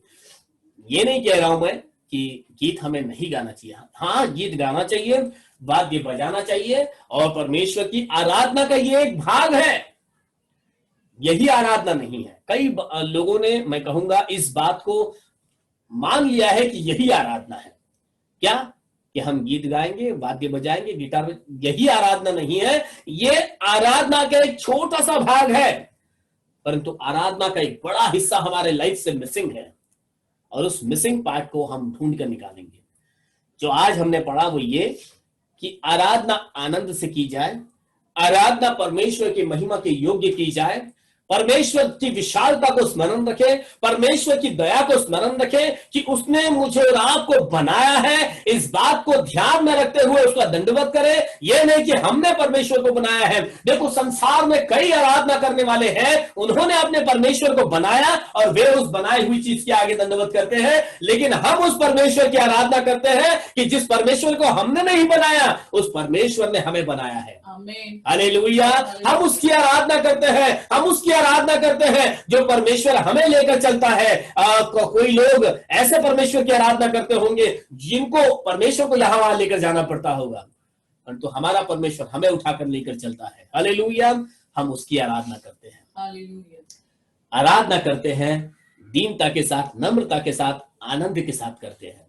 ये नहीं कह रहा हूं मैं कि गीत हमें नहीं गाना चाहिए। हाँ, गीत गाना चाहिए, वाद्य बजाना चाहिए, और परमेश्वर की आराधना का ये एक भाग है। यही आराधना नहीं है। कई लोगों ने, मैं कहूंगा, इस बात को मान लिया है कि यही आराधना है। क्या कि हम गीत गाएंगे, वाद्य बजाएंगे, गिटार, यही आराधना नहीं है। ये आराधना का एक छोटा सा भाग है, परंतु आराधना का एक बड़ा हिस्सा हमारे लाइफ से मिसिंग है, और उस मिसिंग पार्ट को हम ढूंढ कर निकालेंगे। जो आज हमने पढ़ा वो ये कि आराधना आनंद से की जाए, आराधना परमेश्वर की महिमा के योग्य की जाए, परमेश्वर की विशालता को स्मरण रखें, परमेश्वर की दया को स्मरण रखें कि उसने मुझे और आपको बनाया है। इस बात को ध्यान में रखते हुए उसका दंडवत करें। यह नहीं कि हमने परमेश्वर को बनाया है। देखो, संसार में कई आराधना करने वाले हैं, उन्होंने अपने परमेश्वर को बनाया और वे उस बनाई हुई चीज के आगे दंडवत करते हैं, लेकिन हम उस परमेश्वर की आराधना करते हैं कि जिस परमेश्वर को हमने नहीं बनाया, उस परमेश्वर ने हमें बनाया है। हालेलुया। हम उसकी आराधना करते हैं, हम उसकी आराधना करते हैं जो परमेश्वर हमें लेकर चलता है। कोई लोग ऐसे परमेश्वर की आराधना करते होंगे जिनको परमेश्वर को यहां वहां लेकर जाना पड़ता होगा, परंतु हमारा परमेश्वर हमें उठाकर लेकर चलता है। हालेलुया। हम उसकी आराधना करते हैं, आराधना करते हैं दीनता के साथ, नम्रता के साथ, आनंद के साथ करते हैं।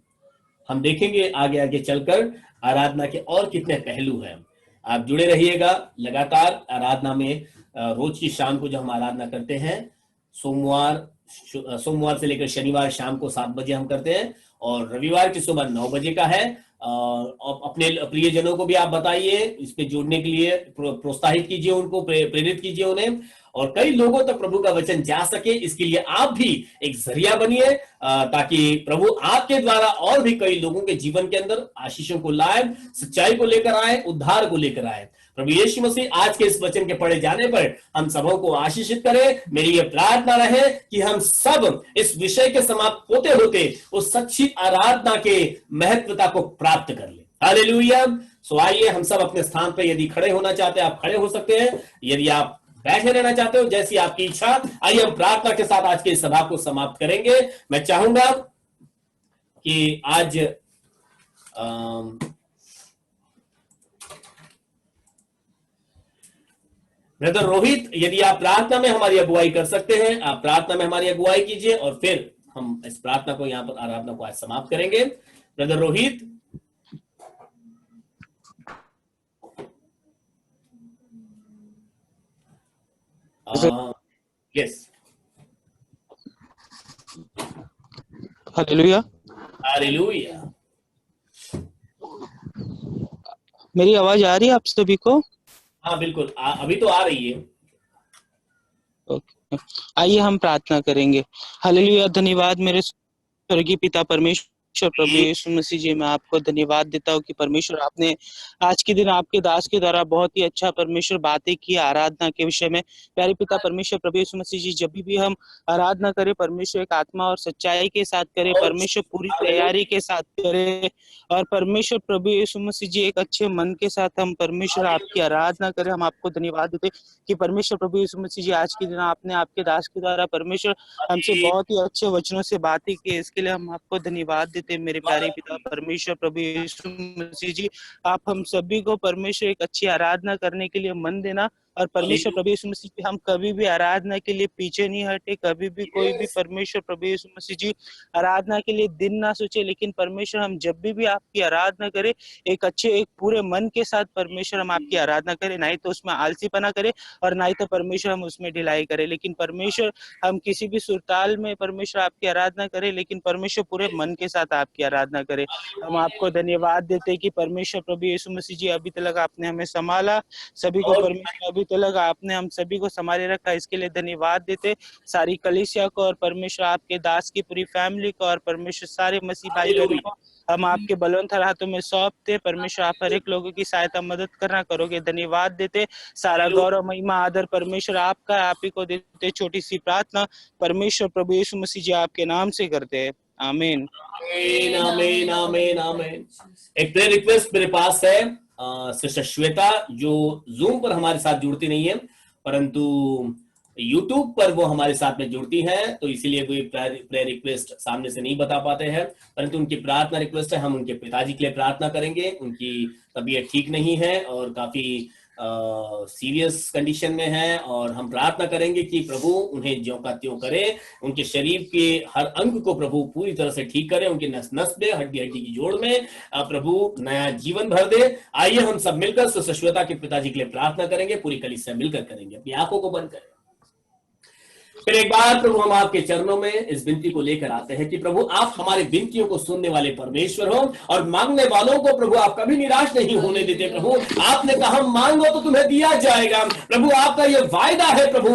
हम देखेंगे आगे आगे चलकर आराधना के और कितने पहलू हैं। आप जुड़े रहिएगा लगातार आराधना में। रोज की शाम को जो हम आराधना करते हैं, सोमवार से लेकर शनिवार शाम को 7 बजे हम करते हैं और रविवार की सुबह 9 बजे का है। और अपने प्रियजनों को भी आप बताइए, इस पे जुड़ने के लिए प्रोत्साहित कीजिए, उनको प्रेरित कीजिए उन्हें, और कई लोगों तक प्रभु का वचन जा सके। इसके लिए आप भी एक जरिया बनिए, ताकि प्रभु आपके द्वारा और भी कई लोगों के जीवन के अंदर आशीषों को लाए, सच्चाई को लेकर आए, उद्धार को लेकर आए। प्रभु यीशु मसीह आज के इस वचन के पढ़े जाने पर हम सबों को आशीषित करे। मेरी ये प्रार्थना रहे कि हम सब इस विषय के समाप्त होते होते उस सच्ची आराधना के महत्वता को प्राप्त कर ले। हालेलुया। सो आइए हम सब अपने स्थान पर, यदि खड़े होना चाहते हैं आप खड़े हो सकते हैं, यदि आप बैठे रहना चाहते हो जैसी आपकी इच्छा। आइए हम प्रार्थना के साथ आज की इस सभा को समाप्त करेंगे। मैं चाहूंगा कि आज ब्रदर रोहित, यदि आप प्रार्थना में हमारी अगुवाई कर सकते हैं, आप प्रार्थना में हमारी अगुवाई कीजिए और फिर हम इस प्रार्थना को यहाँ पर आराधना को आज समाप्त करेंगे। Brother Rohit. Yes. Hallelujah. Hallelujah. मेरी आवाज आ रही है आप सभी को? हाँ बिल्कुल, अभी तो आ रही है। ओके, आइए हम प्रार्थना करेंगे। हालेलुया। धन्यवाद मेरे स्वर्गीय पिता परमेश्वर प्रभु यीशु मसीह जी, मैं आपको धन्यवाद देता हूँ कि परमेश्वर आपने आज के दिन आपके दास के द्वारा बहुत ही अच्छा परमेश्वर बातें की आराधना के विषय में। प्यारे पिता परमेश्वर प्रभु यीशु मसीह जी, जब भी हम आराधना करें परमेश्वर एक आत्मा और सच्चाई के साथ करें, परमेश्वर पूरी तैयारी के साथ करें, और परमेश्वर प्रभु यीशु मसीह जी एक अच्छे मन के साथ हम परमेश्वर आपकी आराधना करें। हम आपको धन्यवाद देते कि परमेश्वर प्रभु यीशु मसीह जी आज के दिन आपने आपके दास के द्वारा परमेश्वर हमसे बहुत ही अच्छे वचनों से बातें की। इसके लिए हम आपको धन्यवाद देते मेरे प्यारे पिता परमेश्वर प्रभु यीशु मसीह जी। आप हम सभी को परमेश्वर एक अच्छी आराधना करने के लिए मन देना, और परमेश्वर प्रभु यीशु मसीह जी हम कभी भी आराधना के लिए पीछे नहीं हटे, कभी भी कोई भी परमेश्वर प्रभु यीशु मसीह जी आराधना के लिए दिन ना सोचे, लेकिन परमेश्वर हम जब भी आपकी आराधना करें एक अच्छे एक पूरे मन के साथ परमेश्वर हम आपकी आराधना करें, नहीं तो उसमें आलसीपना करें और नहीं तो परमेश्वर हम उसमें ढिलाई करें, लेकिन परमेश्वर हम किसी भी सुरताल में परमेश्वर आपकी आराधना करें, लेकिन परमेश्वर पूरे मन के साथ आपकी आराधना करें। हम आपको धन्यवाद देते हैं कि परमेश्वर प्रभु यीशु मसीह जी अभी तक आपने हमें संभाला, सभी को परमेश्वर अभी तक आपने हम सभी को संभाले रखा, इसके लिए धन्यवाद देते। सारी कलीसिया को और परमेश्वर आपके दास की पूरी फैमिली को और परमेश्वर सारे मसीह भाई बहनों को हम आपके बलवंत हाथों में सौंपते। परमेश्वर आप हर एक लोगों की सहायता मदद करना करोगे, धन्यवाद देते। सारा गौरव महिमा आदर परमेश्वर आपका, आप ही को देते। छोटी सी प्रार्थना परमेश्वर प्रभु यीशु मसीह जी आपके नाम से करते हैं, आमीन। आमीन आमीन आमीन। एक प्रेयर रिक्वेस्ट मेरे पास है, सिस्टर श्वेता जो जूम पर हमारे साथ जुड़ती नहीं है परंतु यूट्यूब पर वो हमारे साथ में जुड़ती हैं, तो इसीलिए कोई प्रेयर रिक्वेस्ट सामने से नहीं बता पाते हैं, परंतु उनकी प्रार्थना रिक्वेस्ट है। हम उनके पिताजी के लिए प्रार्थना करेंगे। उनकी तबीयत ठीक नहीं है और काफी सीरियस कंडीशन में है, और हम प्रार्थना करेंगे कि प्रभु उन्हें ज्यों का त्यों करे, उनके शरीर के हर अंग को प्रभु पूरी तरह से ठीक करे, उनके नस नस में हड्डी हड्डी की जोड़ में प्रभु नया जीवन भर दे। आइए हम सब मिलकर सुश्वेता के पिताजी के लिए प्रार्थना करेंगे, पूरी कलीसिया मिलकर करेंगे। अपनी आंखों को बंद करें। फिर एक बार प्रभु हम आपके चरणों में इस विनती को लेकर आते हैं कि प्रभु आप हमारे विनतियों को सुनने वाले परमेश्वर हो और मांगने वालों को प्रभु आप कभी निराश नहीं होने देते। प्रभु आपने कहा मांगो तो तुम्हें दिया जाएगा। प्रभु आपका ये वायदा है प्रभु,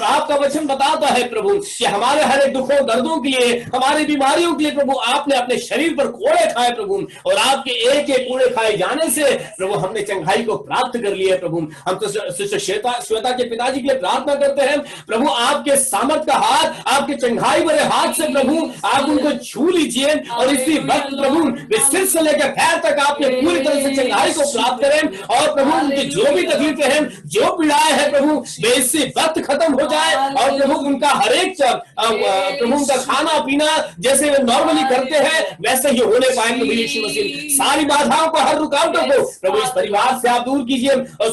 आपका वचन बताता है प्रभु कि हमारे हर एक दुखों दर्दों के लिए, हमारी बीमारियों के लिए प्रभु आपने अपने शरीर पर कोड़े खाए प्रभु, और आपके एक एक कोड़े खाए जाने से प्रभु हमने चंगाई को प्राप्त कर लिया प्रभु। हम तो सिस्टर श्वेता के पिताजी के लिए प्रार्थना करते हैं प्रभु, आपके सामर्थ का हाथ, आपके चंगाई भरे हाथ से प्रभु आप उनको छू लीजिए और इसी वक्त प्रभु वे सिर से लेकर पैर तक आपके पूरी तरह से चंगाई को प्राप्त करें। और प्रभु उनकी जो भी तकलीफें हैं, जो पीड़ाएं हैं प्रभु वे इसी वक्त खत्म हो जाए और प्रभु उनका हर एक प्रभु उनका खाना पीना जैसे वे नॉर्मली करते हैं वैसे ही होने पाए प्रभु यीशु मसीह। सारी बाधाओं को, हर रुकावटों को प्रभु इस परिवार से आप दूर कीजिए और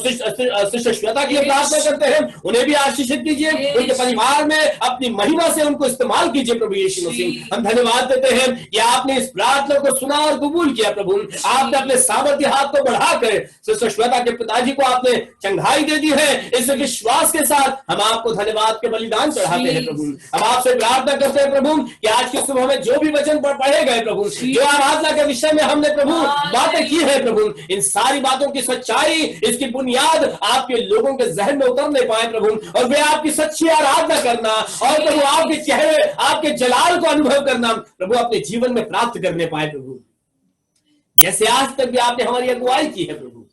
सिस्टर श्वेता के लिए प्रार्थना करते हैं, उन्हें भी आशीषित कीजिए, उनके परिवार में अपनी महिमा से उनको इस्तेमाल कीजिए प्रभु यीशु मसीह। हम धन्यवाद देते हैं कि आपने इस प्रार्थना को सुना और कबूल किया प्रभु। आपने अपने सामर्थ्य हाथ को बढ़ाकर सिस्टर श्वेता के पिताजी को आपने चंगाई दे दी है। इस विश्वास के साथ हम आपको धन्यवाद के बलिदान चढ़ाते हैं प्रभु। हम आपसे प्रार्थना करते हैं प्रभु कि आज के सुबह में जो भी वचन पढ़े गए प्रभु, जो आराधना के विषय में हमने प्रभु बातें की है प्रभु, इन सारी बातों की सच्चाई, इसकी बुनियाद आपके लोगों के जहन में उतरने पाए प्रभु, और वे आपकी सच्ची आराधना करना और प्रभु आपके चेहरे, आपके जलाल को अनुभव करना प्रभु अपने जीवन में प्राप्त करने पाए प्रभु। जैसे आज तक भी आपने हमारी अगुवाई की है प्रभु,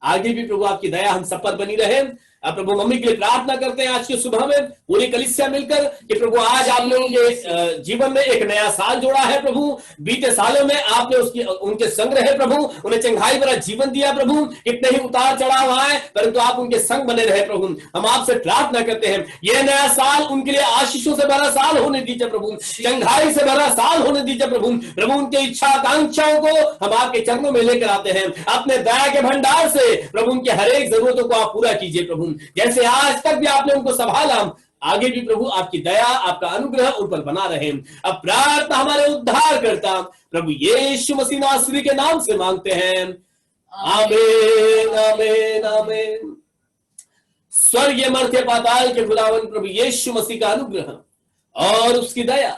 आगे भी प्रभु आपकी दया हम सब पर बनी रहे। अब प्रभु मम्मी के लिए प्रार्थना करते हैं आज की सुबह में पूरी कलीसिया मिलकर कि प्रभु आज आप लोगों के जीवन में एक नया साल जोड़ा है प्रभु। बीते सालों में आपने उनके संग रहे प्रभु, उन्हें चंगाई भरा जीवन दिया प्रभु, कितने ही उतार चढ़ाव आए परंतु आप उनके संग बने रहे प्रभु। हम आपसे प्रार्थना करते हैं यह नया साल उनके लिए आशीषों से भरा साल होने दीजिए प्रभु, चंगाई से भरा साल होने दीजिए प्रभु। प्रभु उनके इच्छा आकांक्षाओं को हम आपके चरणों में लेकर आते हैं, अपने दया के भंडार से प्रभु उनके हर एक जरूरतों को आप पूरा कीजिए प्रभु। जैसे आज तक भी आपने उनको संभाला, आगे भी प्रभु आपकी दया, आपका अनुग्रह उन पर बना रहे। अब प्रार्थना हमारे उद्धार करता प्रभु यीशु मसीह नासरी के नाम से मांगते हैं, आमीन आमीन आमीन। स्वर्गीय मर्त्य पाताल के खुदावन प्रभु यीशु मसीह का अनुग्रह और उसकी दया,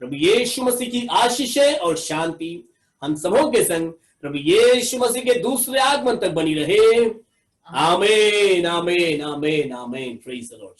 प्रभु यीशु मसीह की आशीषें और शांति हम सबों के संग प्रभु यीशु मसीह के दूसरे आगमन तक बनी रहे। आमीन आमीन आमीन आमीन। Praise the Lord.